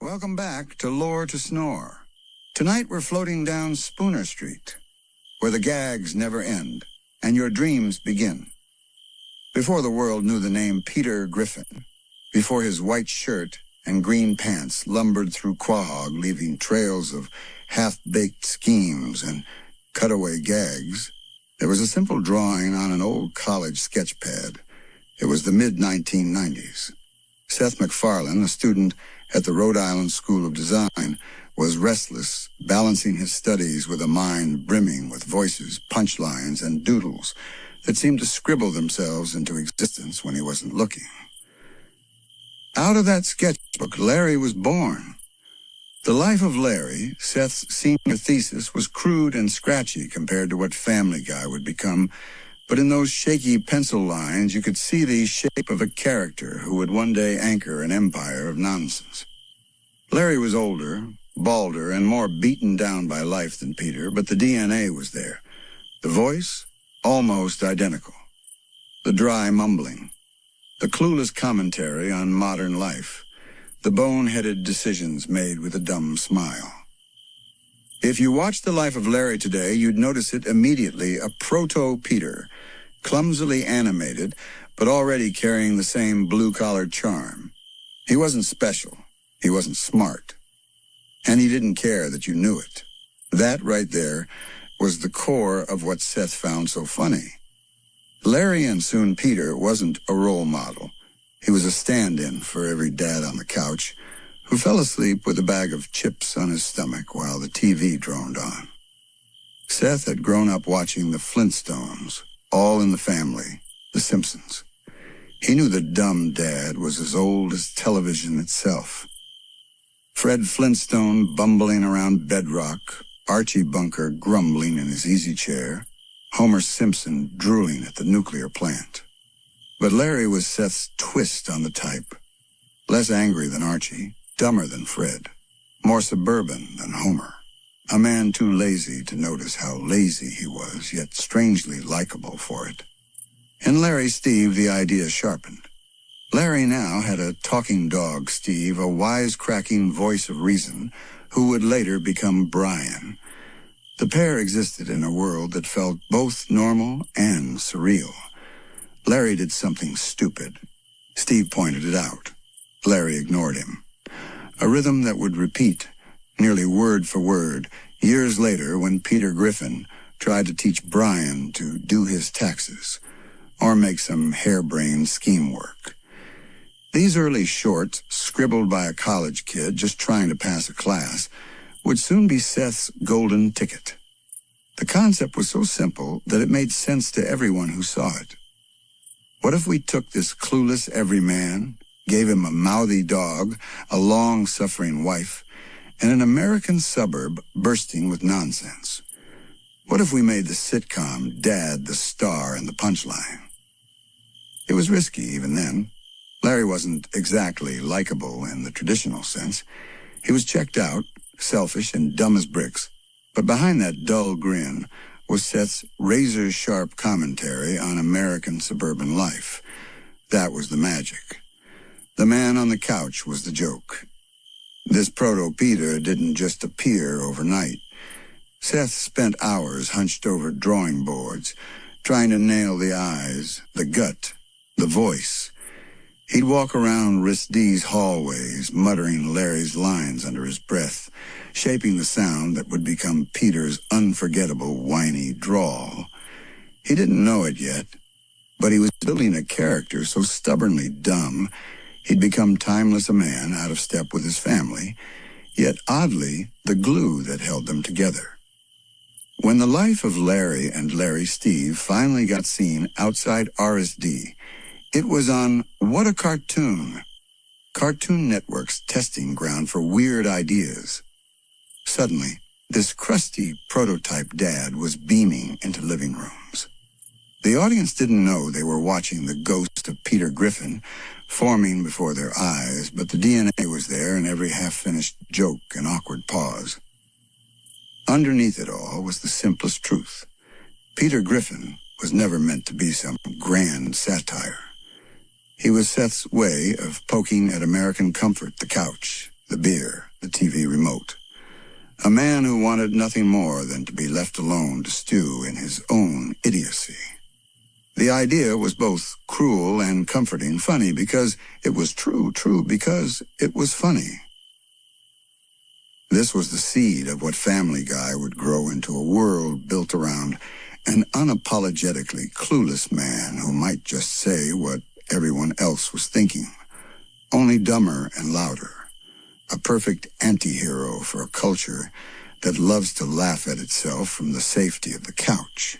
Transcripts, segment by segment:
Welcome back to Lore to Snore. Tonight we're floating down Spooner Street, where the gags never end and your dreams begin. Before the world knew the name Peter Griffin, before his white shirt and green pants lumbered through Quahog, leaving trails of half-baked schemes and cutaway gags, there was a simple drawing on an old college sketch pad. It was the mid-1990s. Seth MacFarlane, a student at the Rhode Island School of Design, was restless, balancing his studies with a mind brimming with voices, punchlines, and doodles that seemed to scribble themselves into existence when he wasn't looking. Out of that sketchbook, Larry was born. The life of Larry, Seth's senior thesis, was crude and scratchy compared to what Family Guy would become, but in those shaky pencil lines you could see the shape of a character who would one day anchor an empire of nonsense. Larry was older, balder, and more beaten down by life than Peter, but the DNA was there. The voice, almost identical. The dry mumbling. The clueless commentary on modern life. The bone-headed decisions made with a dumb smile. If you watched the life of Larry today, you'd notice it immediately a proto-Peter, clumsily animated, but already carrying the same blue-collar charm. He wasn't special. He wasn't smart. And he didn't care that you knew it. That right there was the core of what Seth found so funny. Larry, and soon Peter, wasn't a role model. He was a stand-in for every dad on the couch who fell asleep with a bag of chips on his stomach while the TV droned on. Seth had grown up watching the Flintstones, All in the Family, The Simpsons. He knew the dumb dad was as old as television itself. Fred Flintstone bumbling around bedrock, Archie Bunker grumbling in his easy chair, Homer Simpson drooling at the nuclear plant. But Larry was Seth's twist on the type. Less angry than Archie, dumber than Fred, more suburban than Homer. A man too lazy to notice how lazy he was, yet strangely likable for it. In Larry Steve, the idea sharpened. Larry now had a talking dog, Steve, a wisecracking voice of reason, who would later become Brian. The pair existed in a world that felt both normal and surreal. Larry did something stupid. Steve pointed it out. Larry ignored him. A rhythm that would repeat, nearly word for word, years later when Peter Griffin tried to teach Brian to do his taxes, or make some harebrained scheme work. These early shorts, scribbled by a college kid just trying to pass a class, would soon be Seth's golden ticket. The concept was so simple that it made sense to everyone who saw it. What if we took this clueless everyman, gave him a mouthy dog, a long-suffering wife, and an American suburb bursting with nonsense? What if we made the sitcom Dad the star and the punchline? It was risky even then. Larry wasn't exactly likable in the traditional sense. He was checked out, selfish and dumb as bricks, but behind that dull grin was Seth's razor-sharp commentary on American suburban life. That was the magic. The man on the couch was the joke. This proto-Peter didn't just appear overnight. Seth spent hours hunched over drawing boards, trying to nail the eyes, the gut, the voice. He'd walk around RISD's hallways, muttering Larry's lines under his breath, shaping the sound that would become Peter's unforgettable whiny drawl. He didn't know it yet, but he was building a character so stubbornly dumb he'd become timeless a man out of step with his family, yet oddly the glue that held them together. When the life of Larry and Larry Steve finally got seen outside RSD, it was on What a Cartoon, Cartoon Network's testing ground for weird ideas. Suddenly, this crusty prototype dad was beaming into living rooms. The audience didn't know they were watching the ghost of Peter Griffin forming before their eyes, but the DNA was there in every half-finished joke and awkward pause. Underneath it all was the simplest truth. Peter Griffin was never meant to be some grand satire. He was Seth's way of poking at American comfort, the couch, the beer, the TV remote. A man who wanted nothing more than to be left alone to stew in his own idiocy. The idea was both cruel and comforting, funny because it was true because it was funny. This was the seed of what Family Guy would grow into a world built around an unapologetically clueless man who might just say what everyone else was thinking, only dumber and louder. A perfect anti-hero for a culture that loves to laugh at itself from the safety of the couch.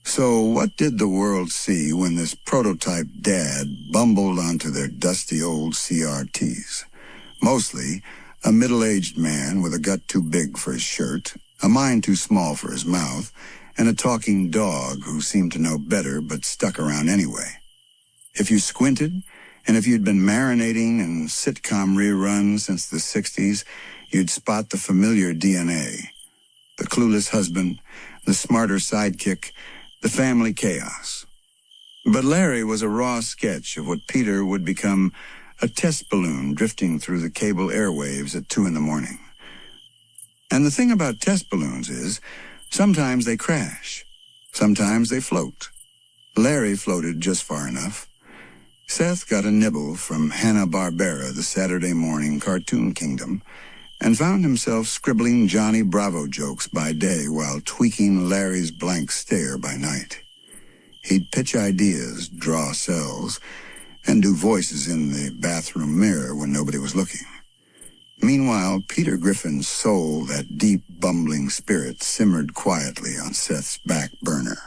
So what did the world see when this prototype dad bumbled onto their dusty old CRTs? Mostly a middle-aged man with a gut too big for his shirt, a mind too small for his mouth, and a talking dog who seemed to know better but stuck around anyway. If you squinted, and if you'd been marinating in sitcom reruns since the 60s, you'd spot the familiar DNA. The clueless husband, the smarter sidekick, the family chaos. But Larry was a raw sketch of what Peter would become, a test balloon drifting through the cable airwaves at 2 a.m. And the thing about test balloons is, sometimes they crash, sometimes they float. Larry floated just far enough. Seth got a nibble from Hanna-Barbera, the Saturday morning cartoon kingdom, and found himself scribbling Johnny Bravo jokes by day while tweaking Larry's blank stare by night. He'd pitch ideas, draw cells, and do voices in the bathroom mirror when nobody was looking. Meanwhile, Peter Griffin's soul, that deep, bumbling spirit, simmered quietly on Seth's back burner.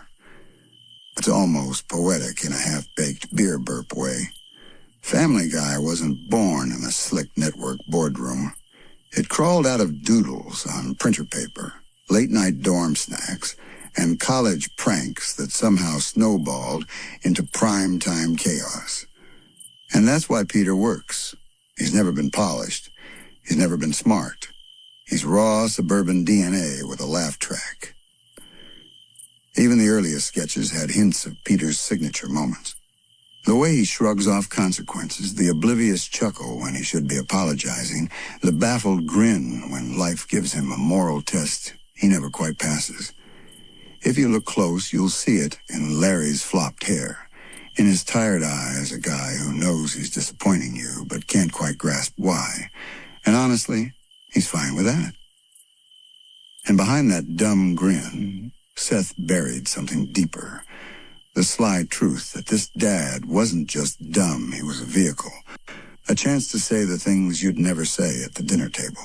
It's almost poetic in a half-baked beer burp way. Family Guy wasn't born in a slick network boardroom. It crawled out of doodles on printer paper, late-night dorm snacks, and college pranks that somehow snowballed into prime-time chaos. And that's why Peter works. He's never been polished. He's never been smart. He's raw suburban DNA with a laugh track. Even the earliest sketches had hints of Peter's signature moments. The way he shrugs off consequences, the oblivious chuckle when he should be apologizing, the baffled grin when life gives him a moral test he never quite passes. If you look close, you'll see it in Larry's flopped hair, in his tired eyes, a guy who knows he's disappointing you but can't quite grasp why. And honestly, he's fine with that. And behind that dumb grin, Seth buried something deeper. The sly truth that this dad wasn't just dumb, he was a vehicle. A chance to say the things you'd never say at the dinner table.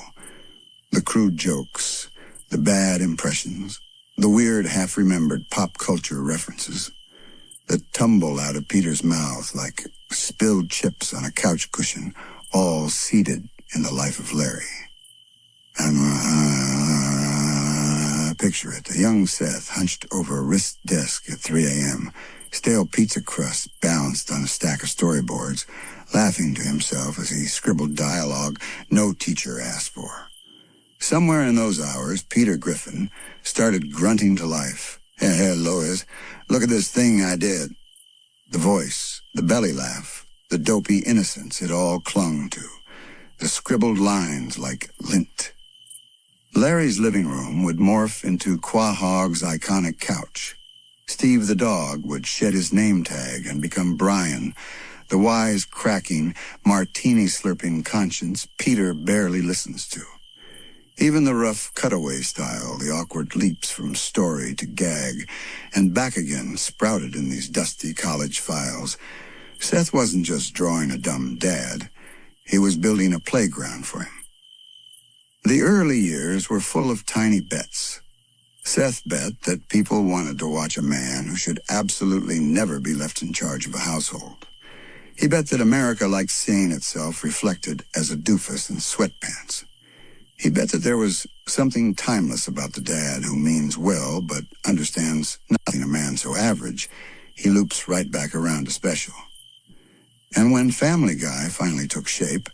The crude jokes, the bad impressions, the weird half-remembered pop culture references that tumble out of Peter's mouth like spilled chips on a couch cushion, all seated in the life of Larry. Picture it, a young Seth hunched over a wrist desk at 3 a.m., stale pizza crust balanced on a stack of storyboards, laughing to himself as he scribbled dialogue no teacher asked for. Somewhere in those hours, Peter Griffin started grunting to life. Hey, Lois, look at this thing I did. The voice, the belly laugh, the dopey innocence it all clung to. The scribbled lines like lint. Larry's living room would morph into Quahog's iconic couch. Steve the dog would shed his name tag and become Brian, the wise-cracking, martini-slurping conscience Peter barely listens to. Even the rough cutaway style, the awkward leaps from story to gag, and back again sprouted in these dusty college files. Seth wasn't just drawing a dumb dad. He was building a playground for him. The early years were full of tiny bets. Seth bet that people wanted to watch a man who should absolutely never be left in charge of a household. He bet that America liked seeing itself reflected as a doofus in sweatpants. He bet that there was something timeless about the dad who means well but understands nothing a man so average. He loops right back around to special. And when Family Guy finally took shape,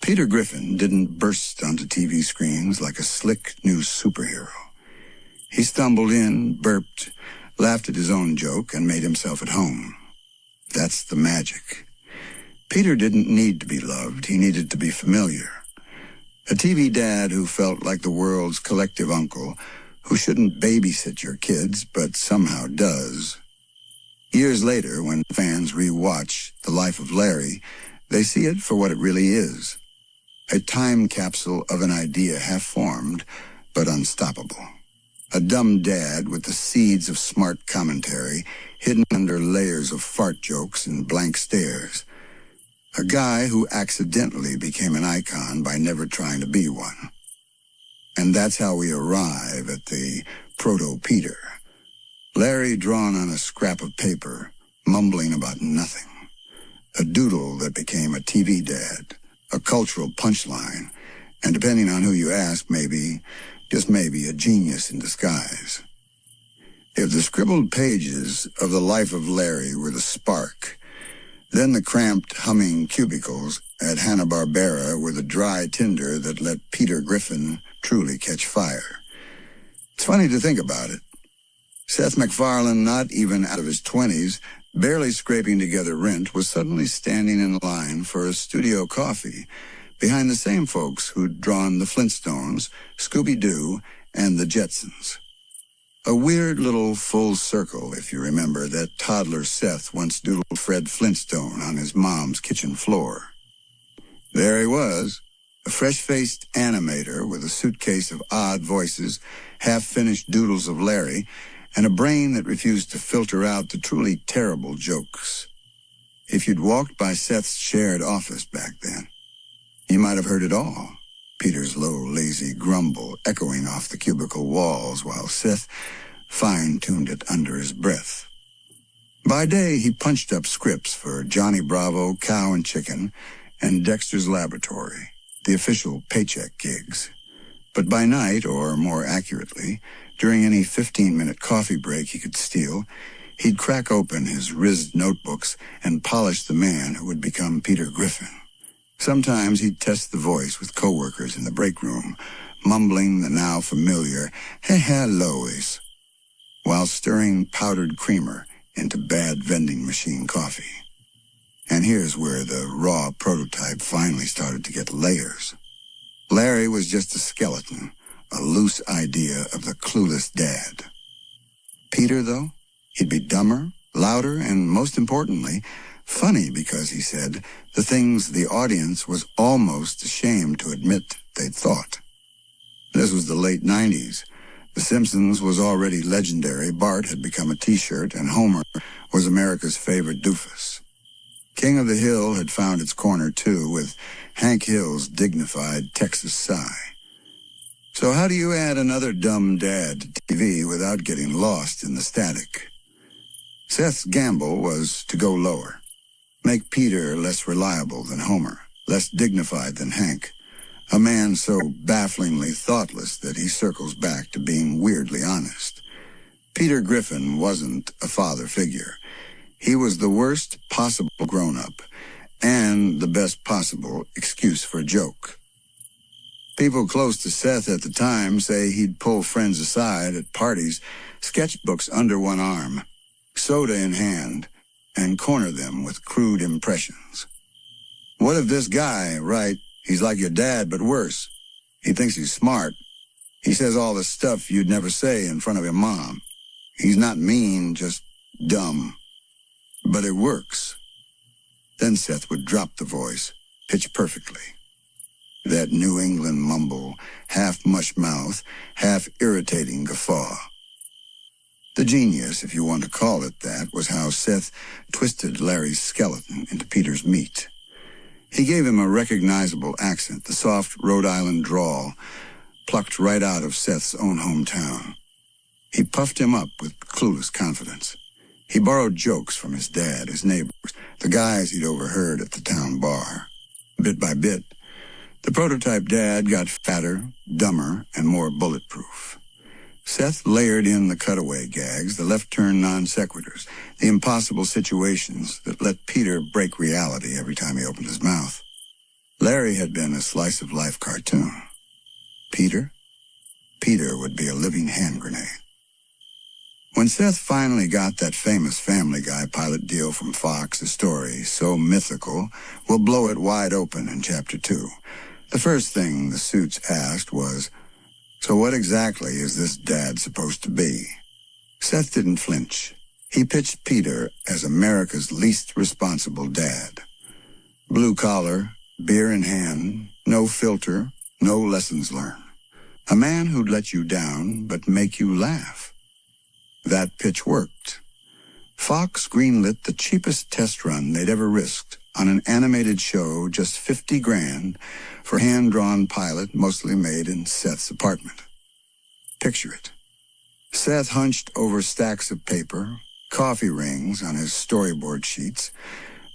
Peter Griffin didn't burst onto TV screens like a slick new superhero. He stumbled in, burped, laughed at his own joke, and made himself at home. That's the magic. Peter didn't need to be loved. He needed to be familiar. A TV dad who felt like the world's collective uncle, who shouldn't babysit your kids, but somehow does. Years later, when fans rewatch The Life of Larry, they see it for what it really is. A time capsule of an idea half-formed, but unstoppable. A dumb dad with the seeds of smart commentary hidden under layers of fart jokes and blank stares. A guy who accidentally became an icon by never trying to be one. And that's how we arrive at the Proto-Peter. Larry drawn on a scrap of paper, mumbling about nothing. A doodle that became a TV dad, a cultural punchline, and depending on who you ask, maybe, just maybe, a genius in disguise. If the scribbled pages of The Life of Larry were the spark, then the cramped, humming cubicles at Hanna-Barbera were the dry tinder that let Peter Griffin truly catch fire. It's funny to think about it. Seth MacFarlane, not even out of his 20s, barely scraping together rent, was suddenly standing in line for a studio coffee behind the same folks who'd drawn the Flintstones, Scooby-Doo, and the Jetsons. A weird little full circle, if you remember, that toddler Seth once doodled Fred Flintstone on his mom's kitchen floor. There he was, a fresh-faced animator with a suitcase of odd voices, half-finished doodles of Larry, and a brain that refused to filter out the truly terrible jokes. If you'd walked by Seth's shared office back then, you might have heard it all. Peter's low, lazy grumble echoing off the cubicle walls while Seth fine-tuned it under his breath. By day, he punched up scripts for Johnny Bravo, Cow and Chicken, and Dexter's Laboratory, the official paycheck gigs. But by night, or more accurately, during any 15-minute coffee break he could steal, he'd crack open his rizzed notebooks and polish the man who would become Peter Griffin. Sometimes he'd test the voice with coworkers in the break room, mumbling the now familiar, "Lois," while stirring powdered creamer into bad vending machine coffee. And here's where the raw prototype finally started to get layers. Larry was just a skeleton, a loose idea of the clueless dad. Peter, though, he'd be dumber, louder, and most importantly, funny because, he said, the things the audience was almost ashamed to admit they'd thought. This was the late 90s. The Simpsons was already legendary, Bart had become a T-shirt, and Homer was America's favorite doofus. King of the Hill had found its corner, too, with Hank Hill's dignified Texas sigh. So how do you add another dumb dad to TV without getting lost in the static? Seth's gamble was to go lower. Make Peter less reliable than Homer, less dignified than Hank, a man so bafflingly thoughtless that he circles back to being weirdly honest. Peter Griffin wasn't a father figure. He was the worst possible grown-up, and the best possible excuse for a joke. People close to Seth at the time say he'd pull friends aside at parties, sketchbooks under one arm, soda in hand, and corner them with crude impressions. What if this guy, right, he's like your dad, but worse. He thinks he's smart. He says all the stuff you'd never say in front of your mom. He's not mean, just dumb. But it works. Then Seth would drop the voice, pitch perfectly. That New England mumble, half mush mouth, half irritating guffaw. The genius, if you want to call it that, was how Seth twisted Larry's skeleton into Peter's meat. He gave him a recognizable accent, the soft Rhode Island drawl, plucked right out of Seth's own hometown. He puffed him up with clueless confidence. He borrowed jokes from his dad, his neighbors, the guys he'd overheard at the town bar. Bit by bit, the prototype dad got fatter, dumber, and more bulletproof. Seth layered in the cutaway gags, the left-turn non-sequiturs, the impossible situations that let Peter break reality every time he opened his mouth. Larry had been a slice-of-life cartoon. Peter would be a living hand grenade. When Seth finally got that famous Family Guy pilot deal from Fox, a story so mythical, we'll blow it wide open in Chapter 2. The first thing the suits asked was, "So what exactly is this dad supposed to be?" Seth didn't flinch. He pitched Peter as America's least responsible dad. Blue collar, beer in hand, no filter, no lessons learned. A man who'd let you down but make you laugh. That pitch worked. Fox greenlit the cheapest test run they'd ever risked on an animated show, just $50,000 for a hand-drawn pilot mostly made in Seth's apartment. Picture it. Seth hunched over stacks of paper, coffee rings on his storyboard sheets,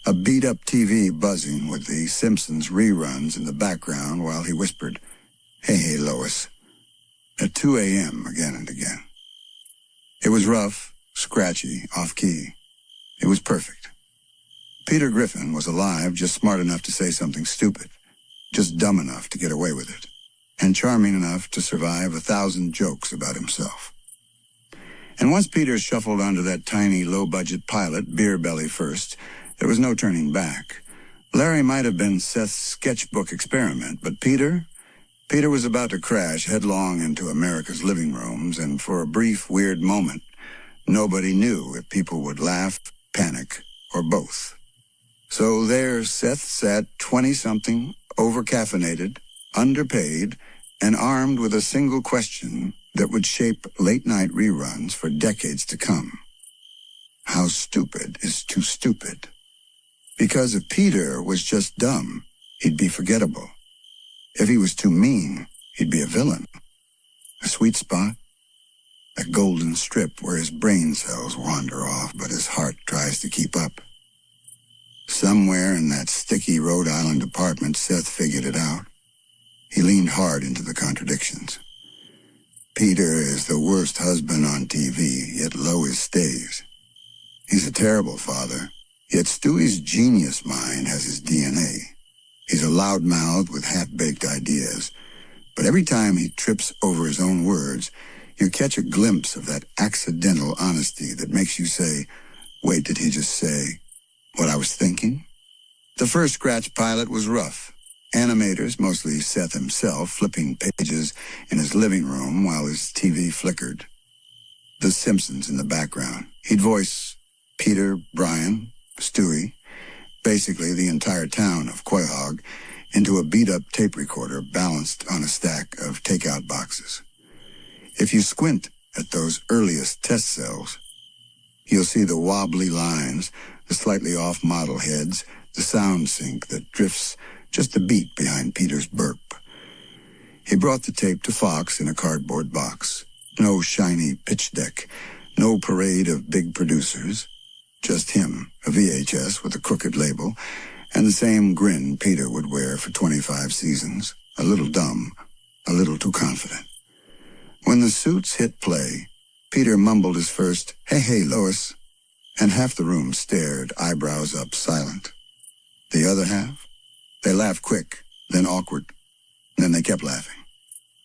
a beat-up TV buzzing with the Simpsons reruns in the background while he whispered, "Hey, Lois," at 2 a.m. again and again. It was rough, scratchy, off-key. It was perfect. Peter Griffin was alive, just smart enough to say something stupid, just dumb enough to get away with it, and charming enough to survive 1,000 jokes about himself. And once Peter shuffled onto that tiny, low-budget pilot, beer belly first, there was no turning back. Larry might have been Seth's sketchbook experiment, but Peter was about to crash headlong into America's living rooms, and for a brief, weird moment, nobody knew if people would laugh, panic, or both. So there Seth sat, 20-something, over-caffeinated, underpaid, and armed with a single question that would shape late-night reruns for decades to come. How stupid is too stupid? Because if Peter was just dumb, he'd be forgettable. If he was too mean, he'd be a villain. A sweet spot, a golden strip where his brain cells wander off, but his heart tries to keep up. Somewhere in that sticky Rhode Island apartment, Seth figured it out. He leaned hard into the contradictions. Peter is the worst husband on TV, yet Lois stays. He's a terrible father, yet Stewie's genius mind has his DNA. He's a loudmouth with half-baked ideas, but every time he trips over his own words, you catch a glimpse of that accidental honesty that makes you say, "Wait, did he just say what I was thinking?" The first scratch pilot was rough. Animators, mostly Seth himself, flipping pages in his living room while his TV flickered. The Simpsons in the background. He'd voice Peter, Brian, Stewie, basically the entire town of Quahog, into a beat-up tape recorder balanced on a stack of takeout boxes. If you squint at those earliest test cells, you'll see the wobbly lines, the slightly off-model heads, the sound sync that drifts just a beat behind Peter's burp. He brought the tape to Fox in a cardboard box. No shiny pitch deck, no parade of big producers. Just him, a VHS with a crooked label, and the same grin Peter would wear for 25 seasons. A little dumb, a little too confident. When the suits hit play, Peter mumbled his first, hey, Lois," and half the room stared, eyebrows up, silent. The other half? They laughed quick, then awkward, then they kept laughing.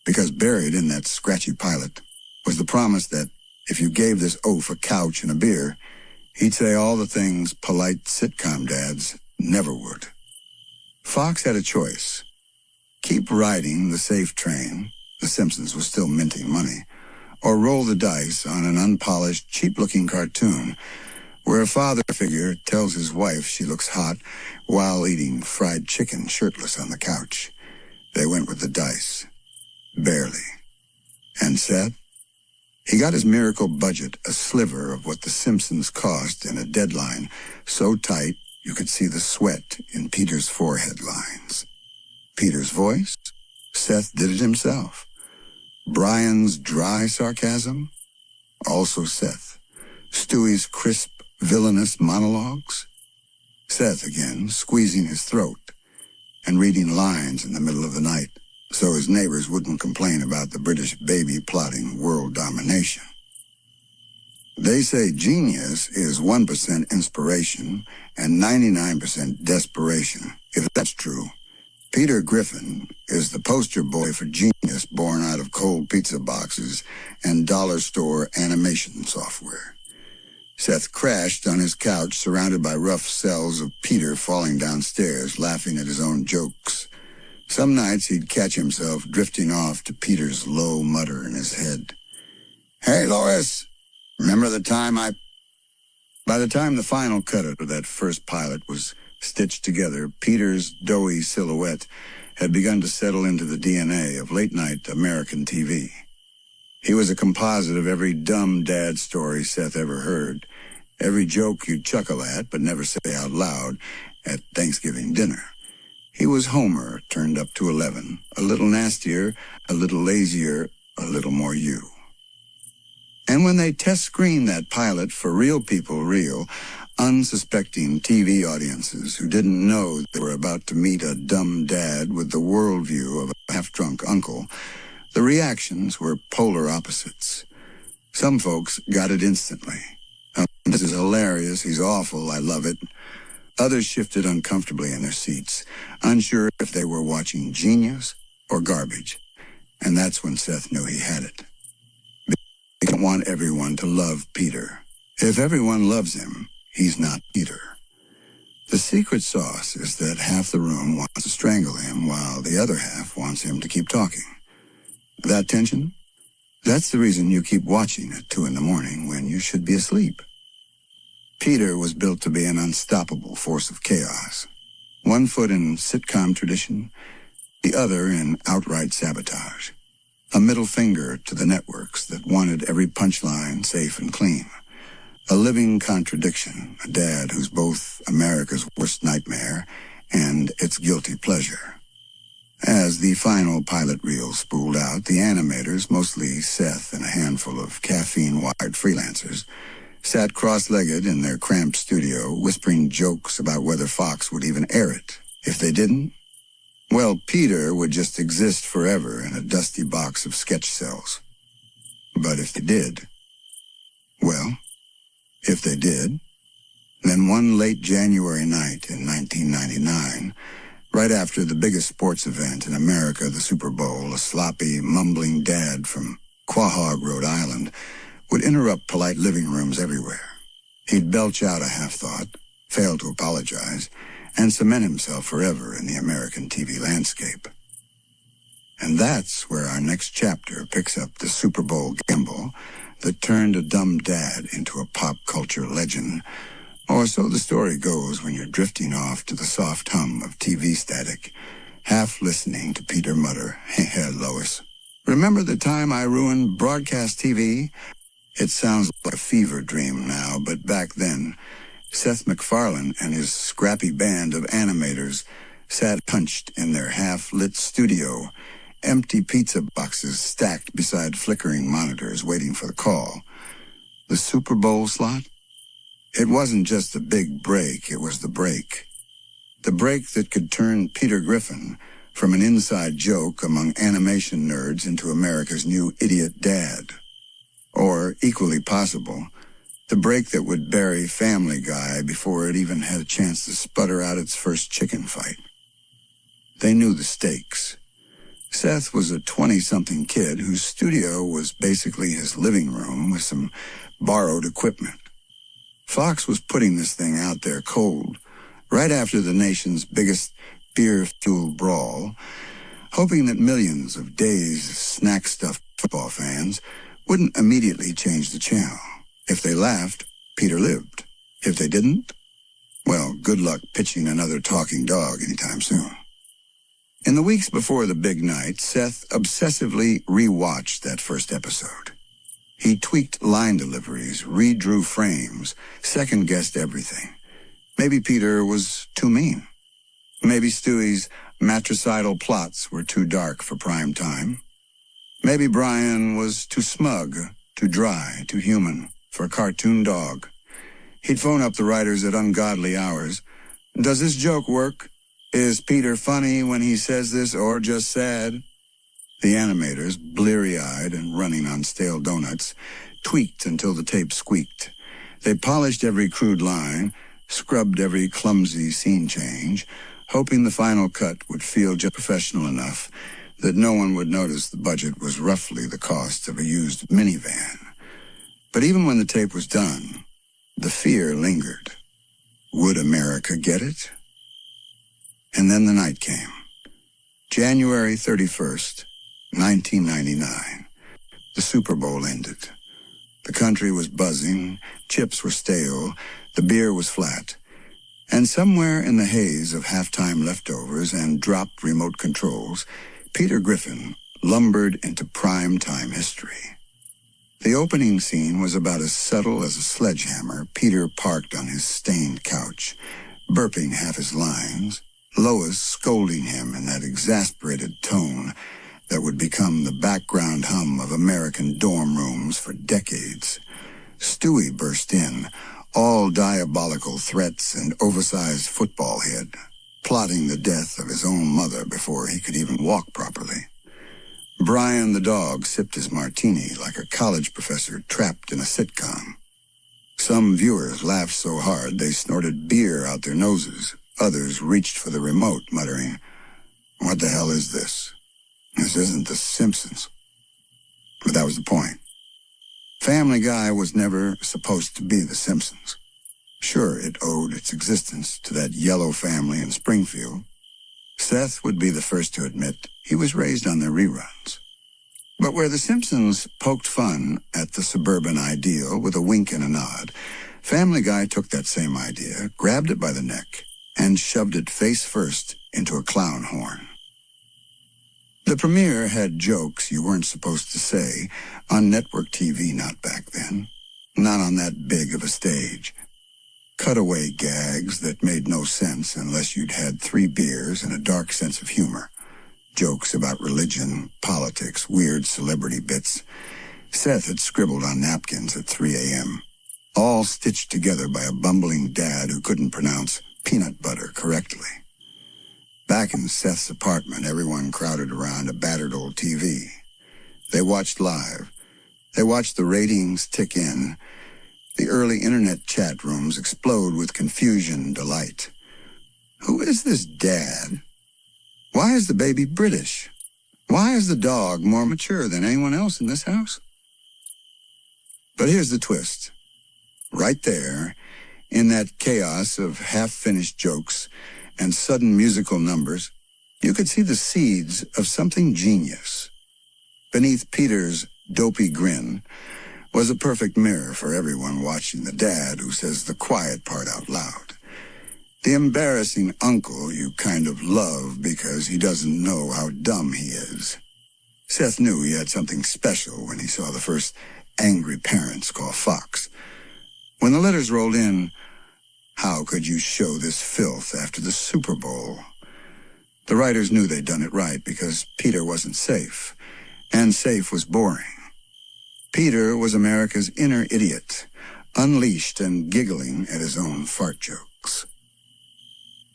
Because buried in that scratchy pilot was the promise that if you gave this oaf a couch and a beer, he'd say all the things polite sitcom dads never would. Fox had a choice. Keep riding the safe train, The Simpsons was still minting money, or roll the dice on an unpolished, cheap-looking cartoon where a father figure tells his wife she looks hot while eating fried chicken shirtless on the couch. They went with the dice. Barely. And Seth? He got his miracle budget, a sliver of what The Simpsons cost, in a deadline so tight you could see the sweat in Peter's forehead lines. Peter's voice? Seth did it himself. Brian's dry sarcasm? Also Seth. Stewie's crisp, villainous monologues? Seth again, squeezing his throat and reading lines in the middle of the night so his neighbors wouldn't complain about the British baby plotting world domination. They say genius is 1% inspiration and 99% desperation. If that's true, Peter Griffin is the poster boy for genius born out of cold pizza boxes and dollar store animation software. Seth crashed on his couch, surrounded by rough cells of Peter falling downstairs, laughing at his own jokes. Some nights he'd catch himself drifting off to Peter's low mutter in his head. "Hey, Lois, remember the time I—" By the time the final cut of that first pilot was stitched together, Peter's doughy silhouette had begun to settle into the DNA of late-night American TV. He was a composite of every dumb dad story Seth ever heard, every joke you'd chuckle at but never say out loud at Thanksgiving dinner. He was Homer turned up to 11, a little nastier, a little lazier, a little more you. And when they test-screened that pilot for real people, unsuspecting TV audiences who didn't know they were about to meet a dumb dad with the worldview of a half-drunk uncle, the reactions were polar opposites. Some folks got it instantly. "This is hilarious, he's awful, I love it." Others shifted uncomfortably in their seats, unsure if they were watching genius or garbage. And that's when Seth knew he had it. He didn't want everyone to love Peter. If everyone loves him, he's not Peter. The secret sauce is that half the room wants to strangle him while the other half wants him to keep talking. That tension? That's the reason you keep watching at 2 a.m. when you should be asleep. Peter was built to be an unstoppable force of chaos. One foot in sitcom tradition, the other in outright sabotage. A middle finger to the networks that wanted every punchline safe and clean. A living contradiction, a dad who's both America's worst nightmare and its guilty pleasure. As the final pilot reel spooled out, the animators, mostly Seth and a handful of caffeine-wired freelancers, sat cross-legged in their cramped studio, whispering jokes about whether Fox would even air it. If they didn't, well, Peter would just exist forever in a dusty box of sketch cells. But if they did, well, if they did, then one late January night in 1999, right after the biggest sports event in America, the Super Bowl, a sloppy, mumbling dad from Quahog, Rhode Island, would interrupt polite living rooms everywhere. He'd belch out a half-thought, fail to apologize, and cement himself forever in the American TV landscape. And that's where our next chapter picks up the Super Bowl gamble that turned a dumb dad into a pop culture legend. Or so the story goes when you're drifting off to the soft hum of TV static, half listening to Peter mutter, "Hey, Lois, remember the time I ruined broadcast TV?" It sounds like a fever dream now, but back then, Seth MacFarlane and his scrappy band of animators sat hunched in their half-lit studio, empty pizza boxes stacked beside flickering monitors waiting for the call. The Super Bowl slot? It wasn't just the big break, it was the break. The break that could turn Peter Griffin from an inside joke among animation nerds into America's new idiot dad. Or, equally possible, the break that would bury Family Guy before it even had a chance to sputter out its first chicken fight. They knew the stakes. Seth was a 20-something kid whose studio was basically his living room with some borrowed equipment. Fox was putting this thing out there cold, right after the nation's biggest beer-fueled brawl, hoping that millions of dazed, snack-stuffed football fans wouldn't immediately change the channel. If they laughed, Peter lived. If they didn't, well, good luck pitching another talking dog anytime soon. In the weeks before the big night, Seth obsessively rewatched that first episode. He tweaked line deliveries, redrew frames, second-guessed everything. Maybe Peter was too mean. Maybe Stewie's matricidal plots were too dark for prime time. Maybe Brian was too smug, too dry, too human for a cartoon dog. He'd phone up the writers at ungodly hours. "Does this joke work? Is Peter funny when he says this or just sad?" The animators, bleary-eyed and running on stale donuts, tweaked until the tape squeaked. They polished every crude line, scrubbed every clumsy scene change, hoping the final cut would feel just professional enough that no one would notice the budget was roughly the cost of a used minivan. But even when the tape was done, the fear lingered. Would America get it? And then the night came. January 31st, 1999. The Super Bowl ended. The country was buzzing, chips were stale, the beer was flat, and somewhere in the haze of halftime leftovers and dropped remote controls, Peter Griffin lumbered into prime-time history. The opening scene was about as subtle as a sledgehammer. Peter parked on his stained couch, burping half his lines, Lois scolding him in that exasperated tone that would become the background hum of American dorm rooms for decades. Stewie burst in, all diabolical threats and oversized football head, plotting the death of his own mother before he could even walk properly. Brian the dog sipped his martini like a college professor trapped in a sitcom. Some viewers laughed so hard they snorted beer out their noses. Others reached for the remote, muttering, "What the hell is this? This isn't The Simpsons." But that was the point. Family Guy was never supposed to be The Simpsons. Sure, it owed its existence to that yellow family in Springfield. Seth would be the first to admit he was raised on their reruns. But where The Simpsons poked fun at the suburban ideal with a wink and a nod, Family Guy took that same idea, grabbed it by the neck, and shoved it face first into a clown horn. The premiere had jokes you weren't supposed to say on network TV, not back then, not on that big of a stage. Cutaway gags that made no sense unless you'd had 3 beers and a dark sense of humor. Jokes about religion, politics, weird celebrity bits. Seth had scribbled on napkins at 3 a.m., all stitched together by a bumbling dad who couldn't pronounce peanut butter correctly. Back in Seth's apartment, everyone crowded around a battered old TV. They watched live. They watched the ratings tick in. The early internet chat rooms explode with confusion and delight. Who is this dad? Why is the baby British? Why is the dog more mature than anyone else in this house? But here's the twist. Right there, in that chaos of half-finished jokes and sudden musical numbers, you could see the seeds of something genius. Beneath Peter's dopey grin was a perfect mirror for everyone watching the dad who says the quiet part out loud. The embarrassing uncle you kind of love because he doesn't know how dumb he is. Seth knew he had something special when he saw the first angry parents call Fox. When the letters rolled in, "How could you show this filth after the Super Bowl?" The writers knew they'd done it right because Peter wasn't safe, and safe was boring. Peter was America's inner idiot, unleashed and giggling at his own fart jokes.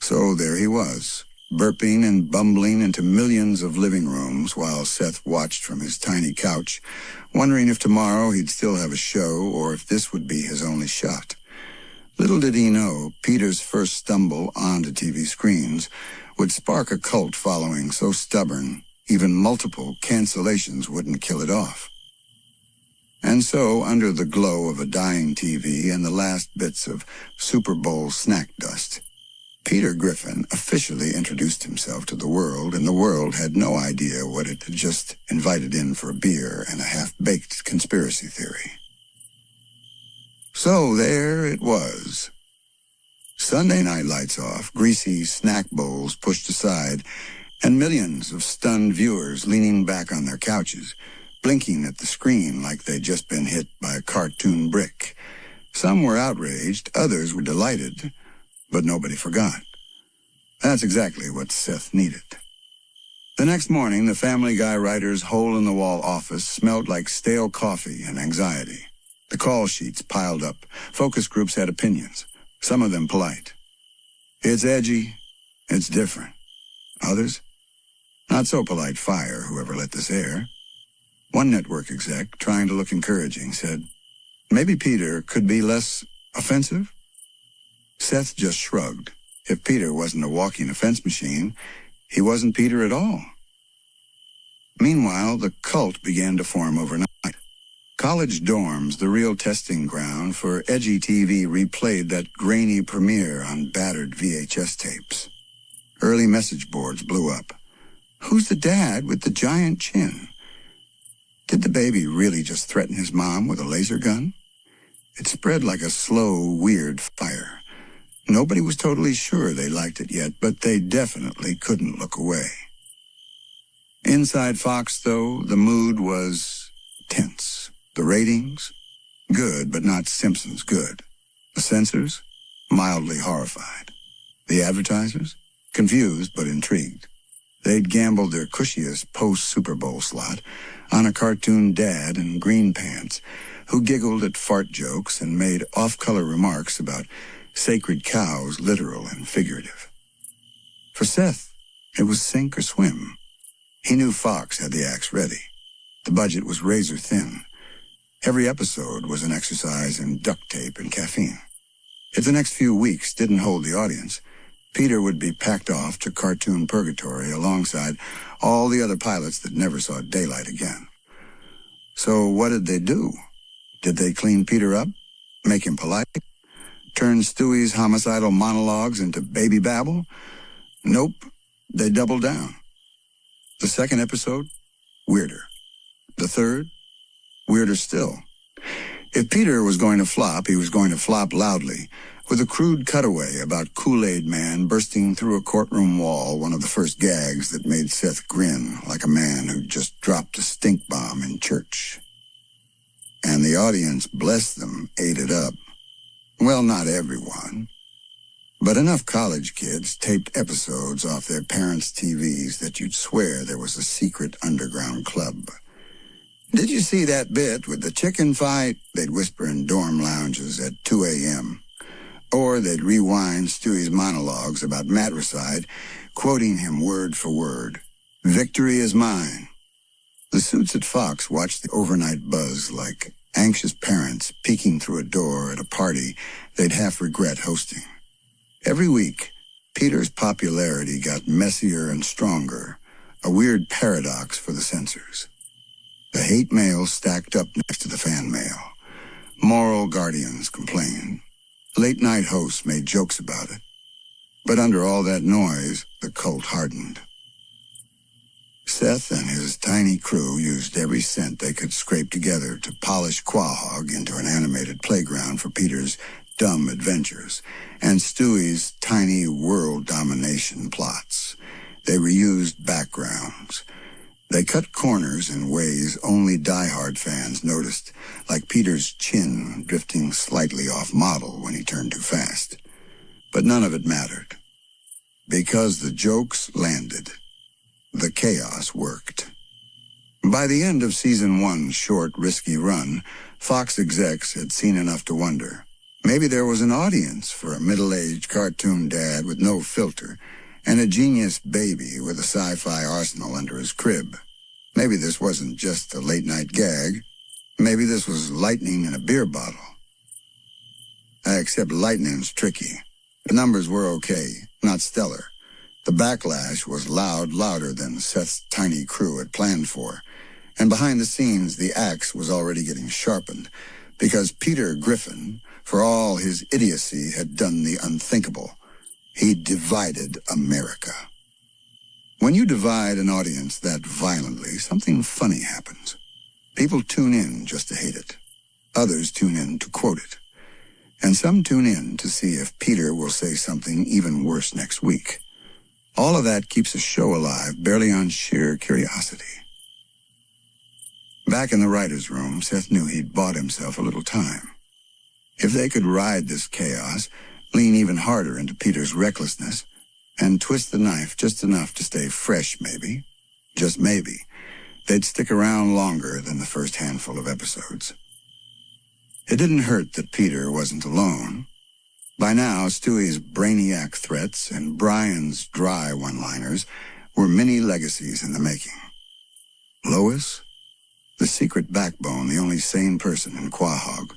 So there he was, burping and bumbling into millions of living rooms while Seth watched from his tiny couch, wondering if tomorrow he'd still have a show or if this would be his only shot. Little did he know, Peter's first stumble onto TV screens would spark a cult following so stubborn, even multiple cancellations wouldn't kill it off. And so, under the glow of a dying TV and the last bits of Super Bowl snack dust, Peter Griffin officially introduced himself to the world, and the world had no idea what it had just invited in for a beer and a half-baked conspiracy theory. So there it was. Sunday night lights off, greasy snack bowls pushed aside, and millions of stunned viewers leaning back on their couches, blinking at the screen like they'd just been hit by a cartoon brick. Some were outraged, others were delighted, but nobody forgot. That's exactly what Seth needed. The next morning, the Family Guy writer's hole-in-the-wall office smelled like stale coffee and anxiety. The call sheets piled up. Focus groups had opinions, some of them polite. It's edgy, it's different. Others? Not so polite, fire whoever let this air. One network exec, trying to look encouraging, said, "Maybe Peter could be less offensive?" Seth just shrugged. If Peter wasn't a walking offense machine, he wasn't Peter at all. Meanwhile, the cult began to form overnight. College dorms, the real testing ground for edgy TV, replayed that grainy premiere on battered VHS tapes. Early message boards blew up. Who's the dad with the giant chin? Did the baby really just threaten his mom with a laser gun? It spread like a slow, weird fire. Nobody was totally sure they liked it yet, but they definitely couldn't look away. Inside Fox, though, the mood was tense. The ratings? Good, but not Simpsons good. The censors? Mildly horrified. The advertisers? Confused, but intrigued. They'd gambled their cushiest post-Super Bowl slot on a cartoon dad in green pants who giggled at fart jokes and made off-color remarks about sacred cows, literal and figurative. For Seth, it was sink or swim. He knew Fox had the axe ready. The budget was razor thin. Every episode was an exercise in duct tape and caffeine. If the next few weeks didn't hold the audience, Peter would be packed off to cartoon purgatory alongside all the other pilots that never saw daylight again. So what did they do? Did they clean Peter up? Make him polite? Turn Stewie's homicidal monologues into baby babble? Nope, they doubled down. The second episode? Weirder. The third? Weirder still. If Peter was going to flop, he was going to flop loudly, with a crude cutaway about Kool-Aid Man bursting through a courtroom wall, one of the first gags that made Seth grin like a man who just dropped a stink bomb in church. And the audience, bless them, ate it up. Well, not everyone, but enough college kids taped episodes off their parents' TVs that you'd swear there was a secret underground club. Did you see that bit with the chicken fight? They'd whisper in dorm lounges at 2 a.m. Or they'd rewind Stewie's monologues about matricide, quoting him word for word. Victory is mine. The suits at Fox watched the overnight buzz like anxious parents peeking through a door at a party they'd half regret hosting. Every week, Peter's popularity got messier and stronger, a weird paradox for the censors. The hate mail stacked up next to the fan mail. Moral guardians complained. Late-night hosts made jokes about it. But under all that noise, the cult hardened. Seth and his tiny crew used every cent they could scrape together to polish Quahog into an animated playground for Peter's dumb adventures and Stewie's tiny world domination plots. They reused backgrounds. They cut corners in ways only diehard fans noticed, like Peter's chin drifting slightly off model when he turned too fast. But none of it mattered. Because the jokes landed, the chaos worked. By the end of season 1's short, risky run, Fox execs had seen enough to wonder. Maybe there was an audience for a middle-aged cartoon dad with no filter and a genius baby with a sci-fi arsenal under his crib. Maybe this wasn't just a late-night gag. Maybe this was lightning in a beer bottle. Except lightning's tricky. The numbers were okay, not stellar. The backlash was louder than Seth's tiny crew had planned for. And behind the scenes, the axe was already getting sharpened, because Peter Griffin, for all his idiocy, had done the unthinkable. He divided America. When you divide an audience that violently, something funny happens. People tune in just to hate it. Others tune in to quote it. And some tune in to see if Peter will say something even worse next week. All of that keeps a show alive, barely on sheer curiosity. Back in the writer's room, Seth knew he'd bought himself a little time. If they could ride this chaos, lean even harder into Peter's recklessness, and twist the knife just enough to stay fresh, maybe, just maybe, they'd stick around longer than the first handful of episodes. It didn't hurt that Peter wasn't alone. By now, Stewie's brainiac threats and Brian's dry one-liners were mini legacies in the making. Lois, the secret backbone, the only sane person in Quahog,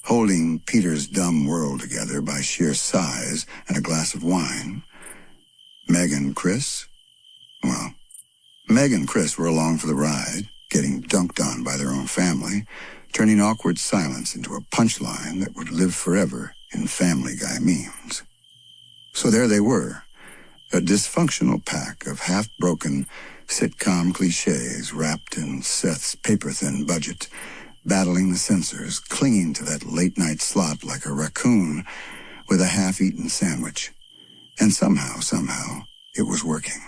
holding Peter's dumb world together by sheer size and a glass of wine. Meg and Chris? Well, Meg and Chris were along for the ride, getting dunked on by their own family, turning awkward silence into a punchline that would live forever in Family Guy memes. So there they were, a dysfunctional pack of half-broken, sitcom cliches wrapped in Seth's paper-thin budget, battling the censors, clinging to that late-night slot like a raccoon with a half-eaten sandwich. And somehow, it was working.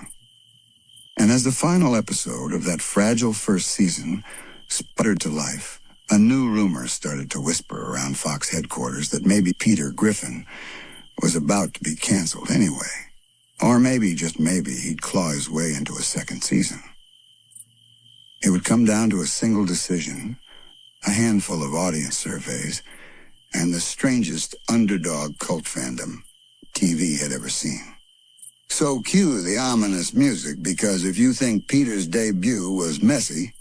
And as the final episode of that fragile first season sputtered to life, a new rumor started to whisper around Fox headquarters that maybe Peter Griffin was about to be canceled anyway. Or maybe, just maybe, he'd claw his way into a second season. It would come down to a single decision, a handful of audience surveys, and the strangest underdog cult fandom TV had ever seen. So cue the ominous music, because if you think Peter's debut was messy,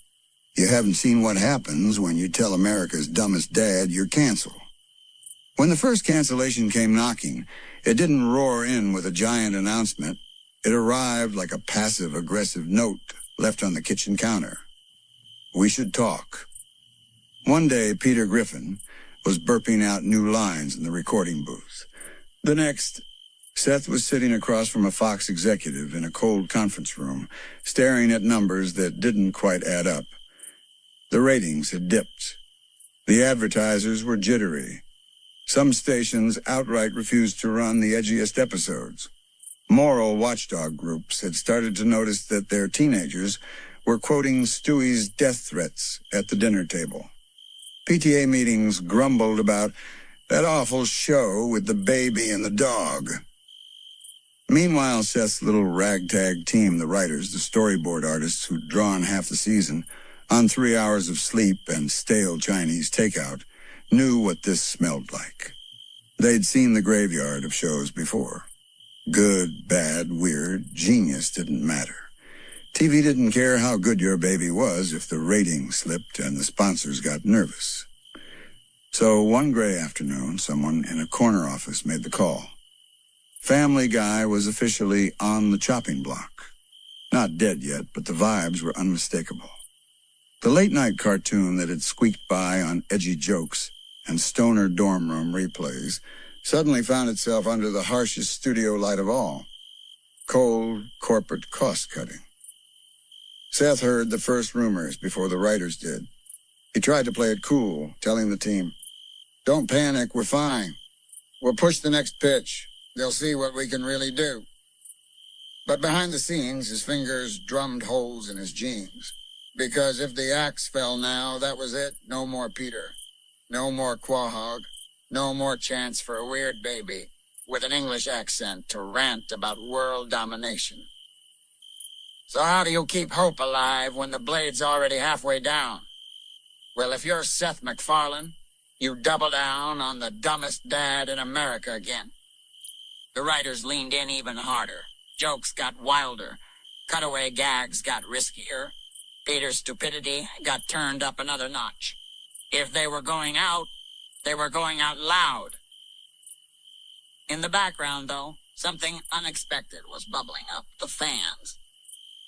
you haven't seen what happens when you tell America's dumbest dad you're canceled. When the first cancellation came knocking, it didn't roar in with a giant announcement. It arrived like a passive-aggressive note left on the kitchen counter. We should talk. One day, Peter Griffin was burping out new lines in the recording booth. The next, Seth was sitting across from a Fox executive in a cold conference room, staring at numbers that didn't quite add up. The ratings had dipped. The advertisers were jittery. Some stations outright refused to run the edgiest episodes. Moral watchdog groups had started to notice that their teenagers were quoting Stewie's death threats at the dinner table. PTA meetings grumbled about that awful show with the baby and the dog. Meanwhile, Seth's little ragtag team, the writers, the storyboard artists who'd drawn half the season, on 3 hours of sleep and stale Chinese takeout, knew what this smelled like. They'd seen the graveyard of shows before. Good, bad, weird, genius didn't matter. TV didn't care how good your baby was if the ratings slipped and the sponsors got nervous. So one gray afternoon, someone in a corner office made the call. Family Guy was officially on the chopping block. Not dead yet, but the vibes were unmistakable. The late-night cartoon that had squeaked by on edgy jokes and stoner dorm room replays suddenly found itself under the harshest studio light of all. Cold, corporate cost-cutting. Seth heard the first rumors before the writers did. He tried to play it cool, telling the team, "Don't panic, we're fine. We'll push the next pitch. They'll see what we can really do." But behind the scenes, his fingers drummed holes in his jeans. Because if the axe fell now, that was it. No more Peter. No more Quahog. No more chance for a weird baby with an English accent to rant about world domination. So how do you keep hope alive when the blade's already halfway down? Well, if you're Seth MacFarlane, you double down on the dumbest dad in America again. The writers leaned in even harder. Jokes got wilder. Cutaway gags got riskier. Peter's stupidity got turned up another notch. If they were going out, they were going out loud. In the background, though, something unexpected was bubbling up. The fans.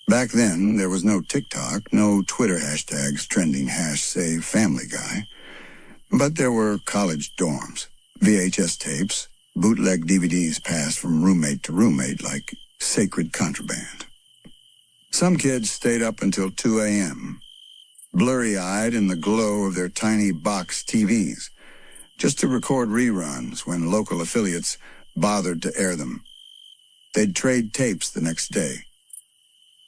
Back then, there was no TikTok, no Twitter hashtags trending #Save Family Guy. But there were college dorms, VHS tapes, bootleg DVDs passed from roommate to roommate like sacred contraband. Some kids stayed up until 2 a.m., blurry-eyed in the glow of their tiny box TVs, just to record reruns when local affiliates bothered to air them. They'd trade tapes the next day.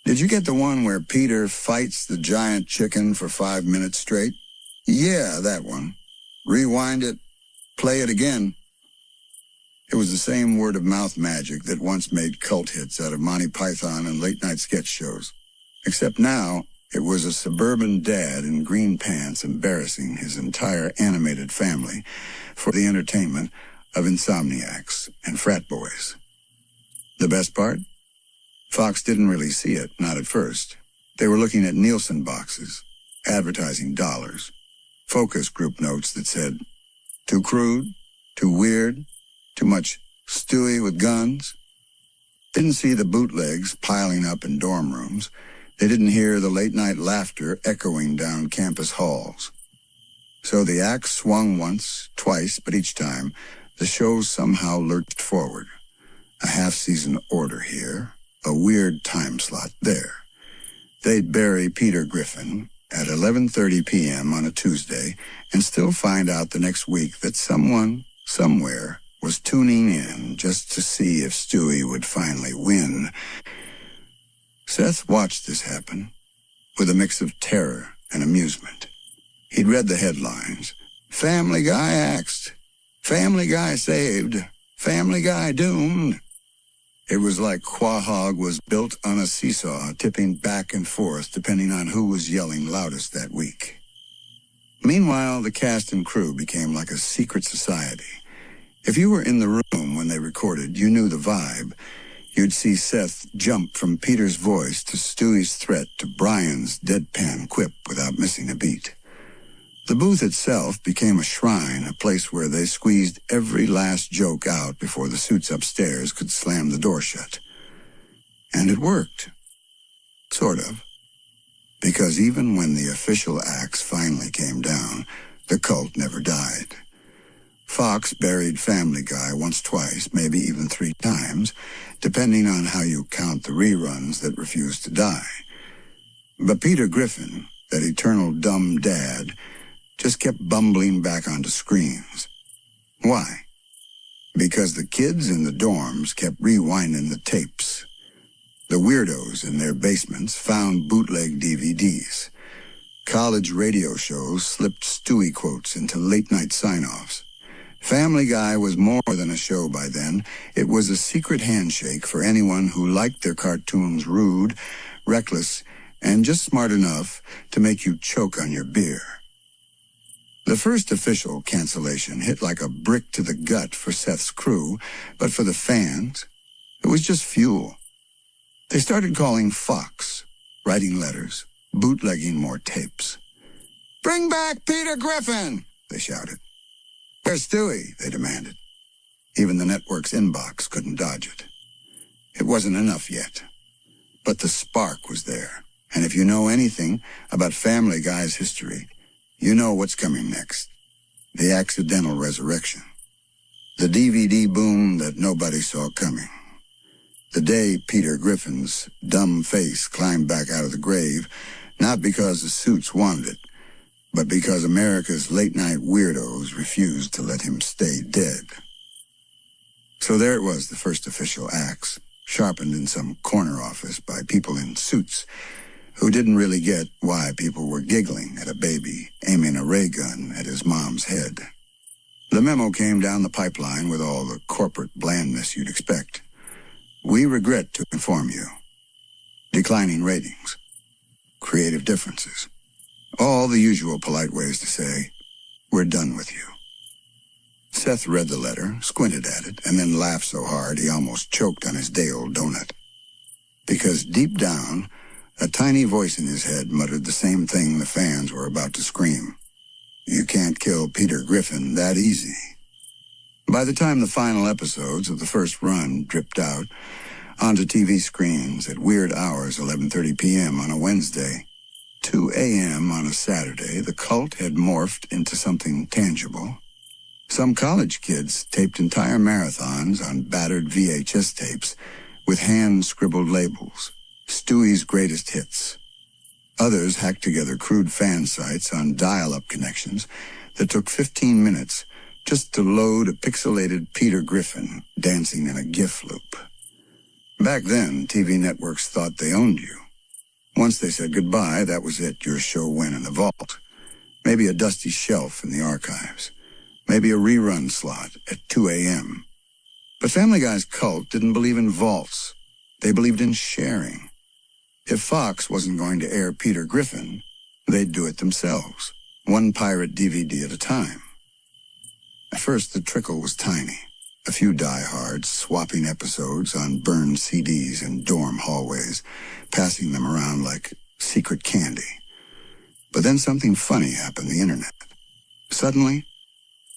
Did you get the one where Peter fights the giant chicken for 5 minutes straight? Yeah, that one. Rewind it, play it again. It was the same word-of-mouth magic that once made cult hits out of Monty Python and late-night sketch shows. Except now, it was a suburban dad in green pants embarrassing his entire animated family for the entertainment of insomniacs and frat boys. The best part? Fox didn't really see it, not at first. They were looking at Nielsen boxes, advertising dollars, focus group notes that said, "Too crude, too weird, too much Stewie with guns." Didn't see the bootlegs piling up in dorm rooms. They didn't hear the late-night laughter echoing down campus halls. So the axe swung once, twice, but each time, the show somehow lurched forward. A half-season order here, a weird time slot there. They'd bury Peter Griffin at 11:30 p.m. on a Tuesday and still find out the next week that someone, somewhere, was tuning in just to see if Stewie would finally win. Seth watched this happen with a mix of terror and amusement. He'd read the headlines. Family Guy axed. Family Guy saved. Family Guy doomed. It was like Quahog was built on a seesaw, tipping back and forth depending on who was yelling loudest that week. Meanwhile, the cast and crew became like a secret society. If you were in the room when they recorded, you knew the vibe. You'd see Seth jump from Peter's voice to Stewie's threat to Brian's deadpan quip without missing a beat. The booth itself became a shrine, a place where they squeezed every last joke out before the suits upstairs could slam the door shut. And it worked. Sort of. Because even when the official axe finally came down, the cult never died. Fox buried Family Guy once, twice, maybe even 3 times, depending on how you count the reruns that refused to die. But Peter Griffin, that eternal dumb dad, just kept bumbling back onto screens. Why? Because the kids in the dorms kept rewinding the tapes. The weirdos in their basements found bootleg DVDs. College radio shows slipped Stewie quotes into late-night sign-offs. Family Guy was more than a show by then. It was a secret handshake for anyone who liked their cartoons rude, reckless, and just smart enough to make you choke on your beer. The first official cancellation hit like a brick to the gut for Seth's crew, but for the fans, it was just fuel. They started calling Fox, writing letters, bootlegging more tapes. "Bring back Peter Griffin!" they shouted. "Where's Stewie?" they demanded. Even the network's inbox couldn't dodge it. It wasn't enough yet. But the spark was there, and if you know anything about Family Guy's history, you know what's coming next. The accidental resurrection. The DVD boom that nobody saw coming. The day Peter Griffin's dumb face climbed back out of the grave, not because the suits wanted it, but because America's late-night weirdos refused to let him stay dead. So there it was, the first official axe, sharpened in some corner office by people in suits who didn't really get why people were giggling at a baby aiming a ray gun at his mom's head. The memo came down the pipeline with all the corporate blandness you'd expect. "We regret to inform you. Declining ratings. Creative differences." All the usual polite ways to say, "We're done with you." Seth read the letter, squinted at it, and then laughed so hard he almost choked on his day-old donut. Because deep down, a tiny voice in his head muttered the same thing the fans were about to scream. You can't kill Peter Griffin that easy. By the time the final episodes of the first run dripped out onto TV screens at weird hours, 11:30 p.m. on a Wednesday, 2 a.m. on a Saturday, the cult had morphed into something tangible. Some college kids taped entire marathons on battered VHS tapes with hand-scribbled labels. Stewie's greatest hits. Others hacked together crude fan sites on dial-up connections that took 15 minutes just to load a pixelated Peter Griffin dancing in a GIF loop. Back then, TV networks thought they owned you. Once they said goodbye, that was it. Your show went in the vault. Maybe a dusty shelf in the archives. Maybe a rerun slot at 2 a.m. But Family Guy's cult didn't believe in vaults. They believed in sharing. If Fox wasn't going to air Peter Griffin, they'd do it themselves, one pirate DVD at a time. At first, the trickle was tiny. A few diehards swapping episodes on burned CDs in dorm hallways, passing them around like secret candy. But then something funny happened, the internet. Suddenly,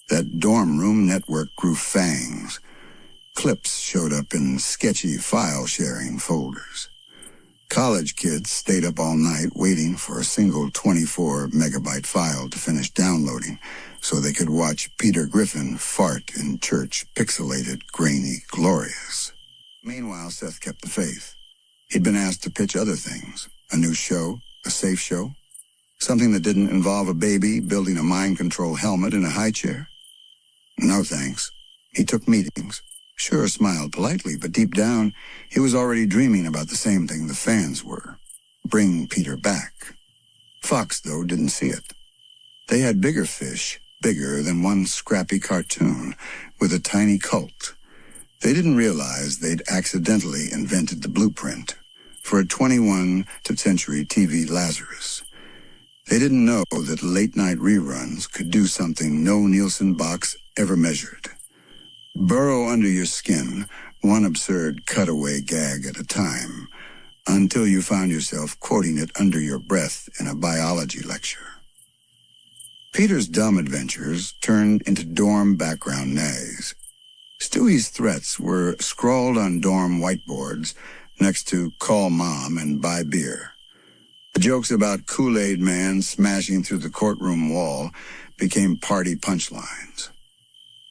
that dorm room network grew fangs. Clips showed up in sketchy file-sharing folders. College kids stayed up all night waiting for a single 24-megabyte file to finish downloading so they could watch Peter Griffin fart in church, pixelated, grainy, glorious. Meanwhile, Seth kept the faith. He'd been asked to pitch other things, A new show? A safe show? Something that didn't involve a baby building a mind control helmet in a high chair? No thanks. He took meetings. Sure smiled politely, but deep down, he was already dreaming about the same thing the fans were. Bring Peter back. Fox, though, didn't see it. They had bigger fish, bigger than one scrappy cartoon, with a tiny cult. They didn't realize they'd accidentally invented the blueprint for a 21st century TV Lazarus. They didn't know that late-night reruns could do something no Nielsen box ever measured. Burrow under your skin, one absurd cutaway gag at a time, until you found yourself quoting it under your breath in a biology lecture. Peter's dumb adventures turned into dorm background nags. Stewie's threats were scrawled on dorm whiteboards next to call mom and buy beer. The jokes about Kool-Aid Man smashing through the courtroom wall became party punchlines.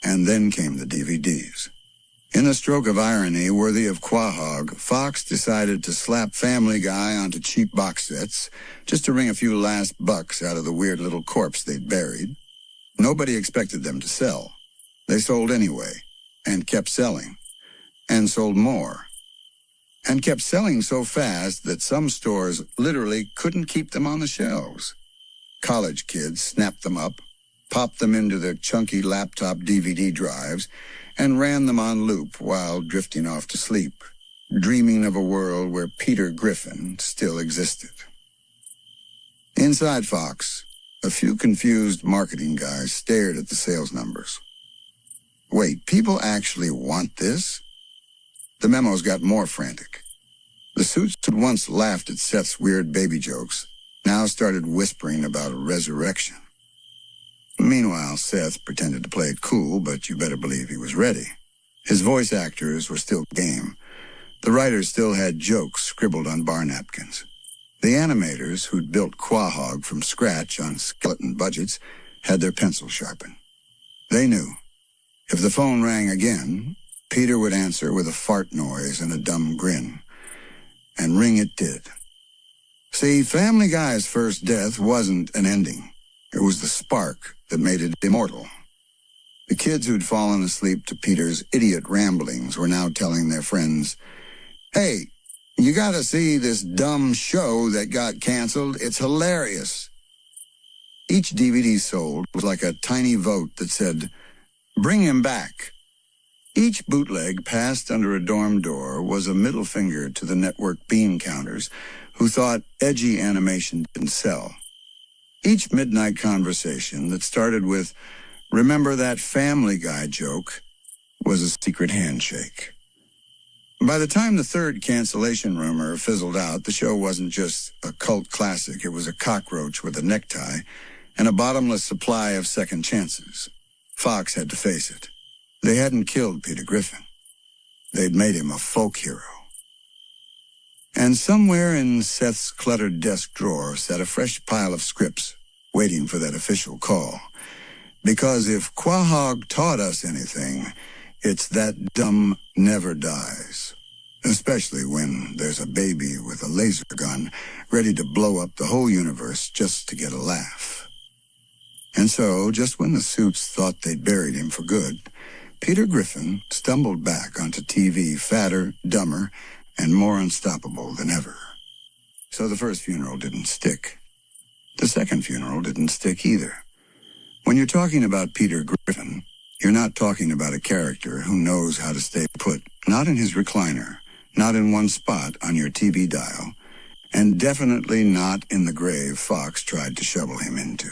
And then came the DVDs. In a stroke of irony worthy of Quahog, Fox decided to slap Family Guy onto cheap box sets just to wring a few last bucks out of the weird little corpse they'd buried. Nobody expected them to sell. They sold anyway, and kept selling, and sold more, and kept selling so fast that some stores literally couldn't keep them on the shelves. College kids snapped them up, popped them into their chunky laptop DVD drives, and ran them on loop while drifting off to sleep, dreaming of a world where Peter Griffin still existed. Inside Fox, a few confused marketing guys stared at the sales numbers. Wait, people actually want this? The memos got more frantic. The suits who'd once laughed at Seth's weird baby jokes now started whispering about a resurrection. Meanwhile, Seth pretended to play it cool, but you better believe he was ready. His voice actors were still game. The writers still had jokes scribbled on bar napkins. The animators, who'd built Quahog from scratch on skeleton budgets, had their pencils sharpened. They knew. If the phone rang again, Peter would answer with a fart noise and a dumb grin. And ring it did. See, Family Guy's first death wasn't an ending. It was the spark that made it immortal. The kids who'd fallen asleep to Peter's idiot ramblings were now telling their friends, "Hey, you gotta see this dumb show that got canceled. It's hilarious." Each DVD sold was like a tiny vote that said, "Bring him back." Each bootleg passed under a dorm door was a middle finger to the network bean counters who thought edgy animation didn't sell. Each midnight conversation that started with, "Remember that Family Guy joke," was a secret handshake. By the time the third cancellation rumor fizzled out, the show wasn't just a cult classic. It was a cockroach with a necktie and a bottomless supply of second chances. Fox had to face it. They hadn't killed Peter Griffin. They'd made him a folk hero. And somewhere in Seth's cluttered desk drawer sat a fresh pile of scripts, waiting for that official call. Because if Quahog taught us anything, it's that dumb never dies. Especially when there's a baby with a laser gun ready to blow up the whole universe just to get a laugh. And so, just when the suits thought they'd buried him for good, Peter Griffin stumbled back onto TV fatter, dumber, and more unstoppable than ever. So the first funeral didn't stick. The second funeral didn't stick either. When you're talking about Peter Griffin, you're not talking about a character who knows how to stay put, not in his recliner, not in one spot on your TV dial, and definitely not in the grave Fox tried to shovel him into.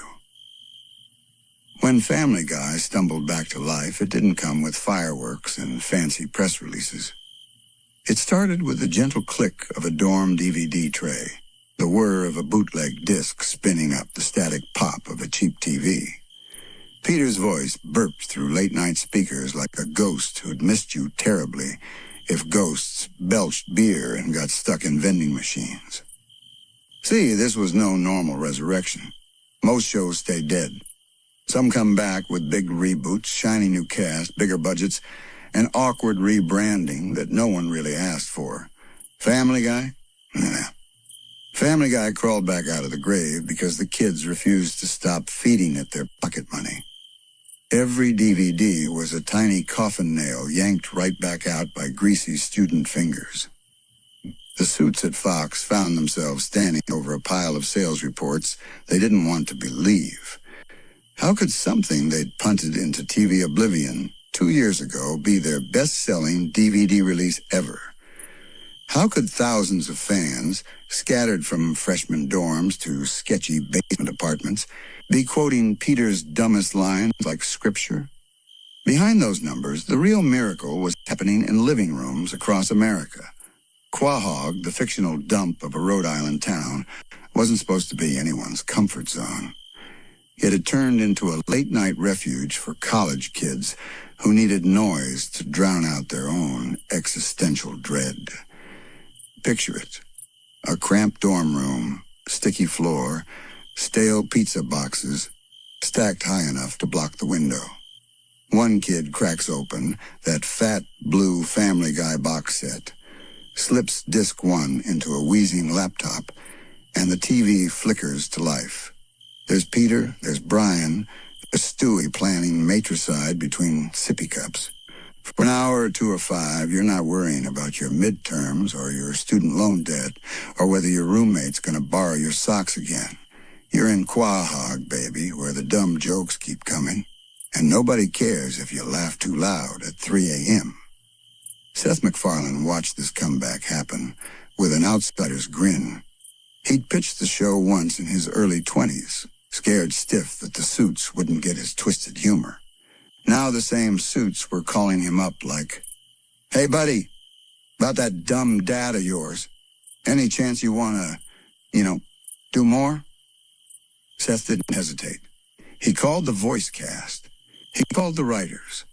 When Family Guy stumbled back to life, it didn't come with fireworks and fancy press releases. It started with the gentle click of a dorm DVD tray, the whir of a bootleg disc spinning up the static pop of a cheap TV. Peter's voice burped through late-night speakers like a ghost who'd missed you terribly if ghosts belched beer and got stuck in vending machines. See, this was no normal resurrection. Most shows stay dead. Some come back with big reboots, shiny new cast, bigger budgets, and awkward rebranding that no one really asked for. Family Guy? Nah. Family Guy crawled back out of the grave because the kids refused to stop feeding it their pocket money. Every DVD was a tiny coffin nail yanked right back out by greasy student fingers. The suits at Fox found themselves standing over a pile of sales reports they didn't want to believe. How could something they'd punted into TV oblivion 2 years ago be their best-selling DVD release ever? How could thousands of fans, scattered from freshman dorms to sketchy basement apartments, be quoting Peter's dumbest lines like scripture? Behind those numbers, the real miracle was happening in living rooms across America. Quahog, the fictional dump of a Rhode Island town, wasn't supposed to be anyone's comfort zone. It had turned into a late-night refuge for college kids who needed noise to drown out their own existential dread. Picture it. A cramped dorm room, sticky floor, stale pizza boxes, stacked high enough to block the window. One kid cracks open that fat blue Family Guy box set, slips disc 1 into a wheezing laptop, and the TV flickers to life. There's Peter, there's Brian, there's Stewie planning matricide between sippy cups. For an hour or 2 or 5, you're not worrying about your midterms or your student loan debt or whether your roommate's going to borrow your socks again. You're in Quahog, baby, where the dumb jokes keep coming, and nobody cares if you laugh too loud at 3 a.m. Seth MacFarlane watched this comeback happen with an outsider's grin. He'd pitched the show once in his early 20s, scared stiff that the suits wouldn't get his twisted humor. Now the same suits were calling him up like, "Hey, buddy, about that dumb dad of yours. Any chance you want to, do more?" Seth didn't hesitate. He called the voice cast. He called the writers.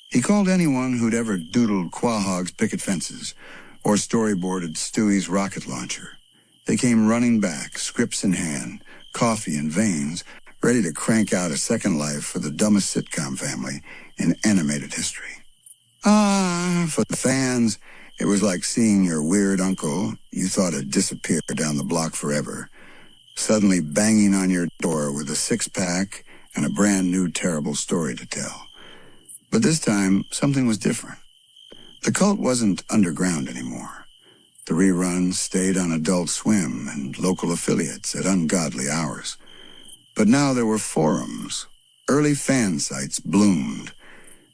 He called anyone who'd ever doodled Quahog's picket fences or storyboarded Stewie's rocket launcher. They came running back, scripts in hand, coffee in veins, ready to crank out a second life for the dumbest sitcom family in animated history. For the fans, it was like seeing your weird uncle you thought had disappeared down the block forever, suddenly banging on your door with a six-pack and a brand new terrible story to tell. But this time, something was different. The cult wasn't underground anymore. The reruns stayed on Adult Swim and local affiliates at ungodly hours. But now there were forums. Early fan sites bloomed.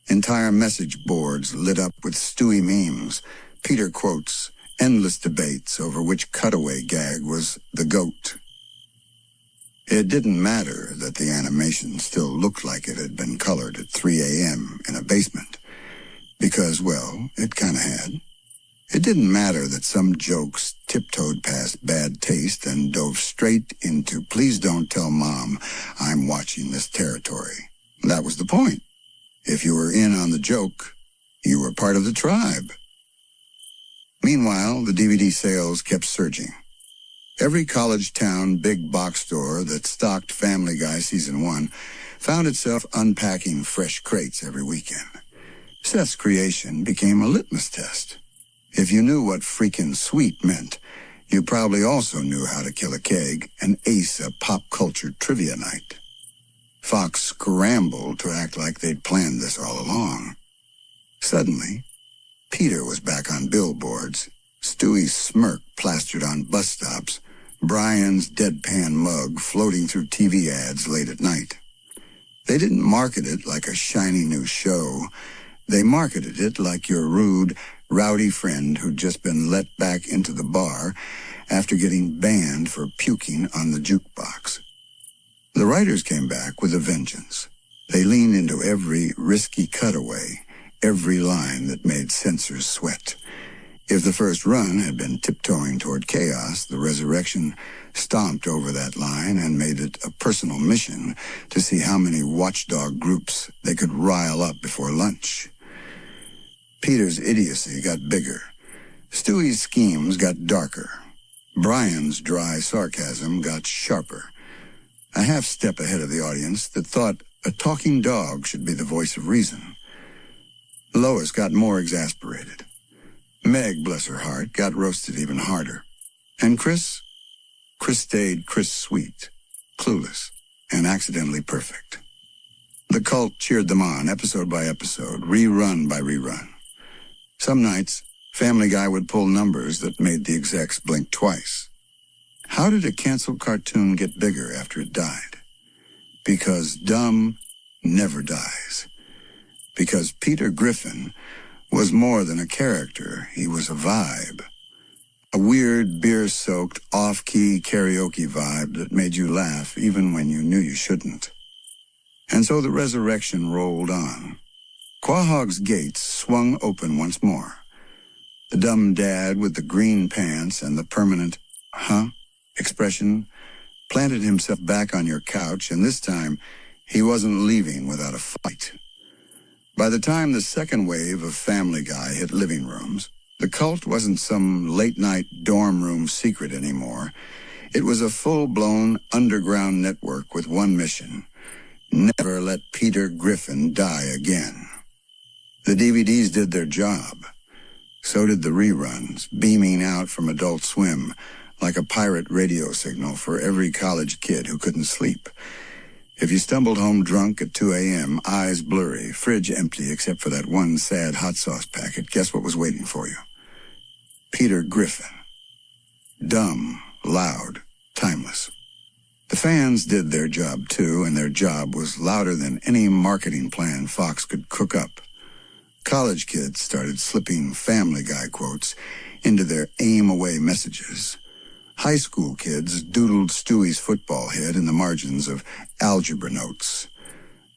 Entire message boards lit up with Stewie memes, Peter quotes, endless debates over which cutaway gag was the GOAT. It didn't matter that the animation still looked like it had been colored at 3 a.m. in a basement, because, well, it kind of had. It didn't matter that some jokes tiptoed past bad taste and dove straight into "please don't tell Mom I'm watching this" territory. That was the point. If you were in on the joke, you were part of the tribe. Meanwhile, the DVD sales kept surging. Every college town big box store that stocked Family Guy Season 1 found itself unpacking fresh crates every weekend. Seth's creation became a litmus test. If you knew what freaking sweet meant, you probably also knew how to kill a keg and ace a pop culture trivia night. Fox scrambled to act like they'd planned this all along. Suddenly, Peter was back on billboards, Stewie's smirk plastered on bus stops, Brian's deadpan mug floating through TV ads late at night. They didn't market it like a shiny new show. They marketed it like your rude, rowdy friend who'd just been let back into the bar after getting banned for puking on the jukebox. The writers came back with a vengeance. They leaned into every risky cutaway, every line that made censors sweat. If the first run had been tiptoeing toward chaos, the resurrection stomped over that line and made it a personal mission to see how many watchdog groups they could rile up before lunch. Peter's idiocy got bigger. Stewie's schemes got darker. Brian's dry sarcasm got sharper. A half step ahead of the audience that thought a talking dog should be the voice of reason. Lois got more exasperated. Meg, bless her heart, got roasted even harder. And Chris? Chris stayed Chris sweet, clueless, and accidentally perfect. The cult cheered them on, episode by episode, rerun by rerun. Some nights, Family Guy would pull numbers that made the execs blink twice. How did a canceled cartoon get bigger after it died? Because dumb never dies. Because Peter Griffin was more than a character, he was a vibe. A weird, beer-soaked, off-key karaoke vibe that made you laugh even when you knew you shouldn't. And so the resurrection rolled on. Quahog's gates swung open once more. The dumb dad with the green pants and the permanent, huh, expression planted himself back on your couch, and this time he wasn't leaving without a fight. By the time the second wave of Family Guy hit living rooms, the cult wasn't some late-night dorm room secret anymore. It was a full-blown underground network with one mission: never let Peter Griffin die again. The DVDs did their job. So did the reruns, beaming out from Adult Swim like a pirate radio signal for every college kid who couldn't sleep. If you stumbled home drunk at 2 a.m., eyes blurry, fridge empty except for that one sad hot sauce packet, guess what was waiting for you? Peter Griffin. Dumb, loud, timeless. The fans did their job too, and their job was louder than any marketing plan Fox could cook up. College kids started slipping Family Guy quotes into their aim-away messages. High school kids doodled Stewie's football head in the margins of algebra notes.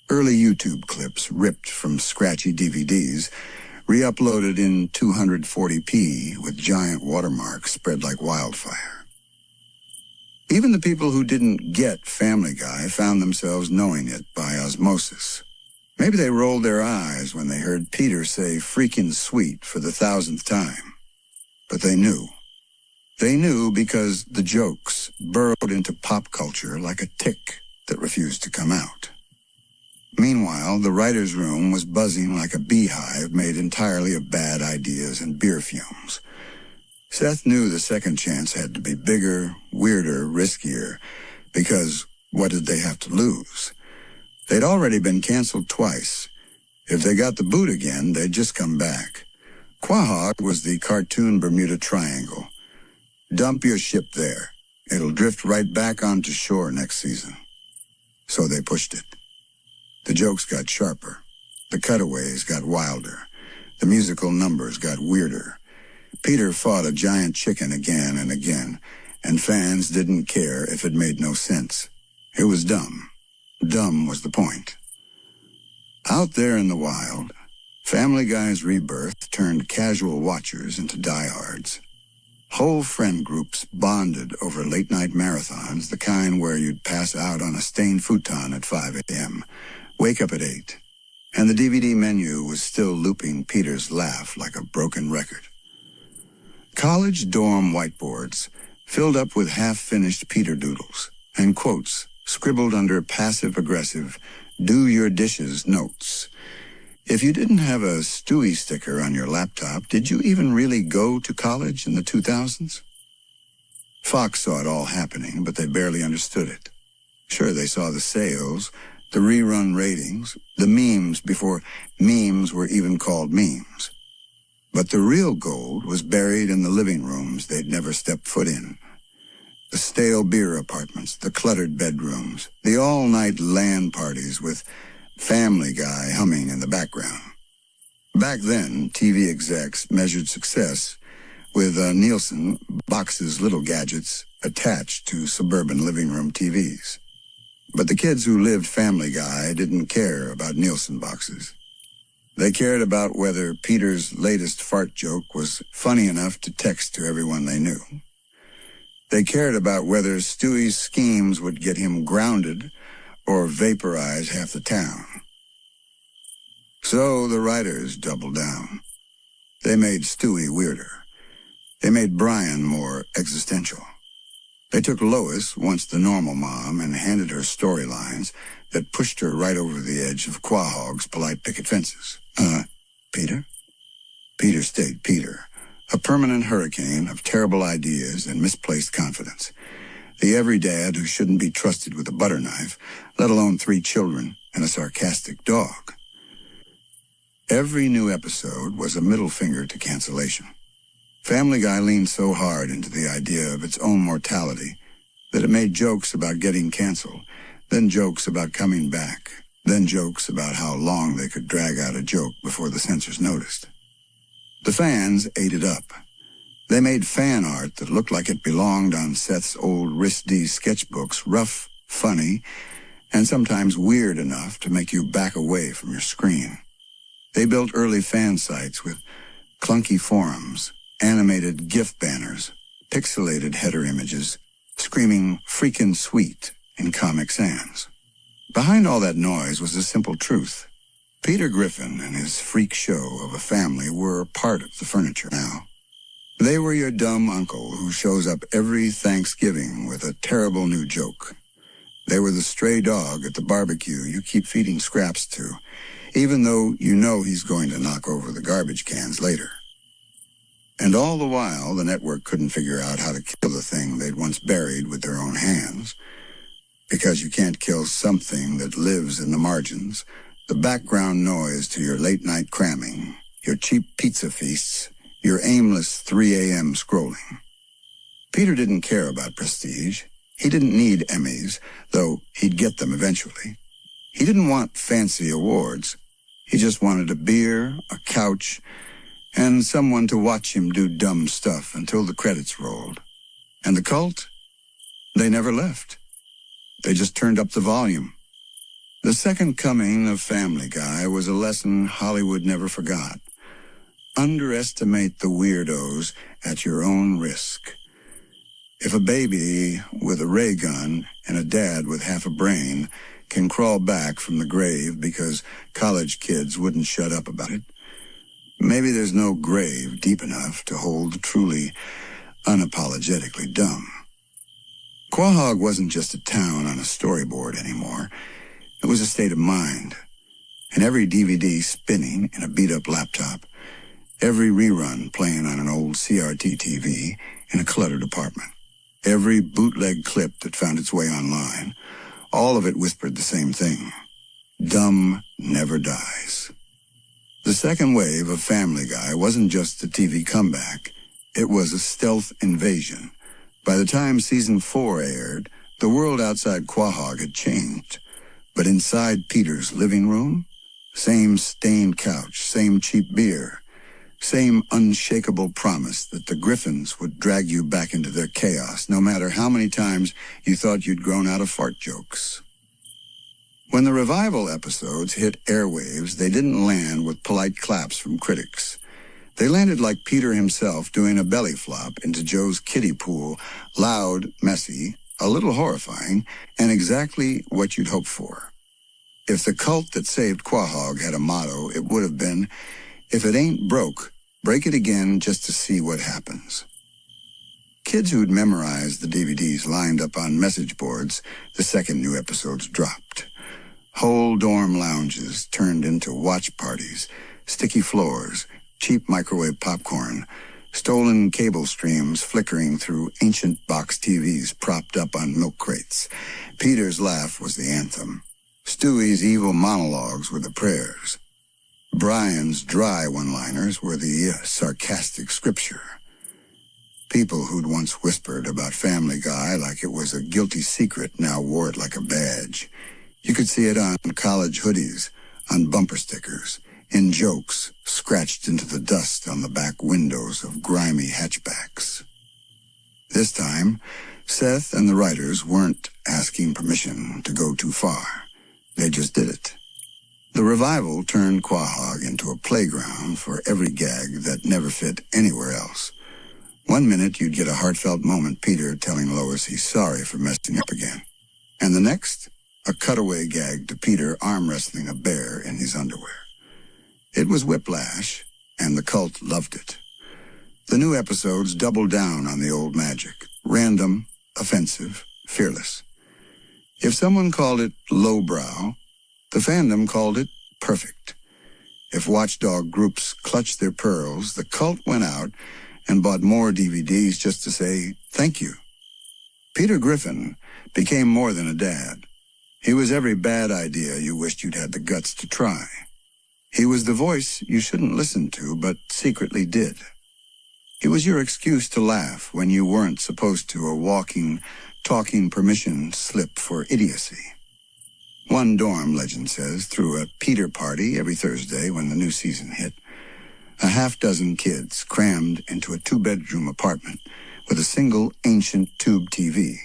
Early YouTube clips ripped from scratchy DVDs, re-uploaded in 240p with giant watermarks spread like wildfire. Even the people who didn't get Family Guy found themselves knowing it by osmosis. Maybe they rolled their eyes when they heard Peter say freaking sweet for the 1,000th time. But they knew. They knew because the jokes burrowed into pop culture like a tick that refused to come out. Meanwhile, the writer's room was buzzing like a beehive made entirely of bad ideas and beer fumes. Seth knew the second chance had to be bigger, weirder, riskier, because what did they have to lose? They'd already been canceled twice. If they got the boot again, they'd just come back. Quahog was the cartoon Bermuda Triangle. Dump your ship there. It'll drift right back onto shore next season. So they pushed it. The jokes got sharper. The cutaways got wilder. The musical numbers got weirder. Peter fought a giant chicken again and again, and fans didn't care if it made no sense. It was dumb. Dumb was the point. Out there in the wild, Family Guy's rebirth turned casual watchers into diehards. Whole friend groups bonded over late-night marathons, the kind where you'd pass out on a stained futon at 5 a.m., wake up at 8, and the DVD menu was still looping Peter's laugh like a broken record. College dorm whiteboards filled up with half-finished Peter doodles and quotes scribbled under passive-aggressive, do-your-dishes notes. If you didn't have a Stewie sticker on your laptop, did you even really go to college in the 2000s? Fox saw it all happening, but they barely understood it. Sure, they saw the sales, the rerun ratings, the memes before memes were even called memes. But the real gold was buried in the living rooms they'd never stepped foot in. The stale beer apartments, the cluttered bedrooms, the all-night LAN parties with Family Guy humming in the background. Back then, TV execs measured success with Nielsen boxes little gadgets attached to suburban living room TVs. But the kids who lived Family Guy didn't care about Nielsen boxes. They cared about whether Peter's latest fart joke was funny enough to text to everyone they knew. They cared about whether Stewie's schemes would get him grounded or vaporize half the town. So the writers doubled down. They made Stewie weirder. They made Brian more existential. They took Lois, once the normal mom, and handed her storylines that pushed her right over the edge of Quahog's polite picket fences. Peter? Peter stayed Peter, a permanent hurricane of terrible ideas and misplaced confidence. The every dad who shouldn't be trusted with a butter knife, let alone 3 children and a sarcastic dog. Every new episode was a middle finger to cancellation. Family Guy leaned so hard into the idea of its own mortality that it made jokes about getting canceled, then jokes about coming back, then jokes about how long they could drag out a joke before the censors noticed. The fans ate it up. They made fan art that looked like it belonged on Seth's old risky sketchbooks, rough, funny, and sometimes weird enough to make you back away from your screen. They built early fan sites with clunky forums, animated GIF banners, pixelated header images, screaming "freakin' sweet" in Comic Sans. Behind all that noise was a simple truth. Peter Griffin and his freak show of a family were part of the furniture now. They were your dumb uncle who shows up every Thanksgiving with a terrible new joke. They were the stray dog at the barbecue you keep feeding scraps to, even though you know he's going to knock over the garbage cans later. And all the while, the network couldn't figure out how to kill the thing they'd once buried with their own hands. Because you can't kill something that lives in the margins, the background noise to your late-night cramming, your cheap pizza feasts, your aimless 3 a.m. scrolling. Peter didn't care about prestige. He didn't need Emmys, though he'd get them eventually. He didn't want fancy awards. He just wanted a beer, a couch, and someone to watch him do dumb stuff until the credits rolled. And the cult? They never left. They just turned up the volume. The second coming of Family Guy was a lesson Hollywood never forgot. Underestimate the weirdos at your own risk. If a baby with a ray gun and a dad with half a brain can crawl back from the grave because college kids wouldn't shut up about it, maybe there's no grave deep enough to hold the truly unapologetically dumb. Quahog wasn't just a town on a storyboard anymore. It was a state of mind. And every DVD spinning in a beat-up laptop, every rerun playing on an old CRT TV in a cluttered apartment, every bootleg clip that found its way online, all of it whispered the same thing. Dumb never dies. The second wave of Family Guy wasn't just a TV comeback. It was a stealth invasion. By the time season 4 aired, the world outside Quahog had changed. But inside Peter's living room, same stained couch, same cheap beer, same unshakable promise that the Griffins would drag you back into their chaos, no matter how many times you thought you'd grown out of fart jokes. When the revival episodes hit airwaves, they didn't land with polite claps from critics. They landed like Peter himself doing a belly flop into Joe's kiddie pool, loud, messy, a little horrifying, and exactly what you'd hoped for. If the cult that saved Quahog had a motto, it would have been, "If it ain't broke, break it again just to see what happens." Kids who'd memorized the DVDs lined up on message boards the second new episodes dropped. Whole dorm lounges turned into watch parties, sticky floors, cheap microwave popcorn, stolen cable streams flickering through ancient box TVs propped up on milk crates. Peter's laugh was the anthem. Stewie's evil monologues were the prayers. Brian's dry one-liners were the sarcastic scripture. People who'd once whispered about Family Guy like it was a guilty secret now wore it like a badge. You could see it on college hoodies, on bumper stickers, in jokes scratched into the dust on the back windows of grimy hatchbacks. This time, Seth and the writers weren't asking permission to go too far. They just did it. The revival turned Quahog into a playground for every gag that never fit anywhere else. One minute you'd get a heartfelt moment Peter telling Lois he's sorry for messing up again. And the next, a cutaway gag to Peter arm wrestling a bear in his underwear. It was whiplash, and the cult loved it. The new episodes doubled down on the old magic. Random, offensive, fearless. If someone called it lowbrow, the fandom called it perfect. If watchdog groups clutched their pearls, the cult went out and bought more DVDs just to say thank you. Peter Griffin became more than a dad. He was every bad idea you wished you'd had the guts to try. He was the voice you shouldn't listen to, but secretly did. He was your excuse to laugh when you weren't supposed to, a walking, talking permission slip for idiocy. One dorm, legend says, threw a Peter party every Thursday when the new season hit. A half-dozen kids crammed into a two-bedroom apartment with a single ancient tube TV.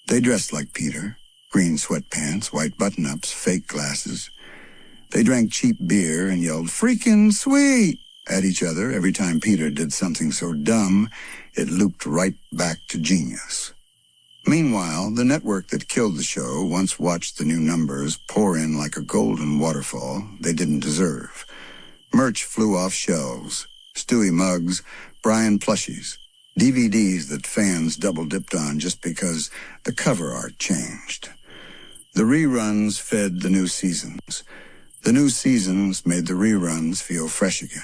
They dressed like Peter, green sweatpants, white button-ups, fake glasses. They drank cheap beer and yelled, "Freaking sweet!" at each other every time Peter did something so dumb it looped right back to genius. Meanwhile, the network that killed the show once watched the new numbers pour in like a golden waterfall they didn't deserve. Merch flew off shelves, Stewie mugs, Brian plushies, DVDs that fans double-dipped on just because the cover art changed. The reruns fed the new seasons. The new seasons made the reruns feel fresh again.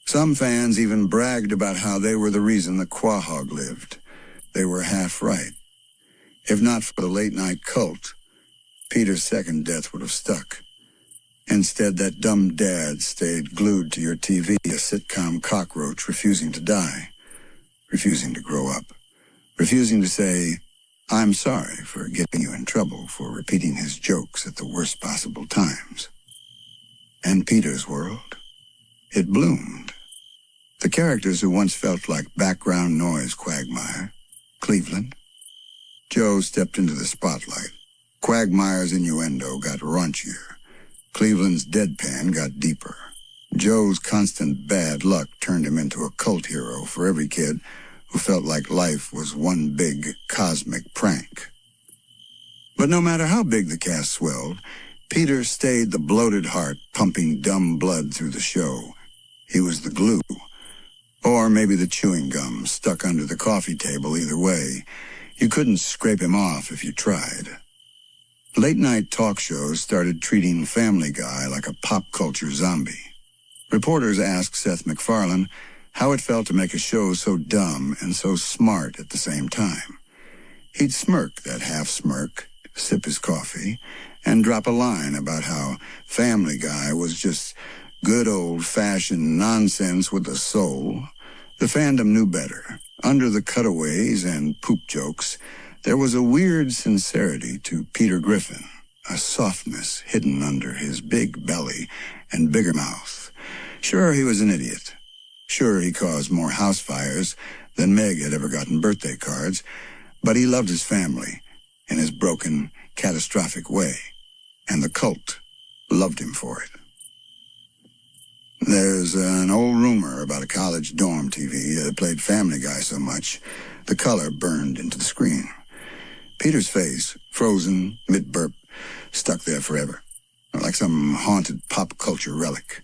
Some fans even bragged about how they were the reason the Quahog lived. They were half right. If not for the late-night cult, Peter's second death would have stuck. Instead, that dumb dad stayed glued to your TV, a sitcom cockroach refusing to die, refusing to grow up, refusing to say, "I'm sorry for getting you in trouble for repeating his jokes at the worst possible times." And Peter's world, it bloomed. The characters who once felt like background noise quagmire, Cleveland. Joe stepped into the spotlight. Quagmire's innuendo got raunchier. Cleveland's deadpan got deeper. Joe's constant bad luck turned him into a cult hero for every kid who felt like life was one big cosmic prank. But no matter how big the cast swelled, Peter stayed the bloated heart pumping dumb blood through the show. He was the glue. Or maybe the chewing gum stuck under the coffee table. Either way, you couldn't scrape him off if you tried. Late-night talk shows started treating Family Guy like a pop culture zombie. Reporters asked Seth MacFarlane how it felt to make a show so dumb and so smart at the same time. He'd smirk that half-smirk, sip his coffee, and drop a line about how Family Guy was just good old-fashioned nonsense with a soul. The fandom knew better. Under the cutaways and poop jokes, there was a weird sincerity to Peter Griffin, a softness hidden under his big belly and bigger mouth. Sure, he was an idiot. Sure, he caused more house fires than Meg had ever gotten birthday cards, but he loved his family in his broken, catastrophic way, and the cult loved him for it. There's an old rumor about a college dorm TV that played Family Guy so much, the color burned into the screen. Peter's face, frozen, mid-burp, stuck there forever, like some haunted pop culture relic,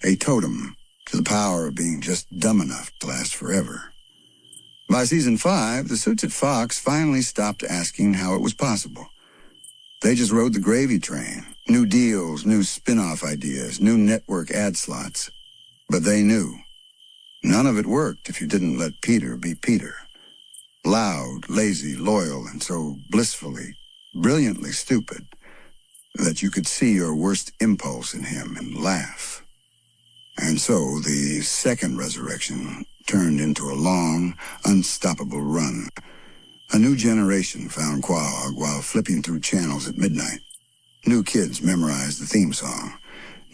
a totem to the power of being just dumb enough to last forever. By season 5, the suits at Fox finally stopped asking how it was possible. They just rode the gravy train. New deals, new spin-off ideas, new network ad slots. But they knew. None of it worked if you didn't let Peter be Peter. Loud, lazy, loyal, and so blissfully, brilliantly stupid that you could see your worst impulse in him and laugh. And so the second resurrection turned into a long, unstoppable run. A new generation found Quahog while flipping through channels at midnight. New kids memorized the theme song.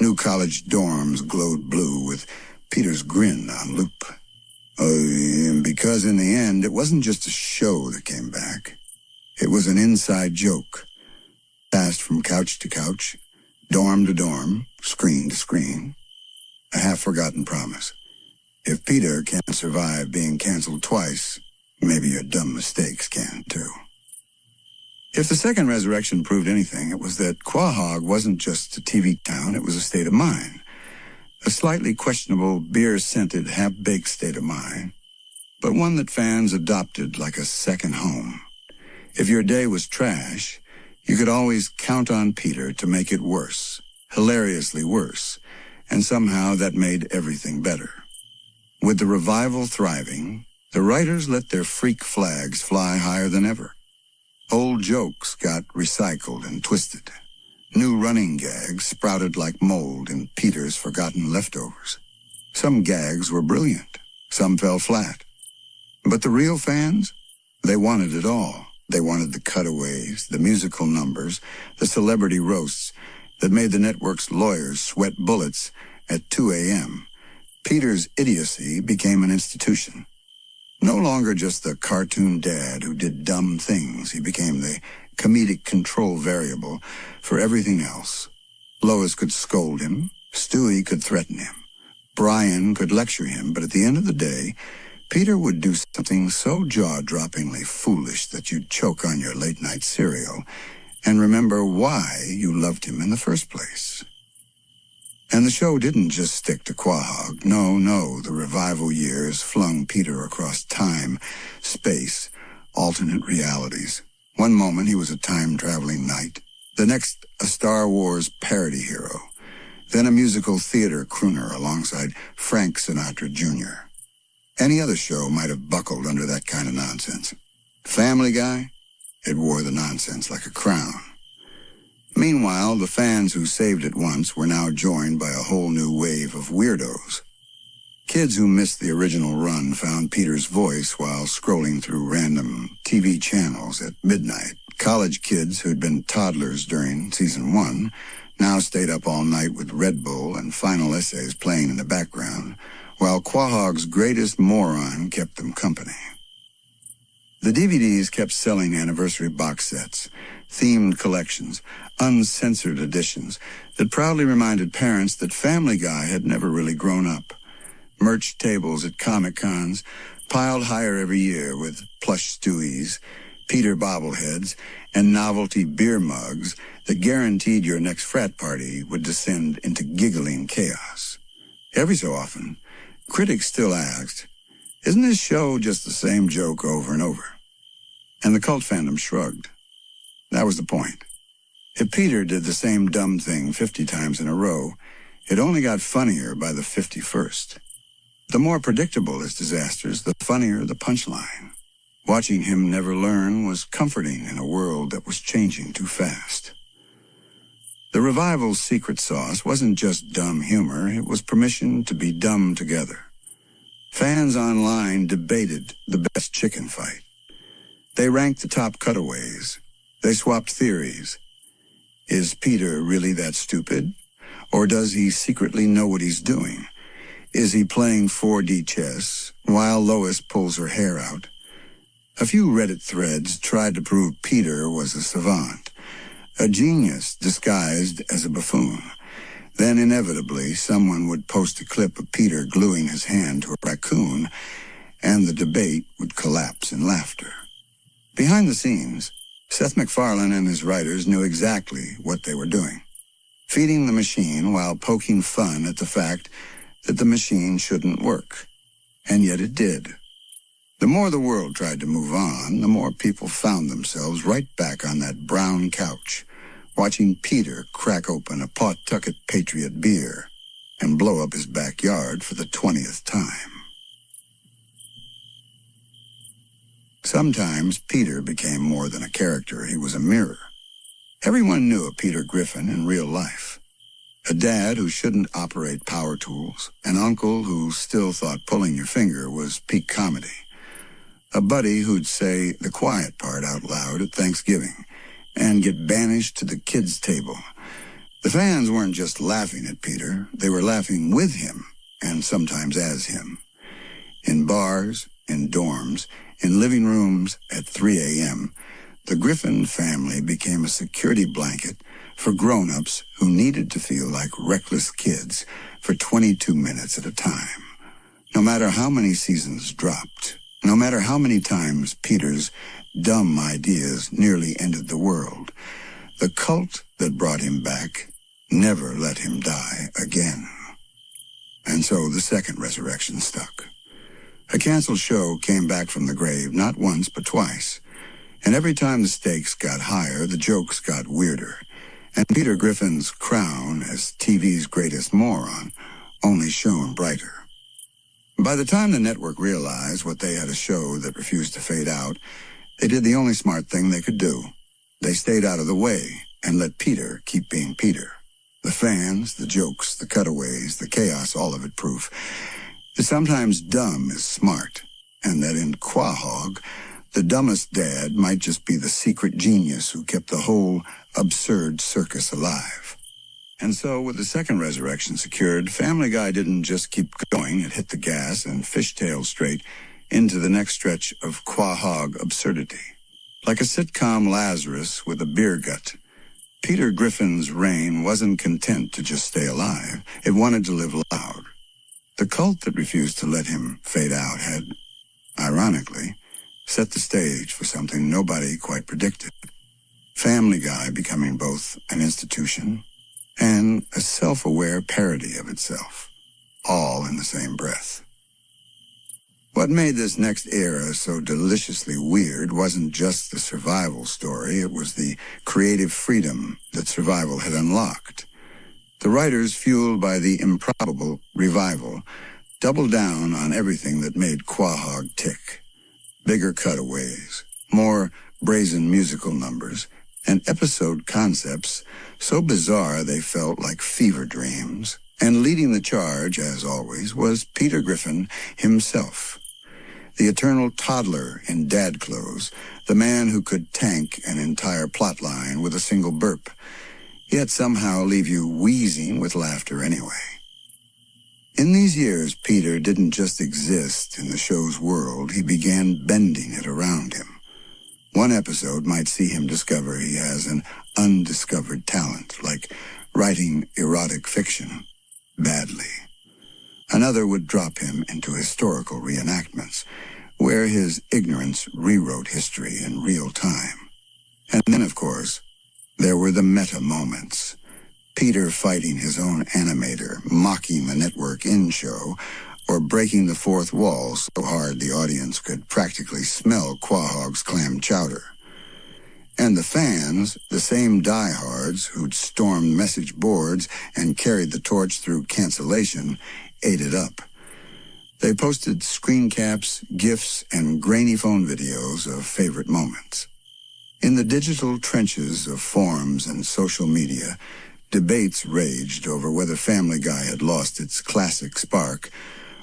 New college dorms glowed blue with Peter's grin on loop. Because in the end, it wasn't just a show that came back. It was an inside joke. Passed from couch to couch, dorm to dorm, screen to screen. A half-forgotten promise. If Peter can't survive being canceled twice, maybe your dumb mistakes can, too. If the second resurrection proved anything, it was that Quahog wasn't just a TV town, it was a state of mind. A slightly questionable, beer-scented, half-baked state of mind, but one that fans adopted like a second home. If your day was trash, you could always count on Peter to make it worse, hilariously worse, and somehow that made everything better. With the revival thriving, The writers let their freak flags fly higher than ever. Old jokes got recycled and twisted. New running gags sprouted like mold in Peter's forgotten leftovers. Some gags were brilliant. Some fell flat. But the real fans? They wanted it all. They wanted the cutaways, the musical numbers, the celebrity roasts that made the network's lawyers sweat bullets at 2 a.m. Peter's idiocy became an institution. No longer just the cartoon dad who did dumb things, he became the comedic control variable for everything else. Lois could scold him, Stewie could threaten him, Brian could lecture him, but at the end of the day, Peter would do something so jaw-droppingly foolish that you'd choke on your late-night cereal and remember why you loved him in the first place. And the show didn't just stick to Quahog. No, the revival years flung Peter across time, space, alternate realities. One moment he was a time-traveling knight, the next a Star Wars parody hero, then a musical theater crooner alongside Frank Sinatra Jr. Any other show might have buckled under that kind of nonsense. Family Guy? It wore the nonsense like a crown. Meanwhile, the fans who saved it once were now joined by a whole new wave of weirdos. Kids who missed the original run found Peter's voice while scrolling through random TV channels at midnight. College kids who'd been toddlers during season 1 now stayed up all night with Red Bull and final essays playing in the background, while Quahog's greatest moron kept them company. The DVDs kept selling anniversary box sets, themed collections, uncensored editions that proudly reminded parents that Family Guy had never really grown up. Merch tables at Comic-Cons piled higher every year with plush Stewies, Peter bobbleheads, and novelty beer mugs that guaranteed your next frat party would descend into giggling chaos. Every so often, critics still asked, "Isn't this show just the same joke over and over?" And the cult fandom shrugged. That was the point. If Peter did the same dumb thing 50 times in a row, it only got funnier by the 51st. The more predictable his disasters, the funnier the punchline. Watching him never learn was comforting in a world that was changing too fast. The revival's secret sauce wasn't just dumb humor, it was permission to be dumb together. Fans online debated the best chicken fight. They ranked the top cutaways. They swapped theories. Is Peter really that stupid? Or does he secretly know what he's doing? Is he playing 4D chess while Lois pulls her hair out? A few Reddit threads tried to prove Peter was a savant, a genius disguised as a buffoon. Then inevitably someone would post a clip of Peter gluing his hand to a raccoon, and the debate would collapse in laughter. Behind the scenes, Seth MacFarlane and his writers knew exactly what they were doing, feeding the machine while poking fun at the fact that the machine shouldn't work. And yet it did. The more the world tried to move on, the more people found themselves right back on that brown couch, watching Peter crack open a Pawtucket Patriot beer and blow up his backyard for the 20th time. Sometimes Peter became more than a character. He was a mirror. Everyone knew a Peter Griffin in real life. A dad who shouldn't operate power tools. An uncle who still thought pulling your finger was peak comedy. A buddy who'd say the quiet part out loud at Thanksgiving and get banished to the kids' table. The fans weren't just laughing at Peter. They were laughing with him and sometimes as him. In bars, in dorms, in living rooms at 3 a.m., the Griffin family became a security blanket for grown-ups who needed to feel like reckless kids for 22 minutes at a time. No matter how many seasons dropped, no matter how many times Peter's dumb ideas nearly ended the world, the cult that brought him back never let him die again. And so the second resurrection stuck. A canceled show came back from the grave not once but twice. And every time the stakes got higher, the jokes got weirder. And Peter Griffin's crown as TV's greatest moron only shone brighter. By the time the network realized what they had a show that refused to fade out, they did the only smart thing they could do. They stayed out of the way and let Peter keep being Peter. The fans, the jokes, the cutaways, the chaos, all of it proof that sometimes dumb is smart, and that in Quahog, the dumbest dad might just be the secret genius who kept the whole absurd circus alive. And so, with the second resurrection secured, Family Guy didn't just keep going. It hit the gas and fishtailed straight into the next stretch of Quahog absurdity. Like a sitcom Lazarus with a beer gut, Peter Griffin's reign wasn't content to just stay alive. It wanted to live loud. The cult that refused to let him fade out had, ironically, set the stage for something nobody quite predicted. Family Guy becoming both an institution and a self-aware parody of itself, all in the same breath. What made this next era so deliciously weird wasn't just the survival story, it was the creative freedom that survival had unlocked. The writers, fueled by the improbable revival, doubled down on everything that made Quahog tick. Bigger cutaways, more brazen musical numbers, and episode concepts so bizarre they felt like fever dreams. And leading the charge, as always, was Peter Griffin himself. The eternal toddler in dad clothes, the man who could tank an entire plotline with a single burp, yet somehow leave you wheezing with laughter anyway. In these years, Peter didn't just exist in the show's world, he began bending it around him. One episode might see him discover he has an undiscovered talent, like writing erotic fiction, badly. Another would drop him into historical reenactments, where his ignorance rewrote history in real time. And then, of course, there were the meta moments. Peter fighting his own animator, mocking the network in-show, or breaking the fourth wall so hard the audience could practically smell Quahog's clam chowder. And the fans, the same diehards who'd stormed message boards and carried the torch through cancellation, ate it up. They posted screen caps, GIFs, and grainy phone videos of favorite moments. In the digital trenches of forums and social media, debates raged over whether Family Guy had lost its classic spark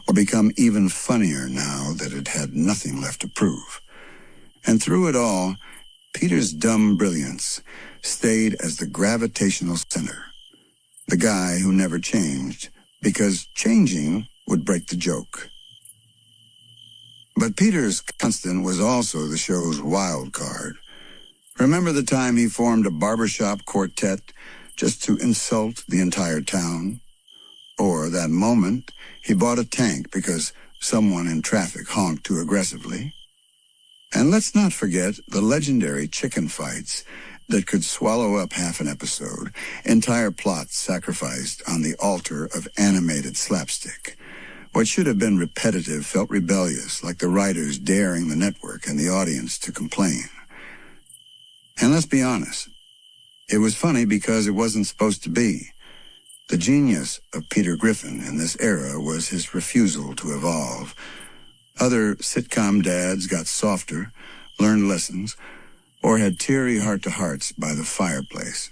or become even funnier now that it had nothing left to prove. And through it all, Peter's dumb brilliance stayed as the gravitational center. The guy who never changed, because changing would break the joke. But Peter's constant was also the show's wild card. Remember the time he formed a barbershop quartet just to insult the entire town? Or that moment he bought a tank because someone in traffic honked too aggressively? And let's not forget the legendary chicken fights that could swallow up half an episode, entire plots sacrificed on the altar of animated slapstick. What should have been repetitive felt rebellious, like the writers daring the network and the audience to complain. And let's be honest, it was funny because it wasn't supposed to be. The genius of Peter Griffin in this era was his refusal to evolve. Other sitcom dads got softer, learned lessons, or had teary heart-to-hearts by the fireplace.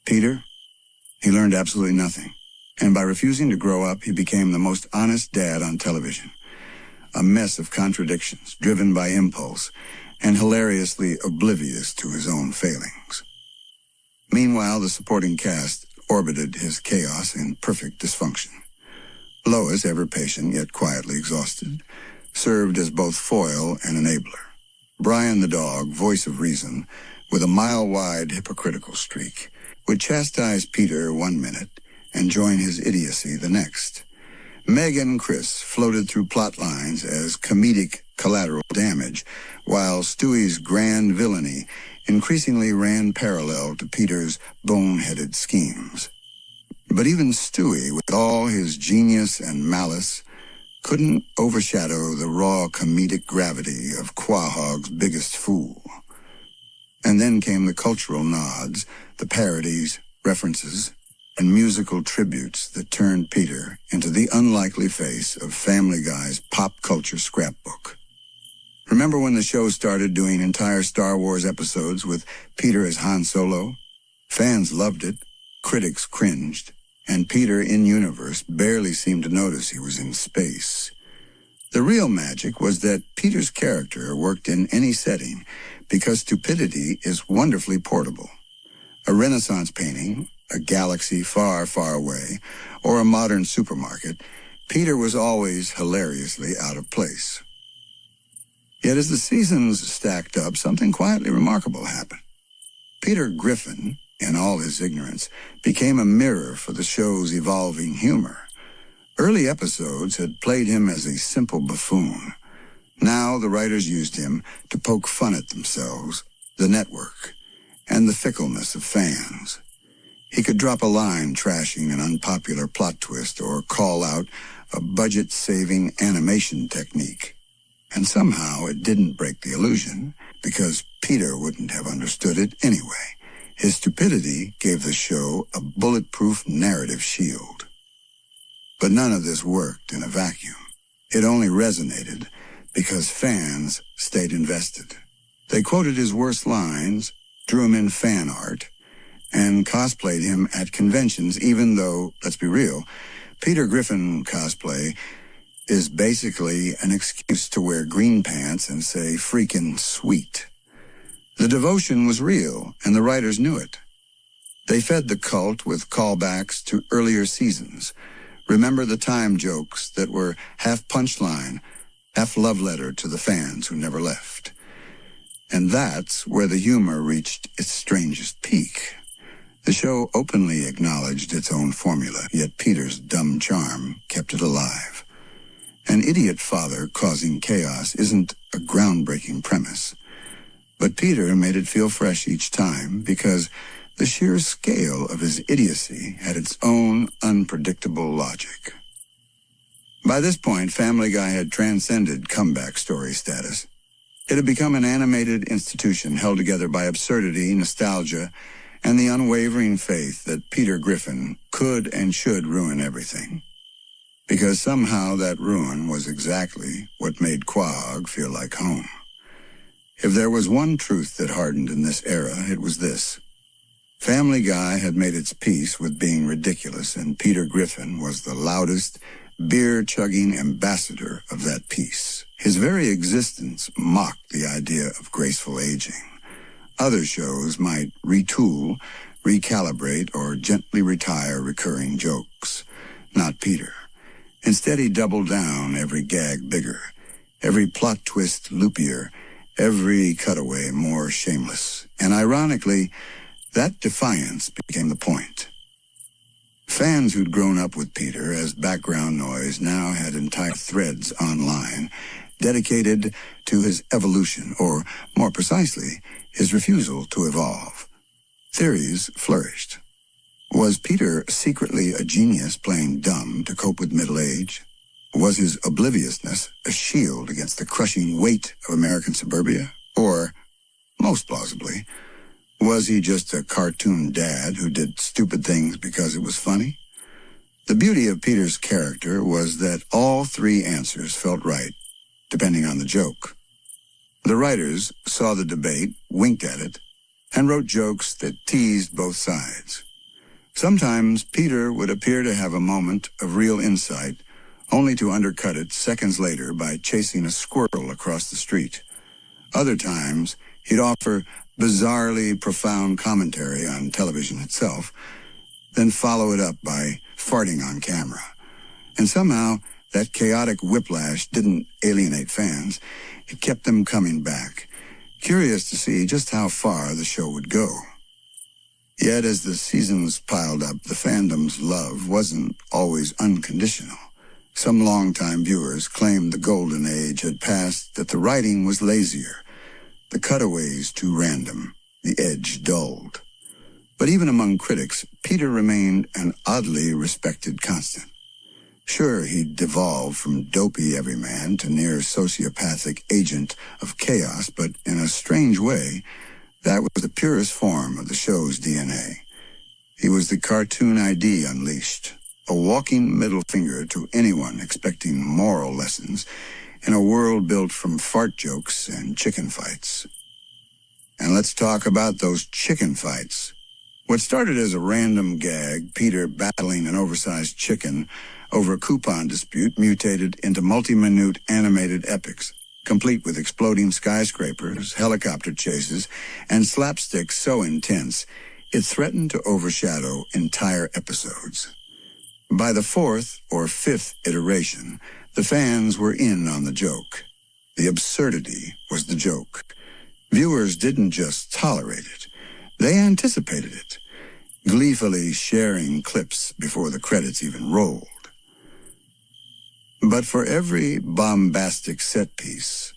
Peter, he learned absolutely nothing. And by refusing to grow up, he became the most honest dad on television. A mess of contradictions, driven by impulse, and hilariously oblivious to his own failings. Meanwhile, the supporting cast orbited his chaos in perfect dysfunction. Lois, ever patient yet quietly exhausted, served as both foil and enabler. Brian the dog, voice of reason, with a mile-wide hypocritical streak, would chastise Peter 1 minute and join his idiocy the next. Meg and Chris floated through plot lines as comedic collateral damage, while Stewie's grand villainy increasingly ran parallel to Peter's boneheaded schemes. But even Stewie, with all his genius and malice, couldn't overshadow the raw comedic gravity of Quahog's biggest fool. And then came the cultural nods, the parodies, references, and musical tributes that turned Peter into the unlikely face of Family Guy's pop culture scrapbook. Remember when the show started doing entire Star Wars episodes with Peter as Han Solo? Fans loved it, critics cringed, and Peter in universe barely seemed to notice he was in space. The real magic was that Peter's character worked in any setting because stupidity is wonderfully portable. A Renaissance painting, a galaxy far, far away, or a modern supermarket, Peter was always hilariously out of place. Yet as the seasons stacked up, something quietly remarkable happened. Peter Griffin, in all his ignorance, became a mirror for the show's evolving humor. Early episodes had played him as a simple buffoon. Now the writers used him to poke fun at themselves, the network, and the fickleness of fans. He could drop a line trashing an unpopular plot twist or call out a budget-saving animation technique. And somehow it didn't break the illusion, because Peter wouldn't have understood it anyway. His stupidity gave the show a bulletproof narrative shield. But none of this worked in a vacuum. It only resonated because fans stayed invested. They quoted his worst lines, drew him in fan art, and cosplayed him at conventions, even though, let's be real, Peter Griffin cosplay is basically an excuse to wear green pants and say freaking sweet. The devotion was real, and the writers knew it. They fed the cult with callbacks to earlier seasons. Remember the time jokes that were half punchline, half love letter to the fans who never left. And that's where the humor reached its strangest peak. The show openly acknowledged its own formula, yet Peter's dumb charm kept it alive. An idiot father causing chaos isn't a groundbreaking premise, but Peter made it feel fresh each time because the sheer scale of his idiocy had its own unpredictable logic. By this point, Family Guy had transcended comeback story status. It had become an animated institution held together by absurdity, nostalgia, and the unwavering faith that Peter Griffin could and should ruin everything. Because somehow that ruin was exactly what made Quahog feel like home. If there was one truth that hardened in this era, it was this. Family Guy had made its peace with being ridiculous, and Peter Griffin was the loudest, beer-chugging ambassador of that peace. His very existence mocked the idea of graceful aging. Other shows might retool, recalibrate, or gently retire recurring jokes. Not Peter. Instead, he doubled down, every gag bigger, every plot twist loopier, every cutaway more shameless. And ironically, that defiance became the point. Fans who'd grown up with Peter as background noise now had entire threads online dedicated to his evolution, or more precisely, his refusal to evolve. Theories flourished. Was Peter secretly a genius playing dumb to cope with middle age? Was his obliviousness a shield against the crushing weight of American suburbia? Or, most plausibly, was he just a cartoon dad who did stupid things because it was funny? The beauty of Peter's character was that all three answers felt right, depending on the joke. The writers saw the debate, winked at it, and wrote jokes that teased both sides. Sometimes Peter would appear to have a moment of real insight, only to undercut it seconds later by chasing a squirrel across the street. Other times, he'd offer bizarrely profound commentary on television itself, then follow it up by farting on camera. And somehow, that chaotic whiplash didn't alienate fans. It kept them coming back, curious to see just how far the show would go. Yet as the seasons piled up, the fandom's love wasn't always unconditional. Some longtime viewers claimed the golden age had passed, that the writing was lazier, the cutaways too random, the edge dulled. But even among critics, Peter remained an oddly respected constant. Sure, he'd devolved from dopey everyman to near sociopathic agent of chaos, but in a strange way, that was the purest form of the show's DNA. He was the cartoon ID unleashed, a walking middle finger to anyone expecting moral lessons in a world built from fart jokes and chicken fights. And let's talk about those chicken fights. What started as a random gag, Peter battling an oversized chicken over a coupon dispute, mutated into multi-minute animated epics, complete with exploding skyscrapers, helicopter chases, and slapstick so intense it threatened to overshadow entire episodes. By the fourth or fifth iteration, the fans were in on the joke. The absurdity was the joke. Viewers didn't just tolerate it, they anticipated it, gleefully sharing clips before the credits even rolled. But for every bombastic set piece,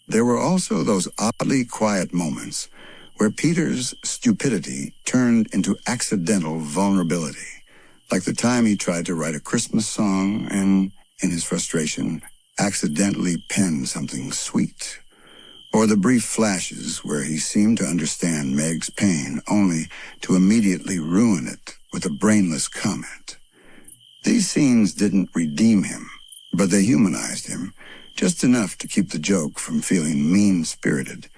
there were also those oddly quiet moments where Peter's stupidity turned into accidental vulnerability, like the time he tried to write a Christmas song and, in his frustration, accidentally penned something sweet, or the brief flashes where he seemed to understand Meg's pain only to immediately ruin it with a brainless comment. These scenes didn't redeem him, but they humanized him, just enough to keep the joke from feeling mean-spirited.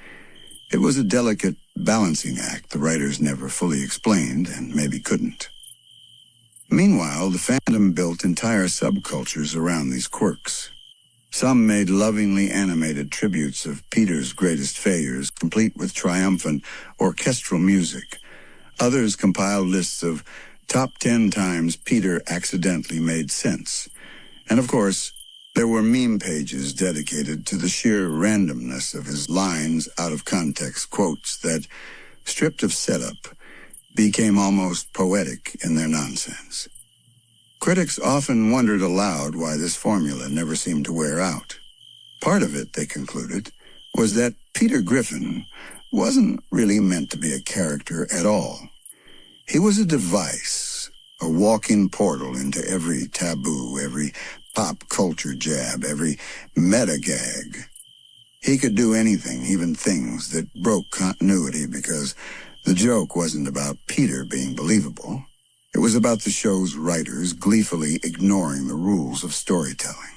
It was a delicate balancing act the writers never fully explained and maybe couldn't. Meanwhile, the fandom built entire subcultures around these quirks. Some made lovingly animated tributes of Peter's greatest failures, complete with triumphant orchestral music. Others compiled lists of top 10 times Peter accidentally made sense. And of course, there were meme pages dedicated to the sheer randomness of his lines, out-of-context quotes that, stripped of setup, became almost poetic in their nonsense. Critics often wondered aloud why this formula never seemed to wear out. Part of it, they concluded, was that Peter Griffin wasn't really meant to be a character at all. He was a device, a walk-in portal into every taboo, every pop culture jab, every meta gag. He could do anything, even things that broke continuity, because the joke wasn't about Peter being believable. It was about the show's writers gleefully ignoring the rules of storytelling.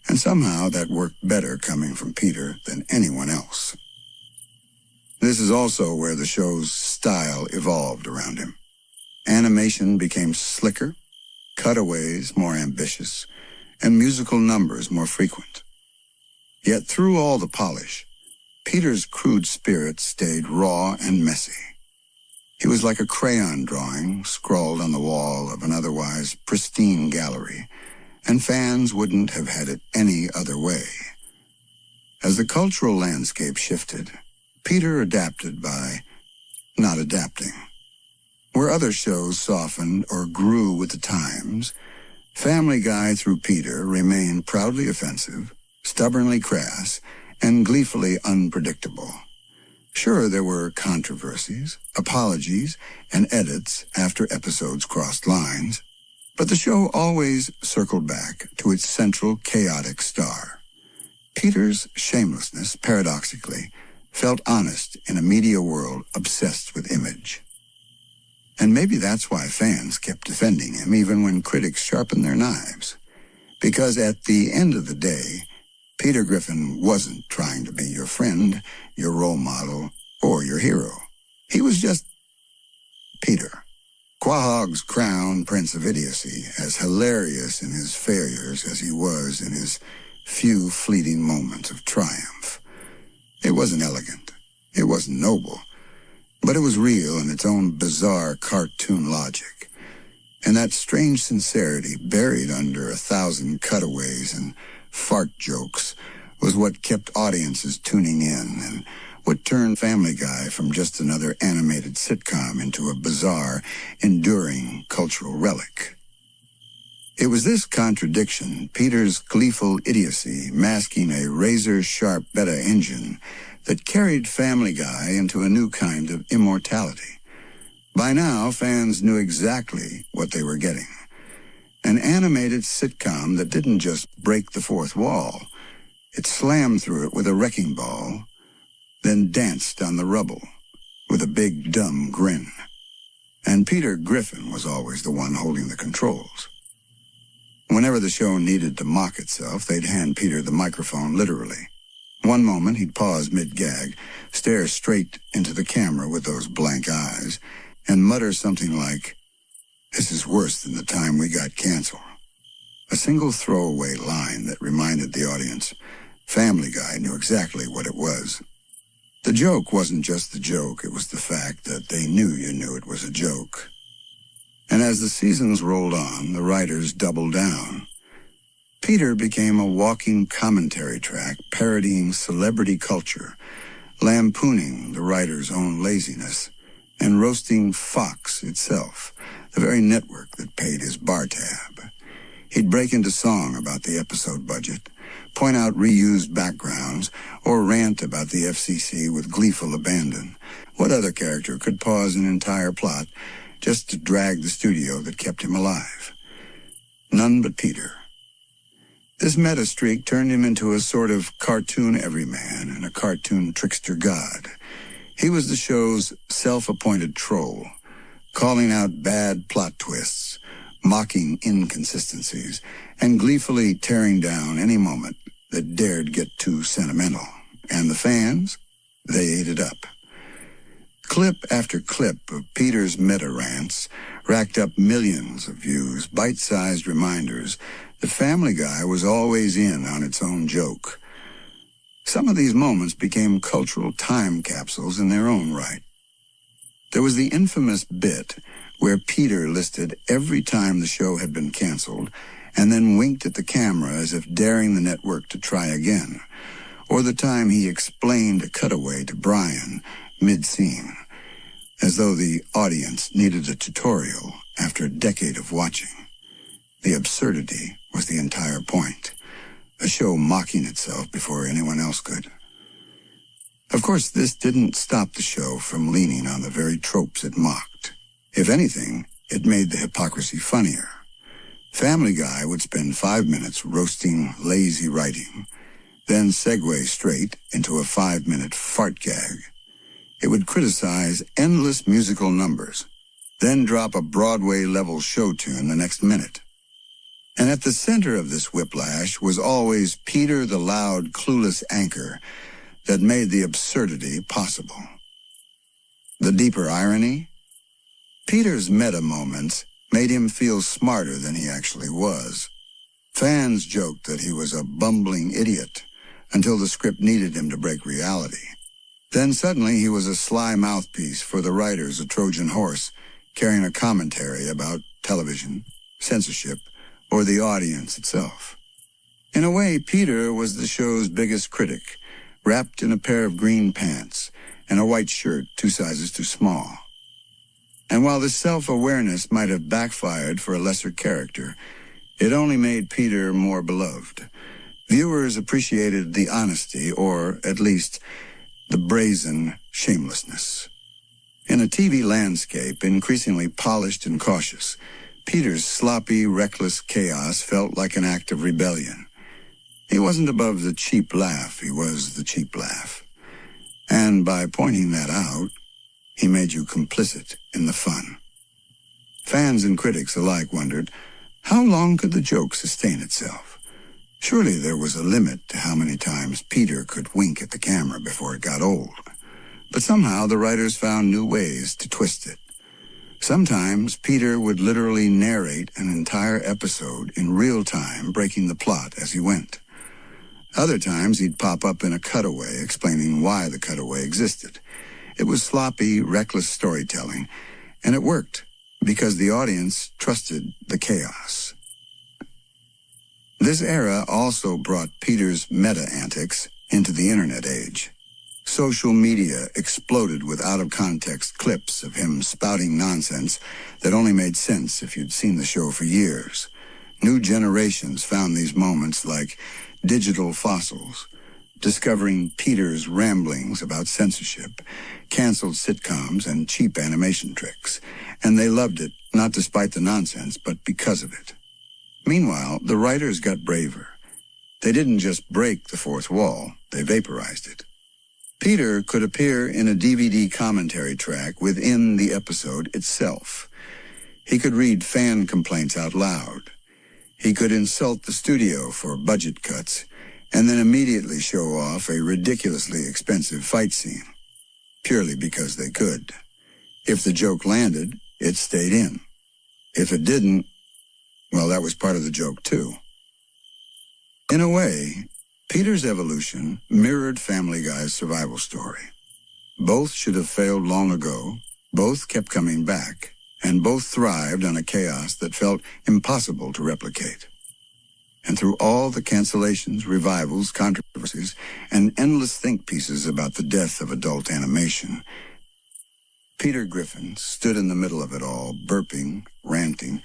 And somehow that worked better coming from Peter than anyone else. This is also where the show's style evolved around him. Animation became slicker, cutaways more ambitious, and musical numbers more frequent. Yet through all the polish, Peter's crude spirit stayed raw and messy. He was like a crayon drawing scrawled on the wall of an otherwise pristine gallery, and fans wouldn't have had it any other way. As the cultural landscape shifted, Peter adapted by not adapting. Where other shows softened or grew with the times, Family Guy through Peter remained proudly offensive, stubbornly crass, and gleefully unpredictable. Sure, there were controversies, apologies, and edits after episodes crossed lines, but the show always circled back to its central chaotic star. Peter's shamelessness, paradoxically, felt honest in a media world obsessed with image. And maybe that's why fans kept defending him even when critics sharpened their knives. Because at the end of the day, Peter Griffin wasn't trying to be your friend, your role model, or your hero. He was just Peter. Quahog's crown prince of idiocy, as hilarious in his failures as he was in his few fleeting moments of triumph. It wasn't elegant. It wasn't noble. But it was real in its own bizarre cartoon logic. And that strange sincerity buried under 1,000 cutaways and fart jokes was what kept audiences tuning in and what turned Family Guy from just another animated sitcom into a bizarre, enduring cultural relic. It was this contradiction, Peter's gleeful idiocy masking a razor-sharp beta engine, that carried Family Guy into a new kind of immortality. By now, fans knew exactly what they were getting. An animated sitcom that didn't just break the fourth wall. It slammed through it with a wrecking ball, then danced on the rubble with a big, dumb grin. and Peter Griffin was always the one holding the controls. Whenever the show needed to mock itself, they'd hand Peter the microphone literally. One moment he'd pause mid-gag, stare straight into the camera with those blank eyes, and mutter something like, "This is worse than the time we got canceled." A single throwaway line that reminded the audience. Family Guy knew exactly what it was. The joke wasn't just the joke, it was the fact that they knew you knew it was a joke. And as the seasons rolled on, the writers doubled down. Peter became a walking commentary track parodying celebrity culture, lampooning the writer's own laziness, and roasting Fox itself, the very network that paid his bar tab. He'd break into song about the episode budget, point out reused backgrounds, or rant about the FCC with gleeful abandon. What other character could pause an entire plot just to drag the studio that kept him alive? None but Peter. This meta streak turned him into a sort of cartoon everyman and a cartoon trickster god. He was the show's self-appointed troll, calling out bad plot twists, mocking inconsistencies, and gleefully tearing down any moment that dared get too sentimental. And the fans? They ate it up. Clip after clip of Peter's meta rants racked up millions of views, bite-sized reminders that Family Guy was always in on its own joke. Some of these moments became cultural time capsules in their own right. There was the infamous bit where Peter listed every time the show had been canceled and then winked at the camera as if daring the network to try again, or the time he explained a cutaway to Brian mid-scene, as though the audience needed a tutorial after a decade of watching. The absurdity was the entire point, a show mocking itself before anyone else could. Of course, this didn't stop the show from leaning on the very tropes it mocked. If anything, it made the hypocrisy funnier. Family Guy would spend 5 minutes roasting lazy writing, then segue straight into a 5-minute fart gag. It would criticize endless musical numbers, then drop a Broadway-level show tune the next minute. And at the center of this whiplash was always Peter the loud, clueless anchor that made the absurdity possible. The deeper irony? Peter's meta moments made him feel smarter than he actually was. Fans joked that he was a bumbling idiot until the script needed him to break reality. Then suddenly he was a sly mouthpiece for the writers, a Trojan horse, carrying a commentary about television, censorship, or the audience itself. In a way, Peter was the show's biggest critic, wrapped in a pair of green pants and a white shirt 2 sizes too small. And while this self-awareness might have backfired for a lesser character, it only made Peter more beloved. Viewers appreciated the honesty, or at least the brazen shamelessness. In a TV landscape increasingly polished and cautious, Peter's sloppy, reckless chaos felt like an act of rebellion. He wasn't above the cheap laugh, he was the cheap laugh. And by pointing that out, he made you complicit in the fun. Fans and critics alike wondered, how long could the joke sustain itself? Surely there was a limit to how many times Peter could wink at the camera before it got old. But somehow the writers found new ways to twist it. Sometimes Peter would literally narrate an entire episode in real time, breaking the plot as he went. Other times he'd pop up in a cutaway explaining why the cutaway existed. It was sloppy, reckless storytelling, and it worked because the audience trusted the chaos. This era also brought Peter's meta-antics into the internet age. Social media exploded with out-of-context clips of him spouting nonsense that only made sense if you'd seen the show for years. New generations found these moments like digital fossils, discovering Peter's ramblings about censorship, canceled sitcoms, and cheap animation tricks. And they loved it, not despite the nonsense, but because of it. Meanwhile, the writers got braver. They didn't just break the fourth wall, they vaporized it. Peter could appear in a DVD commentary track within the episode itself. He could read fan complaints out loud. He could insult the studio for budget cuts and then immediately show off a ridiculously expensive fight scene, purely because they could. If the joke landed, it stayed in. If it didn't, well, that was part of the joke too. In a way, Peter's evolution mirrored Family Guy's survival story. Both should have failed long ago, both kept coming back, and both thrived on a chaos that felt impossible to replicate. And through all the cancellations, revivals, controversies, and endless think pieces about the death of adult animation, Peter Griffin stood in the middle of it all, burping, ranting,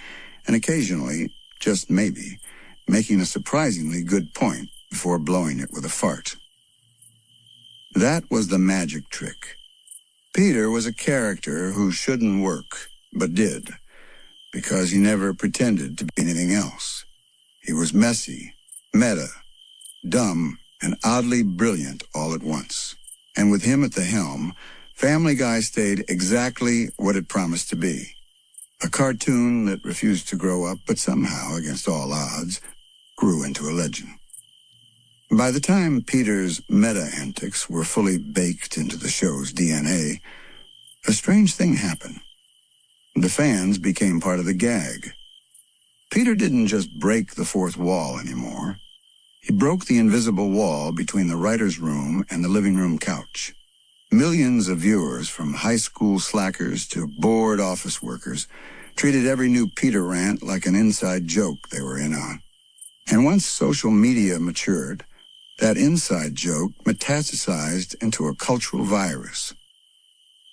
and occasionally, just maybe, making a surprisingly good point before blowing it with a fart. That was the magic trick. Peter was a character who shouldn't work, but did, because he never pretended to be anything else. He was messy, meta, dumb, and oddly brilliant all at once. And with him at the helm, Family Guy stayed exactly what it promised to be. A cartoon that refused to grow up, but somehow, against all odds, grew into a legend. By the time Peter's meta-antics were fully baked into the show's DNA, a strange thing happened. The fans became part of the gag. Peter didn't just break the fourth wall anymore. He broke the invisible wall between the writer's room and the living room couch. Millions of viewers, from high school slackers to bored office workers, treated every new Peter rant like an inside joke they were in on. And once social media matured, that inside joke metastasized into a cultural virus.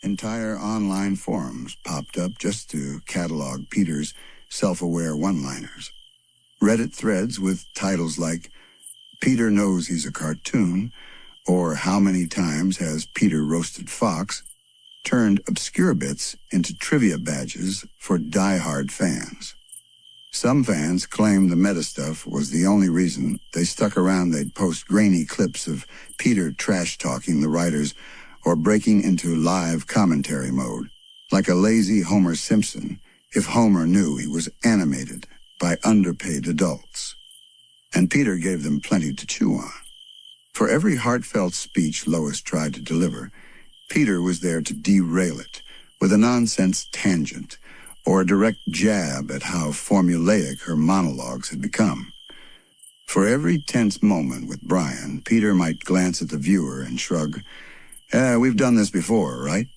Entire online forums popped up just to catalog Peter's self-aware one-liners. Reddit threads with titles like, "Peter knows he's a cartoon," or "How many times has Peter roasted Fox?" turned obscure bits into trivia badges for die-hard fans. Some fans claimed the meta stuff was the only reason they stuck around. They'd post grainy clips of Peter trash-talking the writers or breaking into live commentary mode, like a lazy Homer Simpson if Homer knew he was animated by underpaid adults. And Peter gave them plenty to chew on. For every heartfelt speech Lois tried to deliver, Peter was there to derail it with a nonsense tangent or a direct jab at how formulaic her monologues had become. For every tense moment with Brian, Peter might glance at the viewer and shrug, "We've done this before, right?"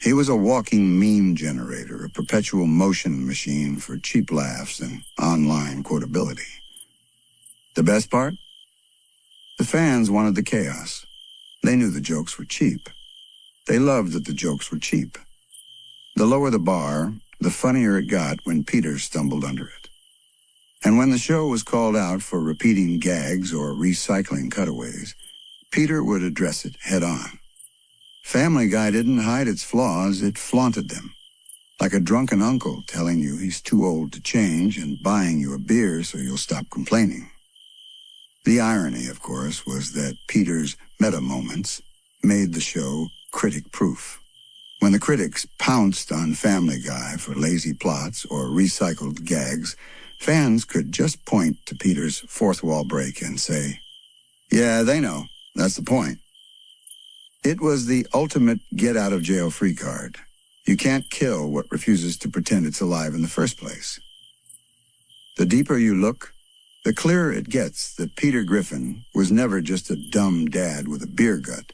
He was a walking meme generator, a perpetual motion machine for cheap laughs and online quotability. The best part? The fans wanted the chaos. They knew the jokes were cheap. They loved that the jokes were cheap. The lower the bar, the funnier it got when Peter stumbled under it. And when the show was called out for repeating gags or recycling cutaways, Peter would address it head on. Family Guy didn't hide its flaws, it flaunted them. Like a drunken uncle telling you he's too old to change and buying you a beer so you'll stop complaining. The irony, of course, was that Peter's meta moments made the show critic-proof. When the critics pounced on Family Guy for lazy plots or recycled gags, fans could just point to Peter's fourth wall break and say, "Yeah, they know. That's the point." It was the ultimate get-out-of-jail-free card. You can't kill what refuses to pretend it's alive in the first place. The deeper you look, the clearer it gets that Peter Griffin was never just a dumb dad with a beer gut.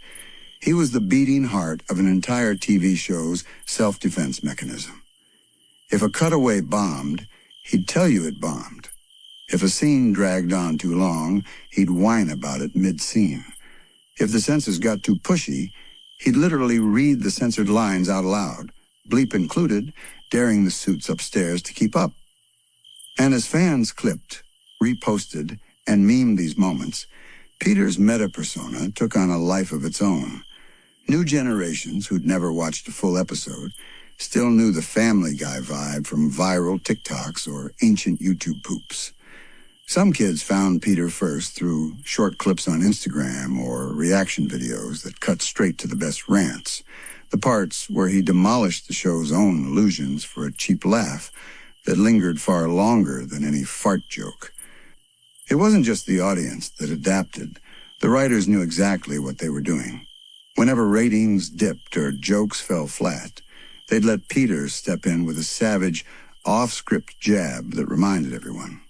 He was the beating heart of an entire TV show's self-defense mechanism. If a cutaway bombed, he'd tell you it bombed. If a scene dragged on too long, he'd whine about it mid-scene. If the censors got too pushy, he'd literally read the censored lines out loud, bleep included, daring the suits upstairs to keep up. And as fans clipped, reposted, and memed these moments, Peter's meta-persona took on a life of its own. New generations who'd never watched a full episode still knew the Family Guy vibe from viral TikToks or ancient YouTube poops. Some kids found Peter first through short clips on Instagram or reaction videos that cut straight to the best rants, the parts where he demolished the show's own illusions for a cheap laugh that lingered far longer than any fart joke. It wasn't just the audience that adapted. The writers knew exactly what they were doing. Whenever ratings dipped or jokes fell flat, they'd let Peter step in with a savage, off-script jab that reminded everyone.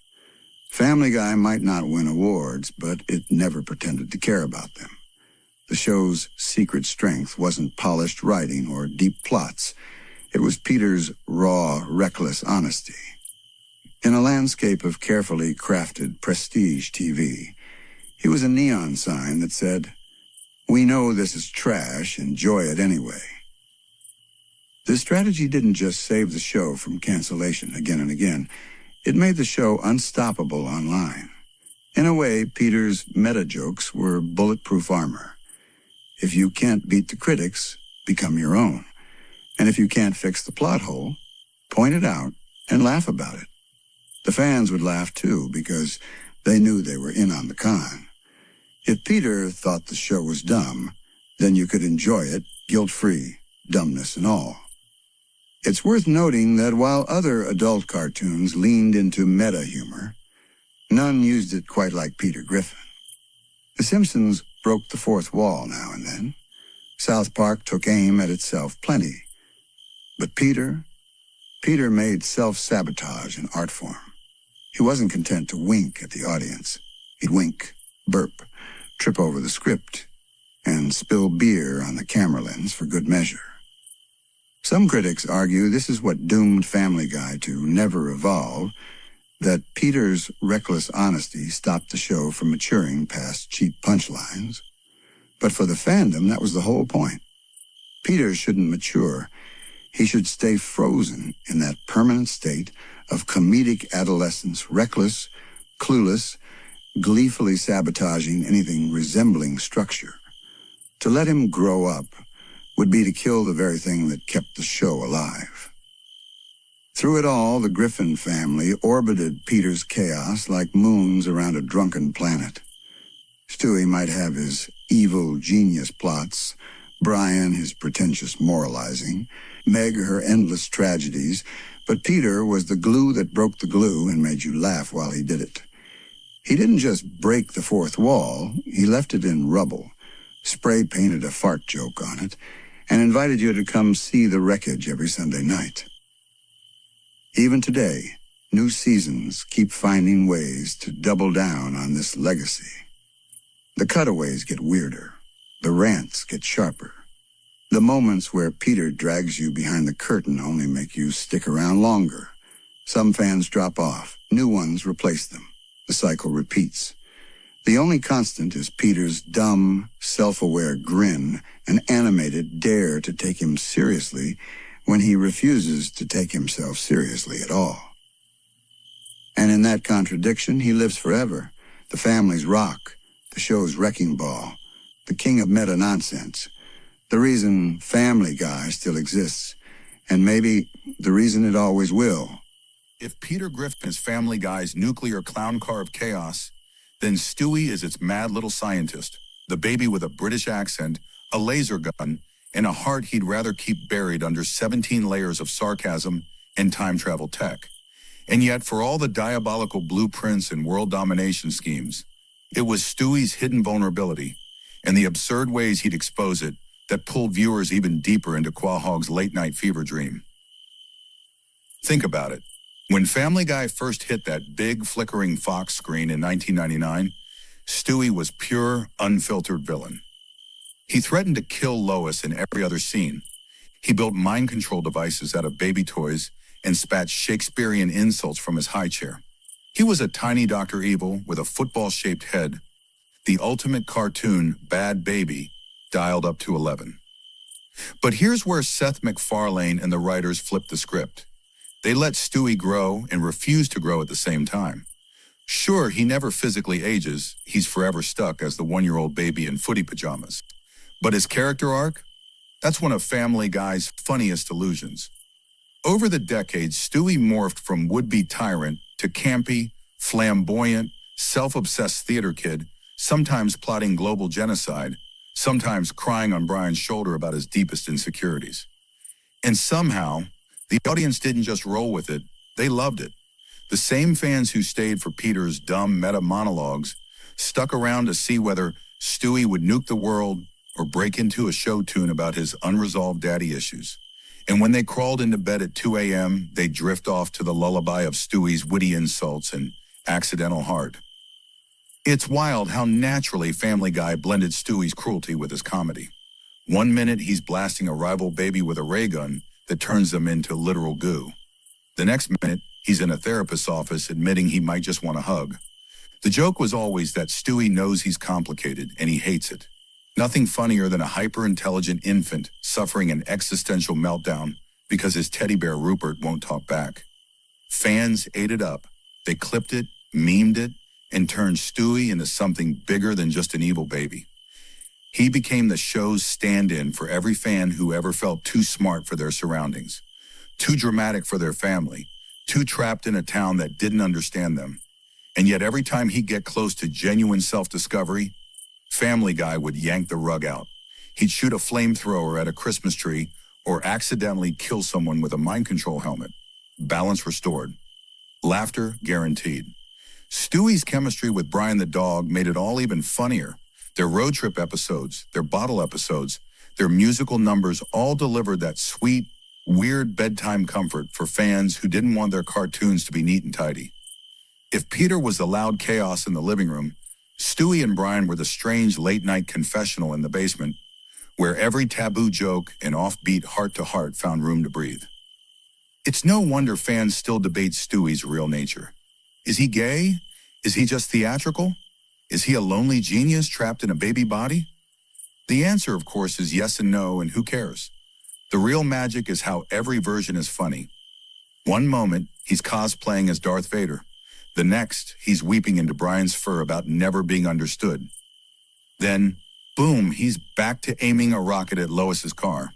Family Guy might not win awards, but it never pretended to care about them. The show's secret strength wasn't polished writing or deep plots. It was Peter's raw, reckless honesty. In a landscape of carefully crafted prestige TV, he was a neon sign that said, "We know this is trash, enjoy it anyway." This strategy didn't just save the show from cancellation again and again. It made the show unstoppable online. In a way, Peter's meta-jokes were bulletproof armor. If you can't beat the critics, become your own. And if you can't fix the plot hole, point it out and laugh about it. The fans would laugh too, because they knew they were in on the con. If Peter thought the show was dumb, then you could enjoy it guilt-free, dumbness and all. It's worth noting that while other adult cartoons leaned into meta-humor, none used it quite like Peter Griffin. The Simpsons broke the fourth wall now and then. South Park took aim at itself plenty. But Peter made self-sabotage an art form. He wasn't content to wink at the audience. He'd wink, burp, trip over the script, and spill beer on the camera lens for good measure. Some critics argue this is what doomed Family Guy to never evolve, that Peter's reckless honesty stopped the show from maturing past cheap punchlines. But for the fandom, that was the whole point. Peter shouldn't mature. He should stay frozen in that permanent state of comedic adolescence, reckless, clueless, gleefully sabotaging anything resembling structure. To let him grow up would be to kill the very thing that kept the show alive. Through it all, the Griffin family orbited Peter's chaos like moons around a drunken planet. Stewie might have his evil genius plots, Brian his pretentious moralizing, Meg her endless tragedies, but Peter was the glue that broke the glue and made you laugh while he did it. He didn't just break the fourth wall, he left it in rubble, spray-painted a fart joke on it, and invited you to come see the wreckage every Sunday night. Even today, new seasons keep finding ways to double down on this legacy. The cutaways get weirder. The rants get sharper. The moments where Peter drags you behind the curtain only make you stick around longer. Some fans drop off. New ones replace them. The cycle repeats. The only constant is Peter's dumb, self-aware grin, an animated dare to take him seriously when he refuses to take himself seriously at all. And in that contradiction, he lives forever. The family's rock, the show's wrecking ball, the king of meta-nonsense, the reason Family Guy still exists, and maybe the reason it always will. If Peter Griffin is Family Guy's nuclear clown car of chaos, then Stewie is its mad little scientist, the baby with a British accent, a laser gun, and a heart he'd rather keep buried under 17 layers of sarcasm and time travel tech. And yet, for all the diabolical blueprints and world domination schemes, it was Stewie's hidden vulnerability and the absurd ways he'd expose it that pulled viewers even deeper into Quahog's late-night fever dream. Think about it. When Family Guy first hit that big flickering Fox screen in 1999, Stewie was pure, unfiltered villain. He threatened to kill Lois in every other scene. He built mind control devices out of baby toys and spat Shakespearean insults from his high chair. He was a tiny Dr. Evil with a football-shaped head, the ultimate cartoon bad baby dialed up to 11. But here's where Seth MacFarlane and the writers flipped the script. They let Stewie grow and refuse to grow at the same time. Sure, he never physically ages. He's forever stuck as the one-year-old baby in footy pajamas. But his character arc? That's one of Family Guy's funniest illusions. Over the decades, Stewie morphed from would-be tyrant to campy, flamboyant, self-obsessed theater kid, sometimes plotting global genocide, sometimes crying on Brian's shoulder about his deepest insecurities. And somehow, the audience didn't just roll with it, they loved it. The same fans who stayed for Peter's dumb meta monologues stuck around to see whether Stewie would nuke the world or break into a show tune about his unresolved daddy issues. And when they crawled into bed at 2 a.m., they'd drift off to the lullaby of Stewie's witty insults and accidental heart. It's wild how naturally Family Guy blended Stewie's cruelty with his comedy. One minute he's blasting a rival baby with a ray gun that turns them into literal goo. The next minute, he's in a therapist's office admitting he might just want a hug. The joke was always that Stewie knows he's complicated and he hates it. Nothing funnier than a hyper-intelligent infant suffering an existential meltdown because his teddy bear Rupert won't talk back. Fans ate it up. They clipped it, memed it, and turned Stewie into something bigger than just an evil baby. He became the show's stand-in for every fan who ever felt too smart for their surroundings, too dramatic for their family, too trapped in a town that didn't understand them. And yet every time he'd get close to genuine self-discovery, Family Guy would yank the rug out. He'd shoot a flamethrower at a Christmas tree or accidentally kill someone with a mind control helmet. Balance restored. Laughter guaranteed. Stewie's chemistry with Brian the dog made it all even funnier. Their road trip episodes, their bottle episodes, their musical numbers all delivered that sweet, weird bedtime comfort for fans who didn't want their cartoons to be neat and tidy. If Peter was the loud chaos in the living room, Stewie and Brian were the strange late-night confessional in the basement, where every taboo joke and offbeat heart-to-heart found room to breathe. It's no wonder fans still debate Stewie's real nature. Is he gay? Is he just theatrical? Is he a lonely genius trapped in a baby body? The answer, of course, is yes and no, and who cares? The real magic is how every version is funny. One moment, he's cosplaying as Darth Vader. The next, he's weeping into Brian's fur about never being understood. Then, boom, he's back to aiming a rocket at Lois's car.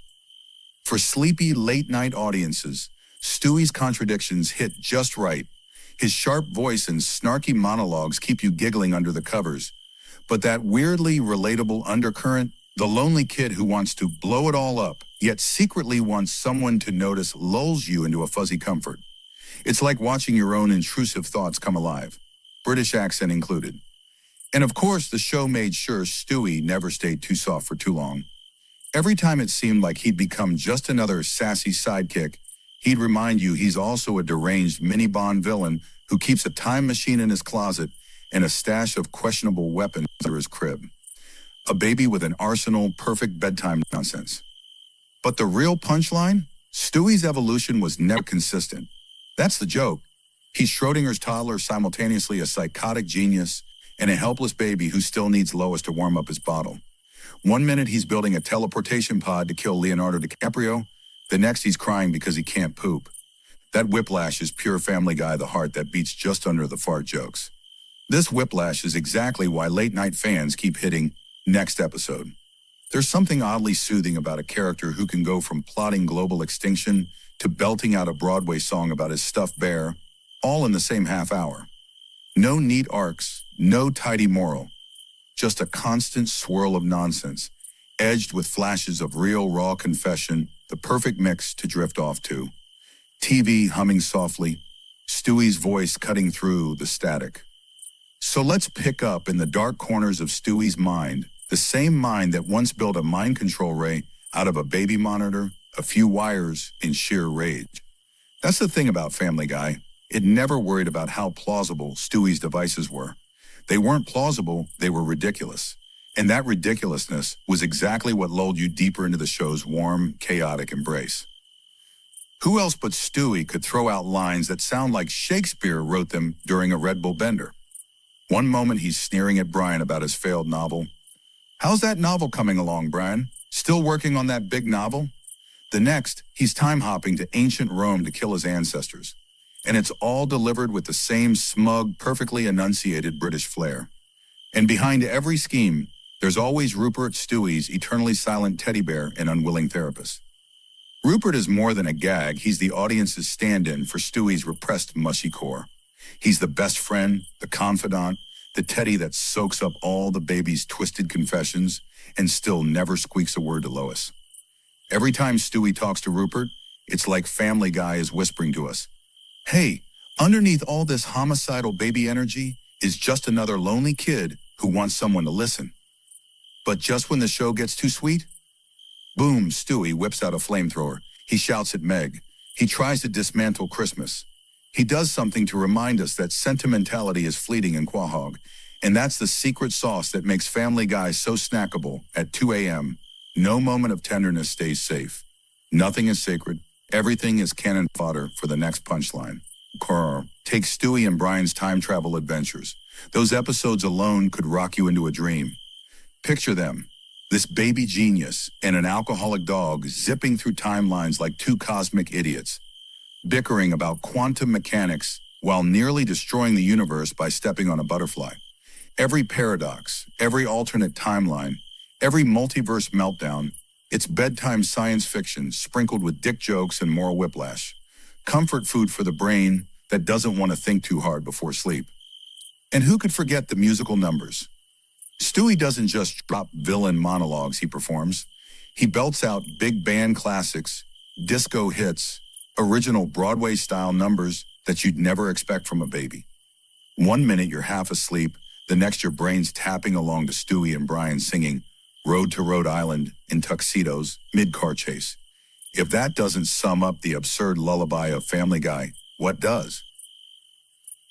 For sleepy late-night audiences, Stewie's contradictions hit just right. His sharp voice and snarky monologues keep you giggling under the covers. But that weirdly relatable undercurrent, the lonely kid who wants to blow it all up, yet secretly wants someone to notice, lulls you into a fuzzy comfort. It's like watching your own intrusive thoughts come alive, British accent included. And of course, the show made sure Stewie never stayed too soft for too long. Every time it seemed like he'd become just another sassy sidekick, he'd remind you he's also a deranged mini-Bond villain who keeps a time machine in his closet and a stash of questionable weapons under his crib. A baby with an arsenal, perfect bedtime nonsense. But the real punchline? Stewie's evolution was never consistent. That's the joke. He's Schrodinger's toddler, simultaneously a psychotic genius and a helpless baby who still needs Lois to warm up his bottle. One minute he's building a teleportation pod to kill Leonardo DiCaprio. The next he's crying because he can't poop. That whiplash is pure Family Guy, the heart that beats just under the fart jokes. This whiplash is exactly why late-night fans keep hitting next episode. There's something oddly soothing about a character who can go from plotting global extinction to belting out a Broadway song about his stuffed bear, all in the same half hour. No neat arcs, no tidy moral, just a constant swirl of nonsense, edged with flashes of real, raw confession, the perfect mix to drift off to. TV humming softly, Stewie's voice cutting through the static. So let's pick up in the dark corners of Stewie's mind, the same mind that once built a mind control ray out of a baby monitor, a few wires, in sheer rage. That's the thing about Family Guy. It never worried about how plausible Stewie's devices were. They weren't plausible, they were ridiculous. And that ridiculousness was exactly what lulled you deeper into the show's warm, chaotic embrace. Who else but Stewie could throw out lines that sound like Shakespeare wrote them during a Red Bull bender? One moment he's sneering at Brian about his failed novel. How's that novel coming along, Brian? Still working on that big novel? The next, he's time-hopping to ancient Rome to kill his ancestors. And it's all delivered with the same smug, perfectly enunciated British flair. And behind every scheme, there's always Rupert, Stewie's eternally silent teddy bear and unwilling therapist. Rupert is more than a gag, he's the audience's stand-in for Stewie's repressed mushy core. He's the best friend, the confidant, the teddy that soaks up all the baby's twisted confessions and still never squeaks a word to Lois. Every time Stewie talks to Rupert, it's like Family Guy is whispering to us, "Hey, underneath all this homicidal baby energy is just another lonely kid who wants someone to listen." But just when the show gets too sweet, boom, Stewie whips out a flamethrower. He shouts at Meg. He tries to dismantle Christmas. He does something to remind us that sentimentality is fleeting in Quahog, and that's the secret sauce that makes Family Guy so snackable at 2 a.m. No moment of tenderness stays safe. Nothing is sacred. Everything is cannon fodder for the next punchline. Take Stewie and Brian's time travel adventures. Those episodes alone could rock you into a dream. Picture them. This baby genius and an alcoholic dog zipping through timelines like two cosmic idiots, bickering about quantum mechanics while nearly destroying the universe by stepping on a butterfly. Every paradox, every alternate timeline, every multiverse meltdown, it's bedtime science fiction sprinkled with dick jokes and moral whiplash. Comfort food for the brain that doesn't want to think too hard before sleep. And who could forget the musical numbers? Stewie doesn't just drop villain monologues he performs. He belts out big band classics, disco hits, original Broadway-style numbers that you'd never expect from a baby. One minute you're half asleep, the next your brain's tapping along to Stewie and Brian singing Road to Rhode Island in tuxedos, mid-car chase. If that doesn't sum up the absurd lullaby of Family Guy, what does?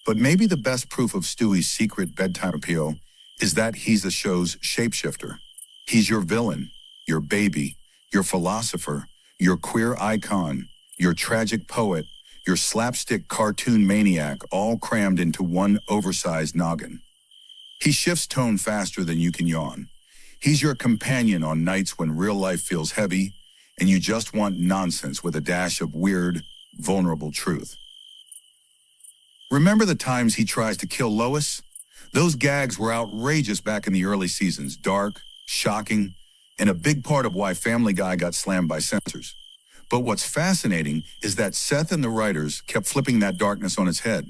But maybe the best proof of Stewie's secret bedtime appeal is that he's the show's shapeshifter. He's your villain, your baby, your philosopher, your queer icon, your tragic poet, your slapstick cartoon maniac, all crammed into one oversized noggin. He shifts tone faster than you can yawn. He's your companion on nights when real life feels heavy and you just want nonsense with a dash of weird, vulnerable truth. Remember the times he tries to kill Lois? Those gags were outrageous back in the early seasons, dark, shocking, and a big part of why Family Guy got slammed by censors. But what's fascinating is that Seth and the writers kept flipping that darkness on its head.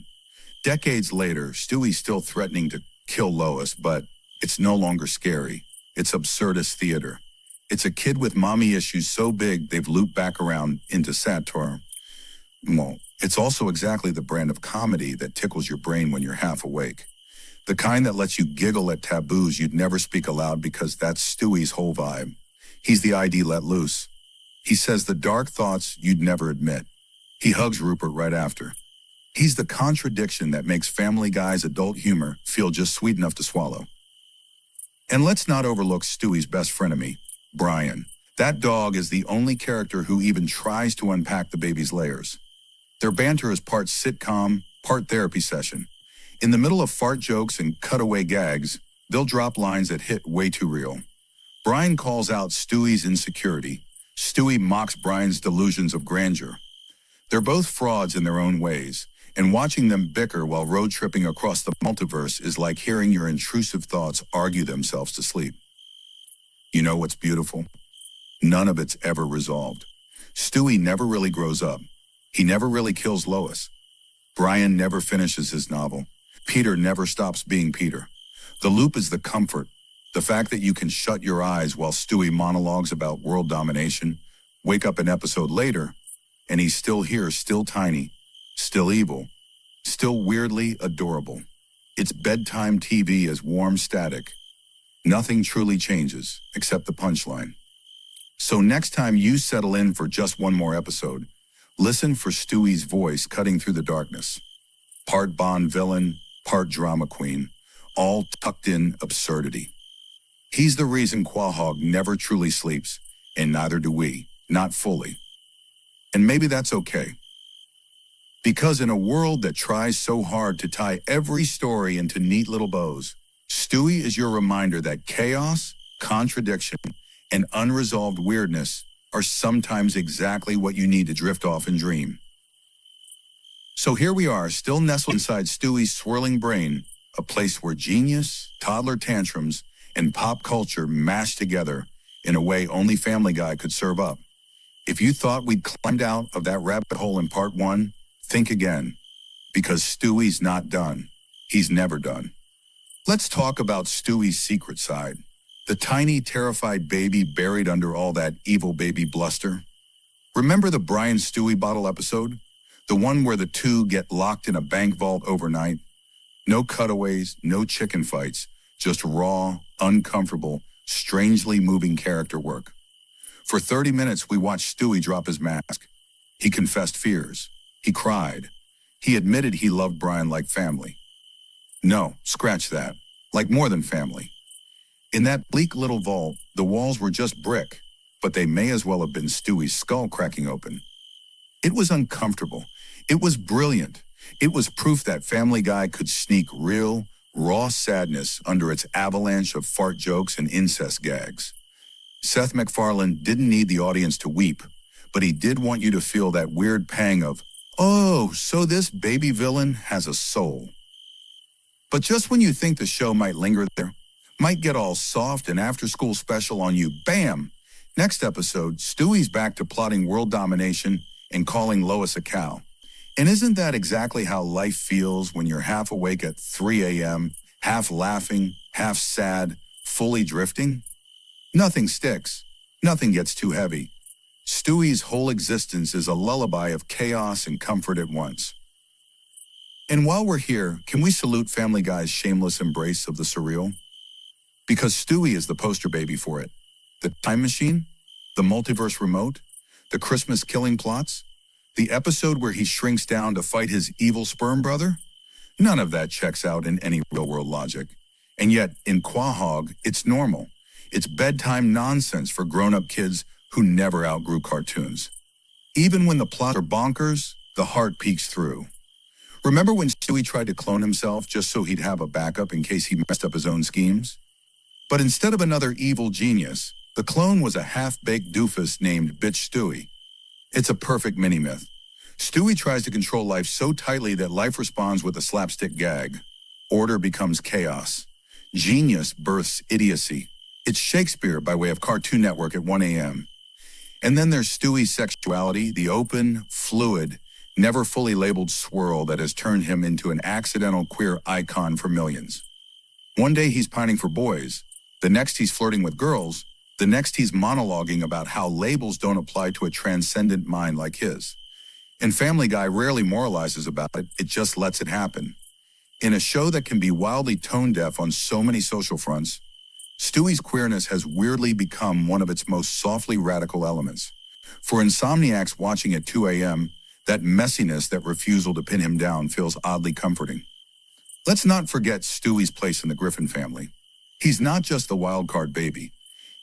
Decades later, Stewie's still threatening to kill Lois, but it's no longer scary. It's absurdist theater. It's a kid with mommy issues so big they've looped back around into satire. Well, it's also exactly the brand of comedy that tickles your brain when you're half awake. The kind that lets you giggle at taboos you'd never speak aloud because that's Stewie's whole vibe. He's the ID let loose. He says the dark thoughts you'd never admit. He hugs Rupert right after. He's the contradiction that makes Family Guy's adult humor feel just sweet enough to swallow. And let's not overlook Stewie's best frenemy, Brian. That dog is the only character who even tries to unpack the baby's layers. Their banter is part sitcom, part therapy session. In the middle of fart jokes and cutaway gags, they'll drop lines that hit way too real. Brian calls out Stewie's insecurity. Stewie mocks Brian's delusions of grandeur. They're both frauds in their own ways, and watching them bicker while road tripping across the multiverse is like hearing your intrusive thoughts argue themselves to sleep. You know what's beautiful? None of it's ever resolved. Stewie never really grows up. He never really kills Lois. Brian never finishes his novel. Peter never stops being Peter. The loop is the comfort, the fact that you can shut your eyes while Stewie monologues about world domination, wake up an episode later, and he's still here, still tiny, still evil, still weirdly adorable. It's bedtime TV as warm static. Nothing truly changes, except the punchline. So next time you settle in for just one more episode, listen for Stewie's voice cutting through the darkness. Part Bond villain, part drama queen, all tucked in absurdity. He's the reason Quahog never truly sleeps, and neither do we, not fully. And maybe that's okay. Because in a world that tries so hard to tie every story into neat little bows, Stewie is your reminder that chaos, contradiction, and unresolved weirdness are sometimes exactly what you need to drift off and dream. So here we are, still nestled inside Stewie's swirling brain, a place where genius, toddler tantrums, and pop culture mashed together in a way only Family Guy could serve up. If you thought we'd climbed out of that rabbit hole in part one, think again. because Stewie's not done. He's never done. Let's talk about Stewie's secret side. The tiny, terrified baby buried under all that evil baby bluster. Remember the Brian Stewie bottle episode? The one where the two get locked in a bank vault overnight? No cutaways, no chicken fights, just raw, uncomfortable, strangely moving character work. For 30 minutes, we watched Stewie drop his mask. He confessed fears. He cried. He admitted he loved Brian like family. No, scratch that. Like more than family. In that bleak little vault, the walls were just brick, but they may as well have been Stewie's skull cracking open. It was uncomfortable. It was brilliant. It was proof that Family Guy could sneak real, raw sadness under its avalanche of fart jokes and incest gags. Seth MacFarlane didn't need the audience to weep, but he did want you to feel that weird pang of, oh, so this baby villain has a soul. But just when you think the show might linger there, might get all soft and after-school special on you, bam! Next episode, Stewie's back to plotting world domination and calling Lois a cow. And isn't that exactly how life feels when you're half awake at 3 a.m., half laughing, half sad, fully drifting? Nothing sticks. Nothing gets too heavy. Stewie's whole existence is a lullaby of chaos and comfort at once. And while we're here, can we salute Family Guy's shameless embrace of the surreal? Because Stewie is the poster baby for it. The time machine, the multiverse remote, the Christmas killing plots, the episode where he shrinks down to fight his evil sperm brother? None of that checks out in any real-world logic. And yet, in Quahog, it's normal. It's bedtime nonsense for grown-up kids who never outgrew cartoons. Even when the plots are bonkers, the heart peeks through. Remember when Stewie tried to clone himself just so he'd have a backup in case he messed up his own schemes? But instead of another evil genius, the clone was a half-baked doofus named Bitch Stewie. It's a perfect mini-myth. Stewie tries to control life so tightly that life responds with a slapstick gag. Order becomes chaos. Genius births idiocy. It's Shakespeare by way of Cartoon Network at 1 a.m. And then there's Stewie's sexuality, the open, fluid, never fully labeled swirl that has turned him into an accidental queer icon for millions. One day he's pining for boys. The next he's flirting with girls. The next he's monologuing about how labels don't apply to a transcendent mind like his. And Family Guy rarely moralizes about it, it just lets it happen. In a show that can be wildly tone-deaf on so many social fronts, Stewie's queerness has weirdly become one of its most softly radical elements. For insomniacs watching at 2 a.m., that messiness, that refusal to pin him down feels oddly comforting. Let's not forget Stewie's place in the Griffin family. He's not just the wild card baby.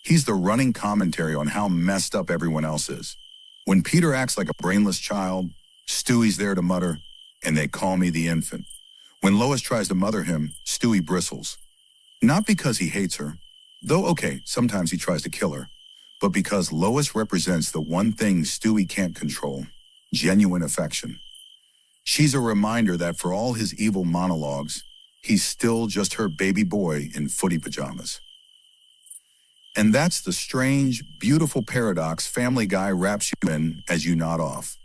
He's the running commentary on how messed up everyone else is. When Peter acts like a brainless child, Stewie's there to mutter, and they call me the infant. When Lois tries to mother him, Stewie bristles. Not because he hates her, though okay, sometimes he tries to kill her, but because Lois represents the one thing Stewie can't control, genuine affection. She's a reminder that for all his evil monologues, he's still just her baby boy in footy pajamas. And that's the strange, beautiful paradox Family Guy wraps you in as you nod off.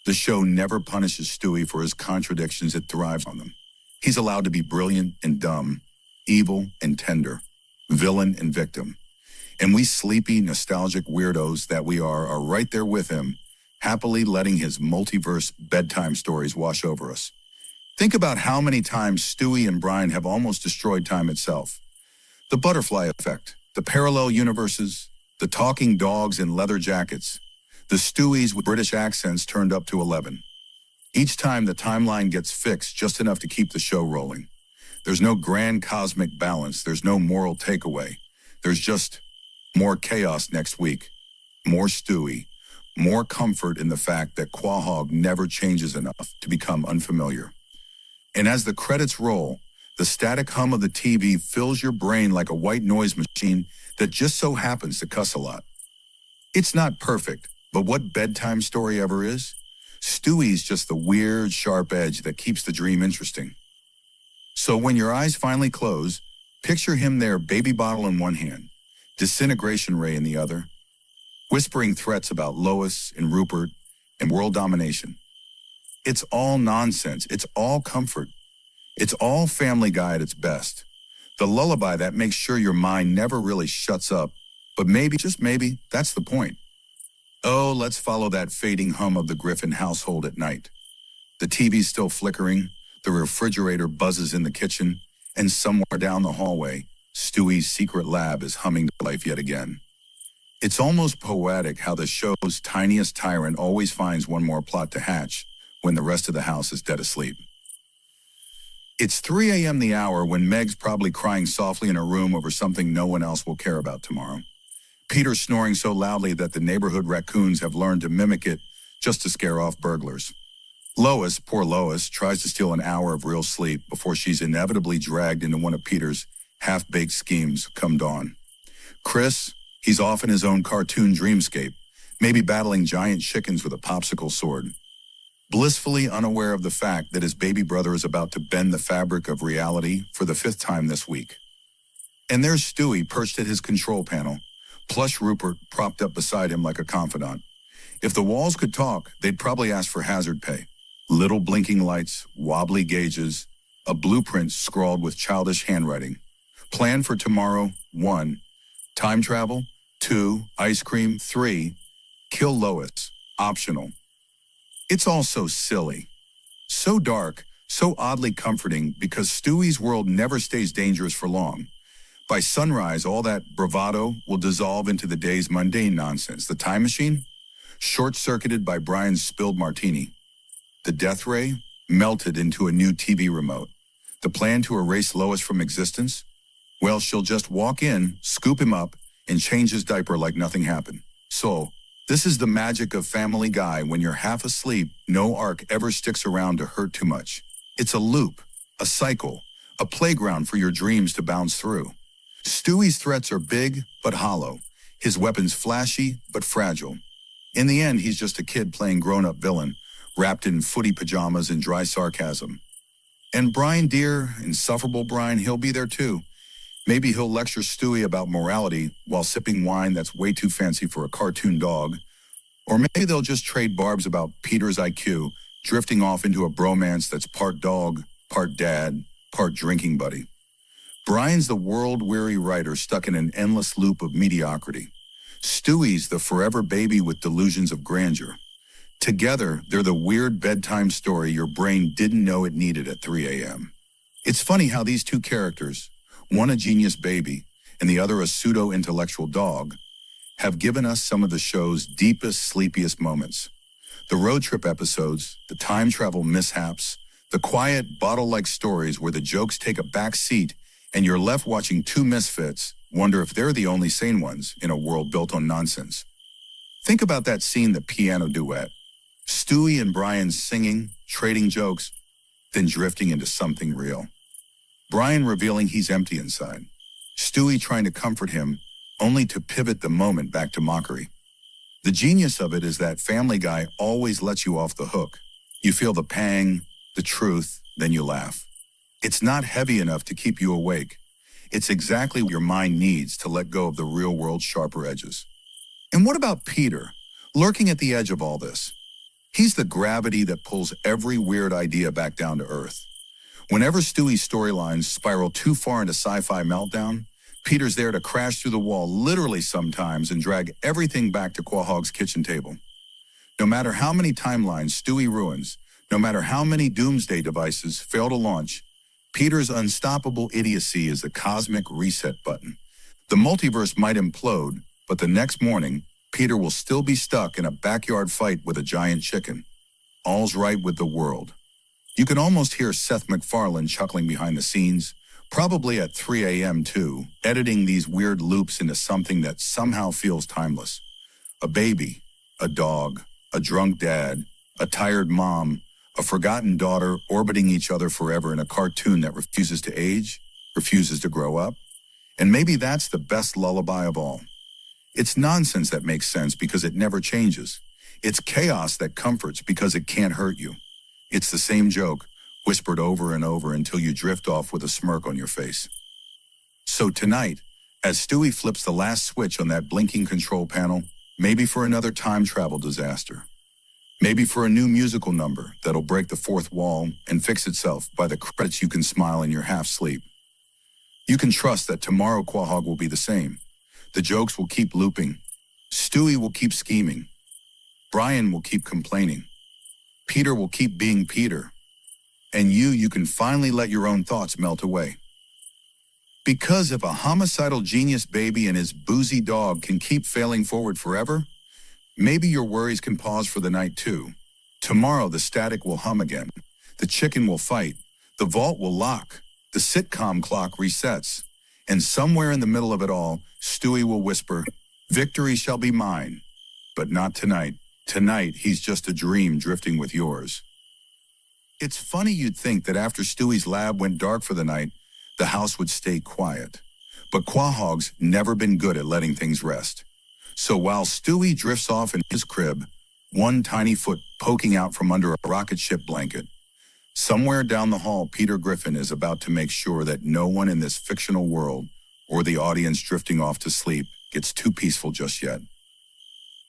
The show never punishes Stewie for his contradictions, it thrives on them. He's allowed to be brilliant and dumb, evil and tender, villain and victim. And we sleepy, nostalgic weirdos that we are right there with him, happily letting his multiverse bedtime stories wash over us. Think about how many times Stewie and Brian have almost destroyed time itself. The butterfly effect, the parallel universes, the talking dogs in leather jackets, the Stewies with British accents turned up to 11. Each time the timeline gets fixed just enough to keep the show rolling. There's no grand cosmic balance. There's no moral takeaway. There's just more chaos next week, more Stewie, more comfort in the fact that Quahog never changes enough to become unfamiliar. And as the credits roll, the static hum of the TV fills your brain like a white noise machine that just so happens to cuss a lot. It's not perfect, but what bedtime story ever is? Stewie's just the weird, sharp edge that keeps the dream interesting. So when your eyes finally close, picture him there, baby bottle in one hand, disintegration ray in the other, whispering threats about Lois and Rupert and world domination. It's all nonsense. It's all comfort. It's all Family Guy at its best. The lullaby that makes sure your mind never really shuts up, but maybe, just maybe, that's the point. Oh, let's follow that fading hum of the Griffin household at night. The TV's still flickering, the refrigerator buzzes in the kitchen, and somewhere down the hallway, Stewie's secret lab is humming to life yet again. It's almost poetic how the show's tiniest tyrant always finds one more plot to hatch when the rest of the house is dead asleep. It's 3 a.m. the hour when Meg's probably crying softly in her room over something no one else will care about tomorrow. Peter's snoring so loudly that the neighborhood raccoons have learned to mimic it just to scare off burglars. Lois, poor Lois, tries to steal an hour of real sleep before she's inevitably dragged into one of Peter's half-baked schemes come dawn. Chris, he's off in his own cartoon dreamscape, maybe battling giant chickens with a popsicle sword, blissfully unaware of the fact that his baby brother is about to bend the fabric of reality for the 5th time this week. And there's Stewie perched at his control panel, plush Rupert propped up beside him like a confidant. If the walls could talk, they'd probably ask for hazard pay. Little blinking lights, wobbly gauges, a blueprint scrawled with childish handwriting. Plan for tomorrow, 1. Time travel, 2. Ice cream, 3. Kill Lois, optional. It's all so silly, so dark, so oddly comforting because Stewie's world never stays dangerous for long. By sunrise, all that bravado will dissolve into the day's mundane nonsense. The time machine? Short-circuited by Brian's spilled martini. The death ray? Melted into a new TV remote. The plan to erase Lois from existence? Well, she'll just walk in, scoop him up, and change his diaper like nothing happened. So, this is the magic of Family Guy. When you're half asleep, no arc ever sticks around to hurt too much. It's a loop, a cycle, a playground for your dreams to bounce through. Stewie's threats are big but hollow, his weapons flashy but fragile. In the end, he's just a kid playing grown-up villain, wrapped in footy pajamas and dry sarcasm. And Brian, dear, insufferable Brian, he'll be there too. Maybe he'll lecture Stewie about morality while sipping wine that's way too fancy for a cartoon dog. Or maybe they'll just trade barbs about Peter's IQ, drifting off into a bromance that's part dog, part dad, part drinking buddy. Brian's the world-weary writer stuck in an endless loop of mediocrity. Stewie's the forever baby with delusions of grandeur. Together, they're the weird bedtime story your brain didn't know it needed at 3 a.m. It's funny how these two characters, one a genius baby and the other a pseudo-intellectual dog, have given us some of the show's deepest, sleepiest moments. The road trip episodes, the time travel mishaps, the quiet, bottle-like stories where the jokes take a back seat and you're left watching two misfits wonder if they're the only sane ones in a world built on nonsense. Think about that scene, the piano duet. Stewie and Brian singing, trading jokes, then drifting into something real. Brian revealing he's empty inside. Stewie trying to comfort him, only to pivot the moment back to mockery. The genius of it is that Family Guy always lets you off the hook. You feel the pang, the truth, then you laugh. It's not heavy enough to keep you awake. It's exactly what your mind needs to let go of the real world's sharper edges. And what about Peter, lurking at the edge of all this? He's the gravity that pulls every weird idea back down to earth. Whenever Stewie's storylines spiral too far into sci-fi meltdown, Peter's there to crash through the wall literally sometimes and drag everything back to Quahog's kitchen table. No matter how many timelines Stewie ruins, no matter how many doomsday devices fail to launch, Peter's unstoppable idiocy is the cosmic reset button. The multiverse might implode, but the next morning, Peter will still be stuck in a backyard fight with a giant chicken. All's right with the world. You can almost hear Seth MacFarlane chuckling behind the scenes, probably at 3 a.m. too, editing these weird loops into something that somehow feels timeless. A baby, a dog, a drunk dad, a tired mom, a forgotten daughter orbiting each other forever in a cartoon that refuses to age, refuses to grow up. And maybe that's the best lullaby of all. It's nonsense that makes sense because it never changes. It's chaos that comforts because it can't hurt you. It's the same joke, whispered over and over until you drift off with a smirk on your face. So tonight, as Stewie flips the last switch on that blinking control panel, maybe for another time travel disaster, Maybe for a new musical number that'll break the fourth wall and fix itself by the credits you can smile in your half-sleep. You can trust that tomorrow Quahog will be the same. The jokes will keep looping. Stewie will keep scheming. Brian will keep complaining. Peter will keep being Peter. And you can finally let your own thoughts melt away. Because if a homicidal genius baby and his boozy dog can keep failing forward forever, maybe your worries can pause for the night too. Tomorrow the static will hum again. The chicken will fight. The vault will lock. The sitcom clock resets. And somewhere in the middle of it all, Stewie will whisper, "Victory shall be mine." But not tonight. Tonight, he's just a dream drifting with yours. It's funny you'd think that after Stewie's lab went dark for the night, the house would stay quiet. But Quahog's never been good at letting things rest. So while Stewie drifts off in his crib, one tiny foot poking out from under a rocket ship blanket, somewhere down the hall, Peter Griffin is about to make sure that no one in this fictional world or the audience drifting off to sleep gets too peaceful just yet.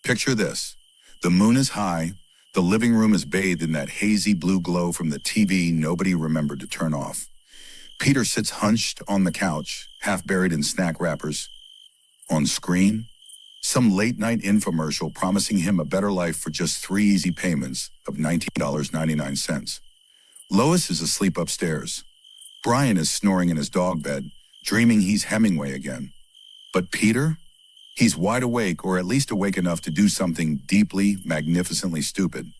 Picture this. The moon is high. The living room is bathed in that hazy blue glow from the TV nobody remembered to turn off. Peter sits hunched on the couch, half buried in snack wrappers. On screen, some late-night infomercial promising him a better life for just 3 easy payments of $19.99. Lois is asleep upstairs. Brian is snoring in his dog bed, dreaming he's Hemingway again. But Peter? He's wide awake, or at least awake enough to do something deeply, magnificently stupid.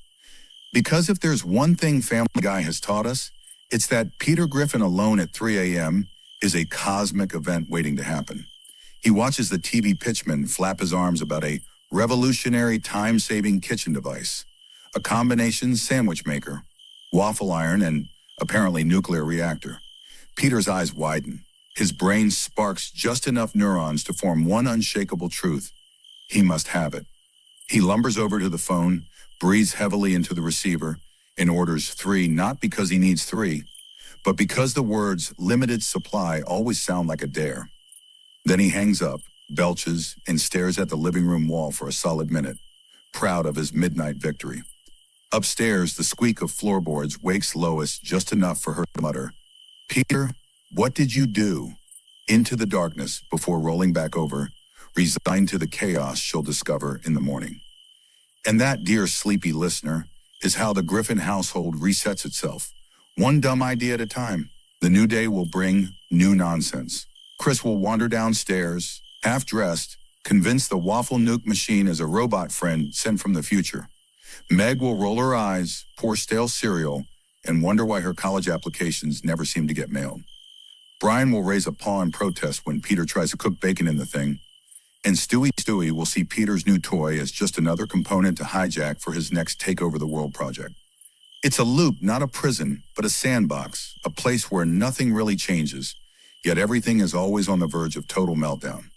Because if there's one thing Family Guy has taught us, it's that Peter Griffin alone at 3 a.m. is a cosmic event waiting to happen. He watches the TV pitchman flap his arms about a revolutionary time-saving kitchen device, a combination sandwich maker, waffle iron, and apparently nuclear reactor. Peter's eyes widen. His brain sparks just enough neurons to form one unshakable truth. He must have it. He lumbers over to the phone, breathes heavily into the receiver, and orders 3, not because he needs 3, but because the words limited supply always sound like a dare. Then he hangs up, belches, and stares at the living room wall for a solid minute, proud of his midnight victory. Upstairs, the squeak of floorboards wakes Lois just enough for her to mutter, "Peter, what did you do?" into the darkness before rolling back over, resigned to the chaos she'll discover in the morning. And that, dear sleepy listener, is how the Griffin household resets itself, one dumb idea at a time. The new day will bring new nonsense. Chris will wander downstairs, half-dressed, convinced the waffle nuke machine is a robot friend sent from the future. Meg will roll her eyes, pour stale cereal, and wonder why her college applications never seem to get mailed. Brian will raise a paw in protest when Peter tries to cook bacon in the thing. And Stewie will see Peter's new toy as just another component to hijack for his next Take Over the World project. It's a loop, not a prison, but a sandbox, a place where nothing really changes, yet everything is always on the verge of total meltdown.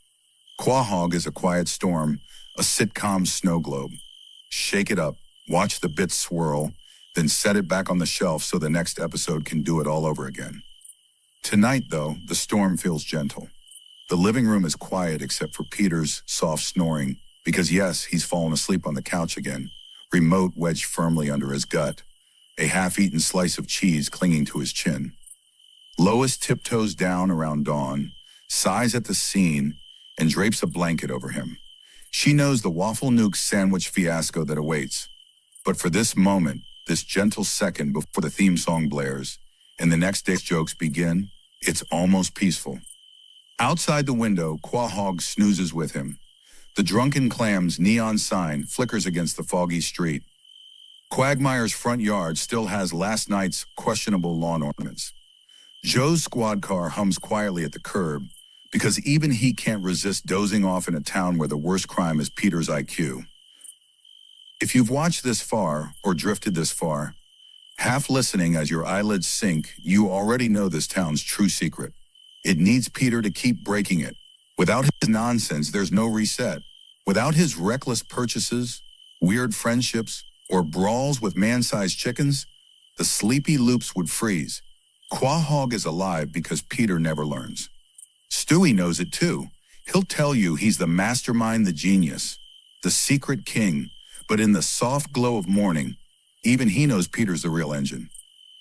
Quahog is a quiet storm, a sitcom snow globe. Shake it up, watch the bits swirl, then set it back on the shelf so the next episode can do it all over again. Tonight, though, the storm feels gentle. The living room is quiet except for Peter's soft snoring, because yes, he's fallen asleep on the couch again, remote wedged firmly under his gut, a half-eaten slice of cheese clinging to his chin. Lois tiptoes down around Dawn, sighs at the scene, and drapes a blanket over him. She knows the waffle nuke sandwich fiasco that awaits. But for this moment, this gentle second before the theme song blares, and the next day's jokes begin, it's almost peaceful. Outside the window, Quahog snoozes with him. The Drunken Clam's neon sign flickers against the foggy street. Quagmire's front yard still has last night's questionable lawn ornaments. Joe's squad car hums quietly at the curb because even he can't resist dozing off in a town where the worst crime is Peter's IQ. If you've watched this far or drifted this far, half listening as your eyelids sink, you already know this town's true secret. It needs Peter to keep breaking it. Without his nonsense, there's no reset. Without his reckless purchases, weird friendships, or brawls with man-sized chickens, the sleepy loops would freeze. Quahog is alive because Peter never learns. Stewie knows it too. He'll tell you he's the mastermind, the genius, the secret king, But in the soft glow of morning, even he knows Peter's the real engine.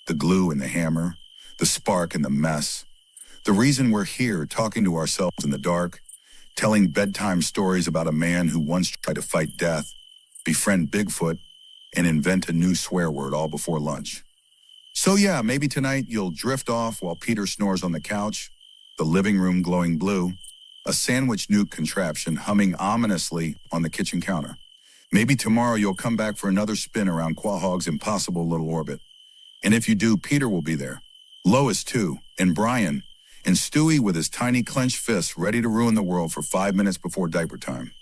The glue and the hammer, the spark and the mess. The reason we're here talking to ourselves in the dark, telling bedtime stories about a man who once tried to fight death, befriend Bigfoot, and invent a new swear word all before lunch. So yeah, maybe tonight you'll drift off while Peter snores on the couch, the living room glowing blue, a sandwich nuke contraption humming ominously on the kitchen counter. Maybe tomorrow you'll come back for another spin around Quahog's impossible little orbit. And if you do, Peter will be there. Lois too, and Brian, and Stewie with his tiny clenched fists ready to ruin the world for 5 minutes before diaper time.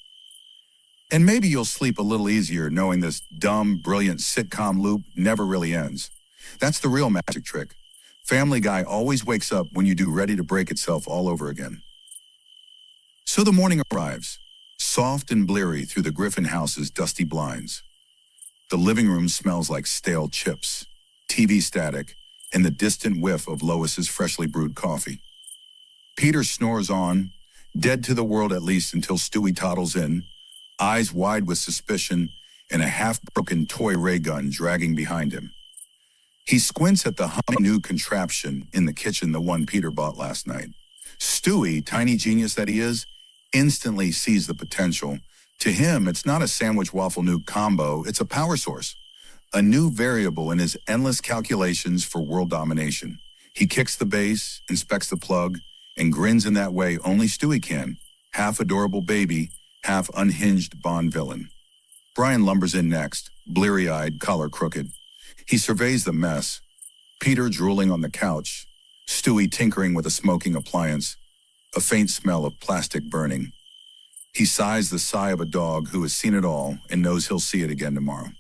And maybe you'll sleep a little easier knowing this dumb, brilliant sitcom loop never really ends. That's the real magic trick. Family Guy always wakes up when you do ready to break itself all over again. So the morning arrives, soft and bleary through the Griffin house's dusty blinds. The living room smells like stale chips, TV static, and the distant whiff of Lois's freshly brewed coffee. Peter snores on, dead to the world at least until Stewie toddles in, eyes wide with suspicion, and a half-broken toy ray gun dragging behind him. He squints at the humming new contraption in the kitchen, the one Peter bought last night. Stewie, tiny genius that he is, instantly sees the potential. To him, it's not a sandwich waffle nuke combo, it's a power source, a new variable in his endless calculations for world domination. He kicks the base, inspects the plug, and grins in that way only Stewie can, half adorable baby, half unhinged Bond villain. Brian lumbers in next, bleary-eyed, collar crooked. He surveys the mess, Peter drooling on the couch, Stewie tinkering with a smoking appliance, a faint smell of plastic burning. He sighs the sigh of a dog who has seen it all and knows he'll see it again tomorrow.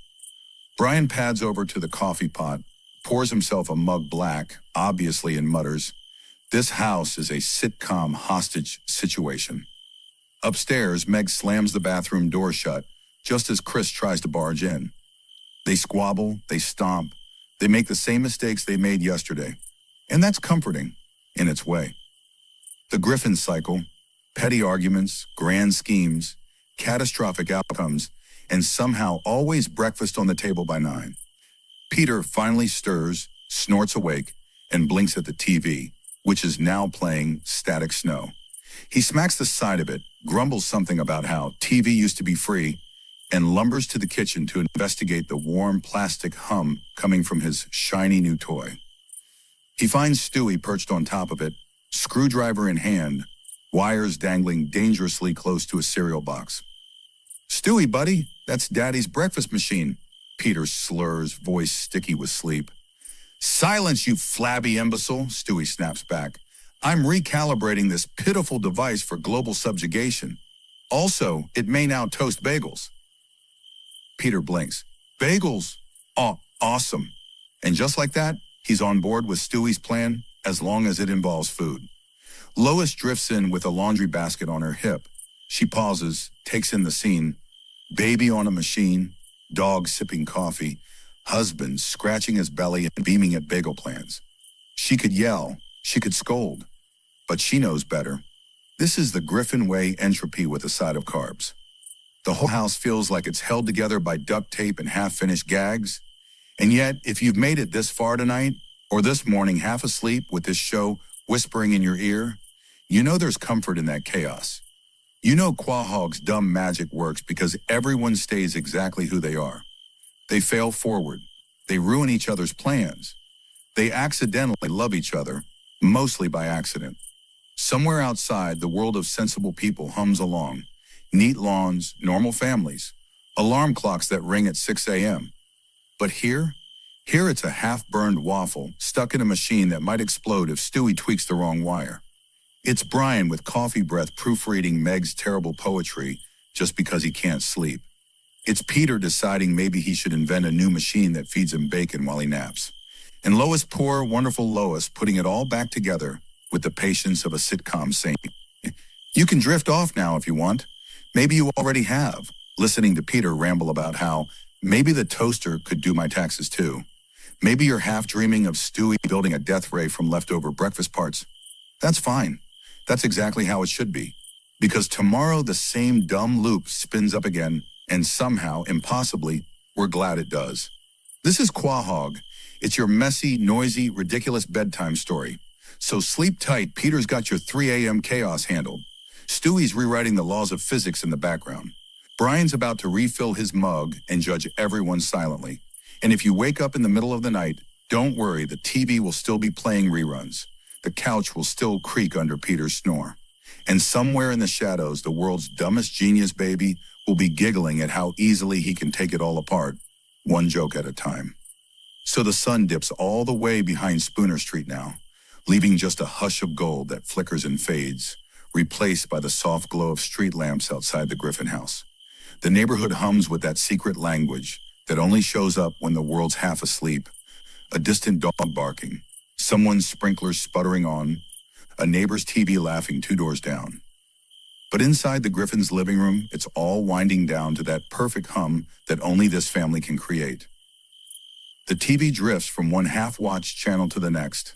Brian pads over to the coffee pot, pours himself a mug black, obviously, and mutters, "This house is a sitcom hostage situation." Upstairs, Meg slams the bathroom door shut, just as Chris tries to barge in. They squabble, they stomp, they make the same mistakes they made yesterday. And that's comforting, in its way. The Griffin cycle, petty arguments, grand schemes, catastrophic outcomes, and somehow always breakfast on the table by 9. Peter finally stirs, snorts awake, and blinks at the TV, which is now playing Static Snow. He smacks the side of it, grumbles something about how TV used to be free, and lumbers to the kitchen to investigate the warm plastic hum coming from his shiny new toy. He finds Stewie perched on top of it, screwdriver in hand, wires dangling dangerously close to a cereal box. "Stewie, buddy, that's Daddy's breakfast machine," Peter slurs, voice sticky with sleep. "Silence, you flabby imbecile," Stewie snaps back. "I'm recalibrating this pitiful device for global subjugation. Also, it may now toast bagels." Peter blinks. "Bagels? Oh, awesome." And just like that, he's on board with Stewie's plan as long as it involves food. Lois drifts in with a laundry basket on her hip. She pauses, takes in the scene. Baby on a machine, dog sipping coffee, husband scratching his belly and beaming at bagel plans. She could yell, she could scold, but she knows better. This is the Griffin way entropy with a side of carbs. The whole house feels like it's held together by duct tape and half-finished gags. And yet, if you've made it this far tonight, or this morning half asleep with this show whispering in your ear, you know there's comfort in that chaos. You know Quahog's dumb magic works because everyone stays exactly who they are. They fail forward. They ruin each other's plans. They accidentally love each other, mostly by accident. Somewhere outside, the world of sensible people hums along. Neat lawns, normal families, alarm clocks that ring at 6 a.m. But here it's a half-burned waffle stuck in a machine that might explode if Stewie tweaks the wrong wire. It's Brian with coffee breath proofreading Meg's terrible poetry just because he can't sleep. It's Peter deciding maybe he should invent a new machine that feeds him bacon while he naps. And Lois, poor, wonderful Lois, putting it all back together with the patience of a sitcom saint. You can drift off now if you want. Maybe you already have, listening to Peter ramble about how maybe the toaster could do my taxes too. Maybe you're half dreaming of Stewie building a death ray from leftover breakfast parts. That's fine. That's exactly how it should be. Because tomorrow the same dumb loop spins up again And somehow, impossibly, we're glad it does. This is Quahog. It's your messy, noisy, ridiculous bedtime story. So sleep tight, Peter's got your 3 a.m. chaos handled. Stewie's rewriting the laws of physics in the background. Brian's about to refill his mug and judge everyone silently. And if you wake up in the middle of the night, don't worry, the TV will still be playing reruns. The couch will still creak under Peter's snore. And somewhere in the shadows, the world's dumbest genius baby will be giggling at how easily he can take it all apart, one joke at a time. So the sun dips all the way behind Spooner Street now, leaving just a hush of gold that flickers and fades, replaced by the soft glow of street lamps outside the Griffin house. The neighborhood hums with that secret language that only shows up when the world's half asleep. A distant dog barking, someone's sprinklers sputtering on, a neighbor's TV laughing 2 doors down. But inside the Griffin's living room, it's all winding down to that perfect hum that only this family can create. The TV drifts from one half-watched channel to the next,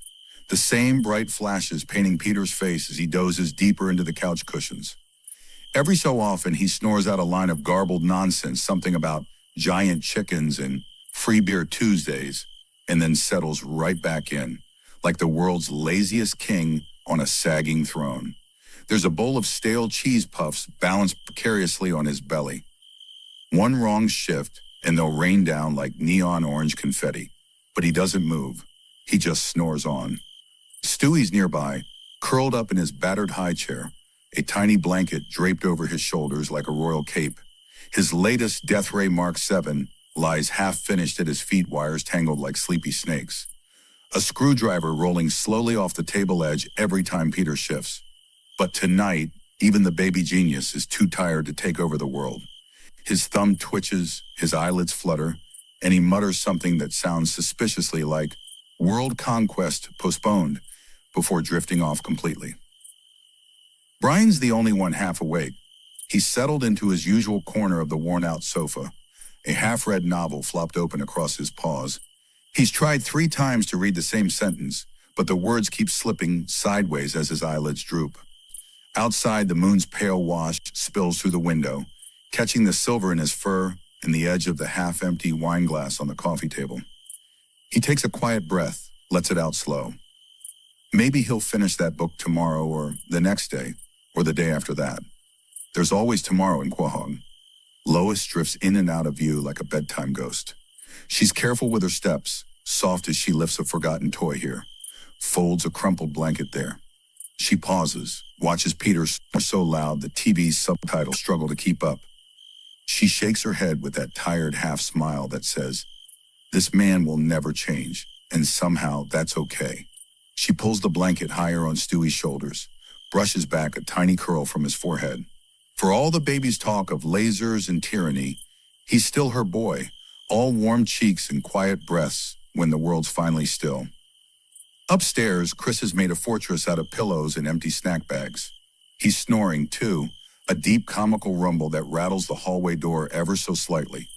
the same bright flashes painting Peter's face as he dozes deeper into the couch cushions. Every so often, he snores out a line of garbled nonsense, something about giant chickens and free beer Tuesdays, and then settles right back in, like the world's laziest king on a sagging throne. There's a bowl of stale cheese puffs balanced precariously on his belly. One wrong shift, and they'll rain down like neon orange confetti. But he doesn't move. He just snores on. Stewie's nearby, curled up in his battered high chair, a tiny blanket draped over his shoulders like a royal cape. His latest Death Ray Mark 7 lies half-finished at his feet, wires tangled like sleepy snakes. A screwdriver rolling slowly off the table edge every time Peter shifts. But tonight, even the baby genius is too tired to take over the world. His thumb twitches, his eyelids flutter, and he mutters something that sounds suspiciously like world conquest postponed before drifting off completely. Brian's the only one half awake. He's settled into his usual corner of the worn-out sofa, a half-read novel flopped open across his paws. He's tried 3 times to read the same sentence, but the words keep slipping sideways as his eyelids droop. Outside, the moon's pale wash spills through the window, catching the silver in his fur and the edge of the half-empty wine glass on the coffee table. He takes a quiet breath, lets it out slow. Maybe he'll finish that book tomorrow or the next day or the day after that. There's always tomorrow in Quahog. Lois drifts in and out of view like a bedtime ghost. She's careful with her steps, soft as she lifts a forgotten toy here, folds a crumpled blanket there. She pauses, watches Peter snore so loud the TV's subtitles struggle to keep up. She shakes her head with that tired half-smile that says, "This man will never change, and somehow that's okay." She pulls the blanket higher on Stewie's shoulders, brushes back a tiny curl from his forehead. For all the baby's talk of lasers and tyranny, he's still her boy, all warm cheeks and quiet breaths when the world's finally still. Upstairs, Chris has made a fortress out of pillows and empty snack bags. He's snoring, too, a deep comical rumble that rattles the hallway door ever so slightly.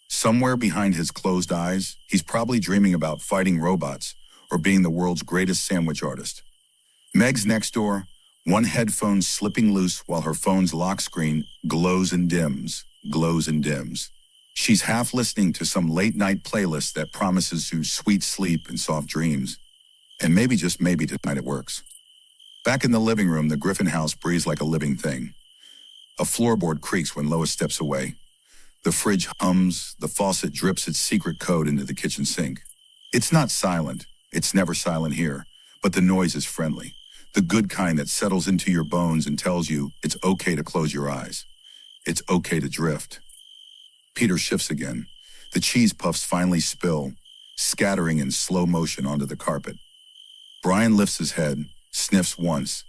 Somewhere behind his closed eyes, he's probably dreaming about fighting robots or being the world's greatest sandwich artist. Meg's next door, one headphone slipping loose while her phone's lock screen glows and dims. She's half listening to some late-night playlist that promises you sweet sleep and soft dreams. And maybe, just maybe, tonight it works. Back in the living room, the Griffin house breathes like a living thing. A floorboard creaks when Lois steps away. The fridge hums, the faucet drips its secret code into the kitchen sink. It's not silent. It's never silent here, but the noise is friendly. The good kind that settles into your bones and tells you it's okay to close your eyes. It's okay to drift. Peter shifts again. The cheese puffs finally spill, scattering in slow motion onto the carpet. Brian lifts his head, sniffs once,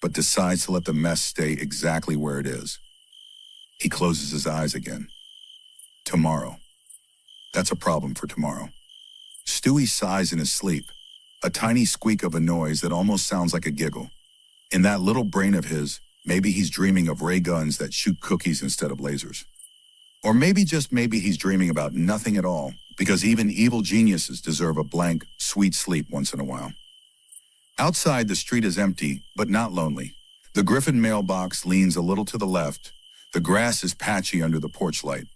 but decides to let the mess stay exactly where it is. He closes his eyes again. Tomorrow. That's a problem for tomorrow. Stewie sighs in his sleep, a tiny squeak of a noise that almost sounds like a giggle. In that little brain of his, maybe he's dreaming of ray guns that shoot cookies instead of lasers. Or maybe, just maybe, he's dreaming about nothing at all, because even evil geniuses deserve a blank, sweet sleep once in a while. Outside, the street is empty, but not lonely. The Griffin mailbox leans a little to the left, The grass is patchy under the porch light.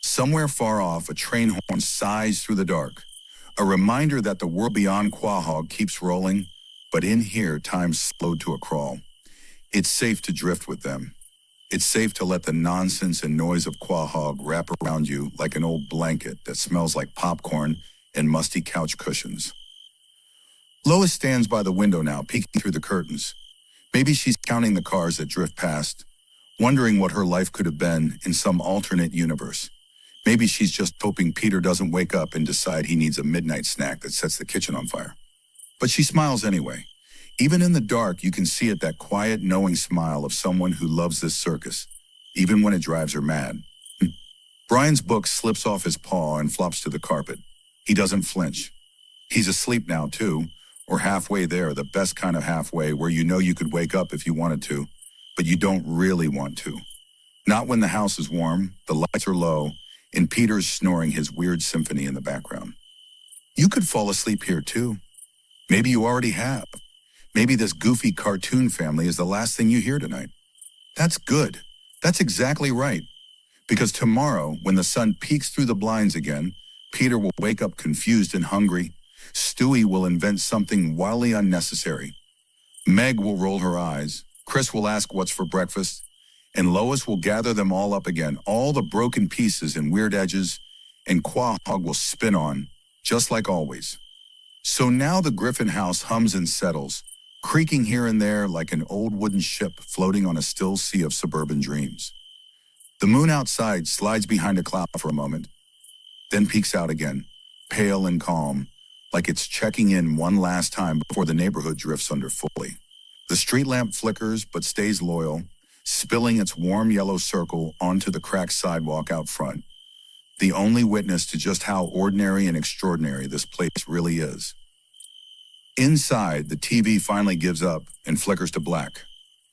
Somewhere far off, a train horn sighs through the dark, a reminder that the world beyond Quahog keeps rolling, but in here time's slowed to a crawl. It's safe to drift with them. It's safe to let the nonsense and noise of Quahog wrap around you like an old blanket that smells like popcorn and musty couch cushions. Lois stands by the window now, peeking through the curtains. Maybe she's counting the cars that drift past, wondering what her life could have been in some alternate universe. Maybe she's just hoping Peter doesn't wake up and decide he needs a midnight snack that sets the kitchen on fire. But she smiles anyway. Even in the dark, you can see it, that quiet, knowing smile of someone who loves this circus, even when it drives her mad. Brian's book slips off his paw and flops to the carpet. He doesn't flinch. He's asleep now, too, or halfway there, the best kind of halfway, where you know you could wake up if you wanted to, but you don't really want to. Not when the house is warm, the lights are low, and Peter's snoring his weird symphony in the background. You could fall asleep here, too. Maybe you already have. Maybe this goofy cartoon family is the last thing you hear tonight. That's good. That's exactly right. Because tomorrow, when the sun peeks through the blinds again, Peter will wake up confused and hungry. Stewie will invent something wildly unnecessary. Meg will roll her eyes. Chris will ask what's for breakfast. And Lois will gather them all up again, all the broken pieces and weird edges, and Quahog will spin on, just like always. So now the Griffin house hums and settles, creaking here and there like an old wooden ship floating on a still sea of suburban dreams. The moon outside slides behind a cloud for a moment, then peeks out again, pale and calm, like it's checking in one last time before the neighborhood drifts under fully. The street lamp flickers but stays loyal, spilling its warm yellow circle onto the cracked sidewalk out front, the only witness to just how ordinary and extraordinary this place really is. Inside, the TV finally gives up and flickers to black.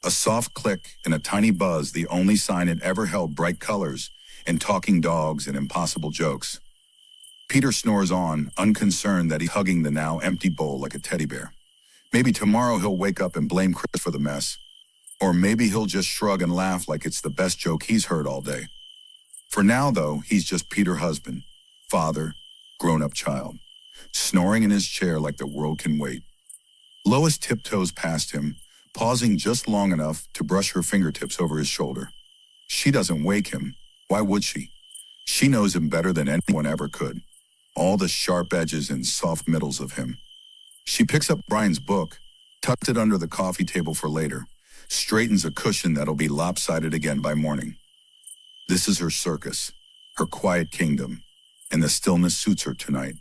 A soft click and a tiny buzz, the only sign it ever held bright colors and talking dogs and impossible jokes. Peter snores on, unconcerned that he's hugging the now empty bowl like a teddy bear. Maybe tomorrow he'll wake up and blame Chris for the mess. Or maybe he'll just shrug and laugh like it's the best joke he's heard all day. For now, though, he's just Peter husband, father, grown-up child, snoring in his chair like the world can wait. Lois tiptoes past him, pausing just long enough to brush her fingertips over his shoulder. She doesn't wake him. Why would she? She knows him better than anyone ever could. All the sharp edges and soft middles of him. She picks up Brian's book, tucks it under the coffee table for later, straightens a cushion that'll be lopsided again by morning. This is her circus, her quiet kingdom, and the stillness suits her tonight.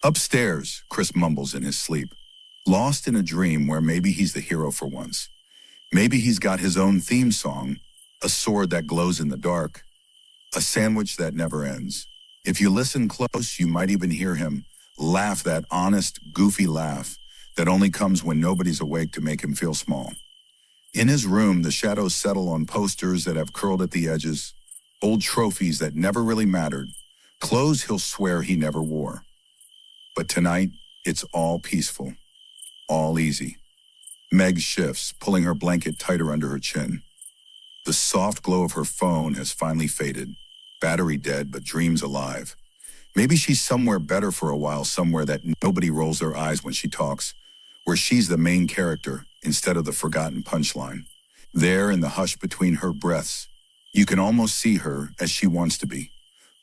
Upstairs, Chris mumbles in his sleep, lost in a dream where maybe he's the hero for once. Maybe he's got his own theme song, a sword that glows in the dark, a sandwich that never ends. If you listen close, you might even hear him laugh, that honest, goofy laugh that only comes when nobody's awake to make him feel small. In his room, the shadows settle on posters that have curled at the edges, old trophies that never really mattered, clothes he'll swear he never wore. But tonight, it's all peaceful, all easy. Meg shifts, pulling her blanket tighter under her chin. The soft glow of her phone has finally faded, battery dead, but dreams alive. Maybe she's somewhere better for a while, somewhere that nobody rolls their eyes when she talks, where she's the main character instead of the forgotten punchline. There in the hush between her breaths, you can almost see her as she wants to be,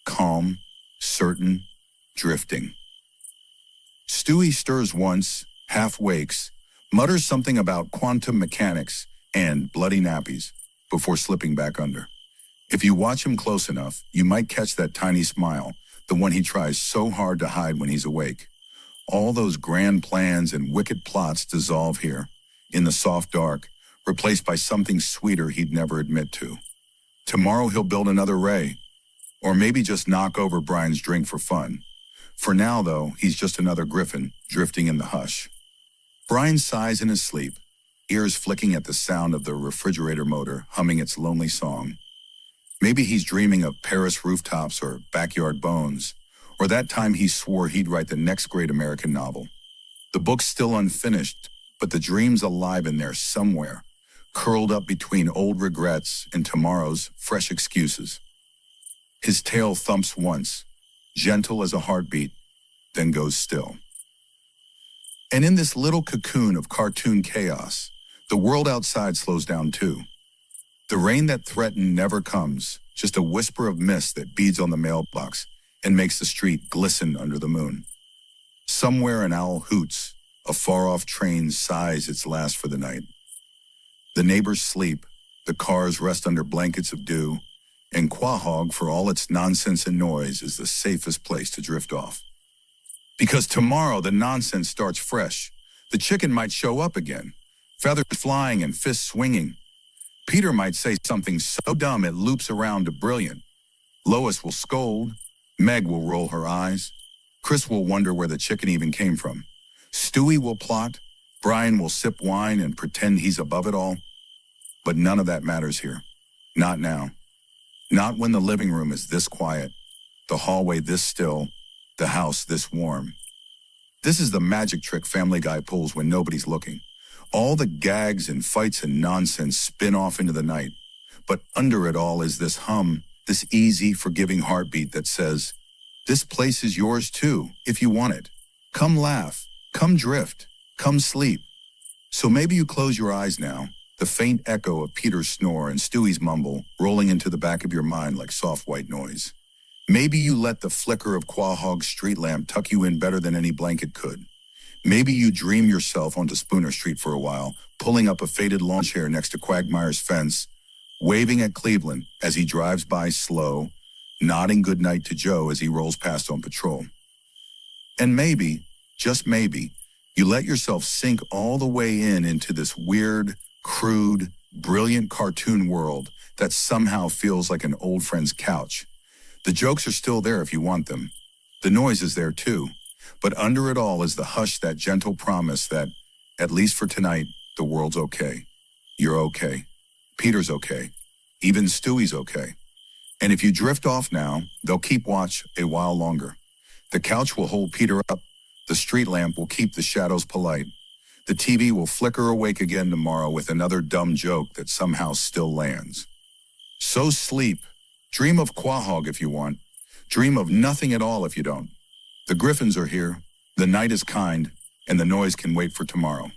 calm, certain, drifting. Stewie stirs once, half wakes, mutters something about quantum mechanics and bloody nappies before slipping back under. If you watch him close enough, you might catch that tiny smile, the one he tries so hard to hide when he's awake. All those grand plans and wicked plots dissolve here, in the soft dark, replaced by something sweeter he'd never admit to. Tomorrow he'll build another Ray, or maybe just knock over Brian's drink for fun. For now, though, he's just another Griffin, drifting in the hush. Brian sighs in his sleep, ears flicking at the sound of the refrigerator motor humming its lonely song. Maybe he's dreaming of Paris rooftops or backyard bones, or that time he swore he'd write the next great American novel. The book's still unfinished, but the dream's alive in there somewhere, curled up between old regrets and tomorrow's fresh excuses. His tail thumps once, gentle as a heartbeat, then goes still. And in this little cocoon of cartoon chaos, the world outside slows down too. The rain that threatened never comes, just a whisper of mist that beads on the mailbox and makes the street glisten under the moon. Somewhere an owl hoots, a far-off train sighs its last for the night. The neighbors sleep, the cars rest under blankets of dew, and Quahog, for all its nonsense and noise, is the safest place to drift off. Because tomorrow the nonsense starts fresh. The chicken might show up again, feathers flying and fists swinging. Peter might say something so dumb it loops around to brilliant. Lois will scold. Meg will roll her eyes. Chris will wonder where the chicken even came from. Stewie will plot. Brian will sip wine and pretend he's above it all. But none of that matters here. Not now. Not when the living room is this quiet, the hallway this still, the house this warm. This is the magic trick Family Guy pulls when nobody's looking. All the gags and fights and nonsense spin off into the night. But under it all is this hum, this easy, forgiving heartbeat that says, this place is yours too, if you want it. Come laugh, come drift, come sleep. So maybe you close your eyes now, the faint echo of Peter's snore and Stewie's mumble rolling into the back of your mind like soft white noise. Maybe you let the flicker of Quahog's street lamp tuck you in better than any blanket could. Maybe you dream yourself onto Spooner Street for a while, pulling up a faded lawn chair next to Quagmire's fence, waving at Cleveland as he drives by slow, nodding goodnight to Joe as he rolls past on patrol. And maybe, just maybe, you let yourself sink all the way into this weird, crude, brilliant cartoon world that somehow feels like an old friend's couch. The jokes are still there if you want them. The noise is there too. But under it all is the hush, that gentle promise that, at least for tonight, the world's okay. You're okay. Peter's okay. Even Stewie's okay. And if you drift off now, they'll keep watch a while longer. The couch will hold Peter up. The street lamp will keep the shadows polite. The TV will flicker awake again tomorrow with another dumb joke that somehow still lands. So sleep. Dream of Quahog if you want. Dream of nothing at all if you don't. The Griffins are here, the night is kind, and the noise can wait for tomorrow.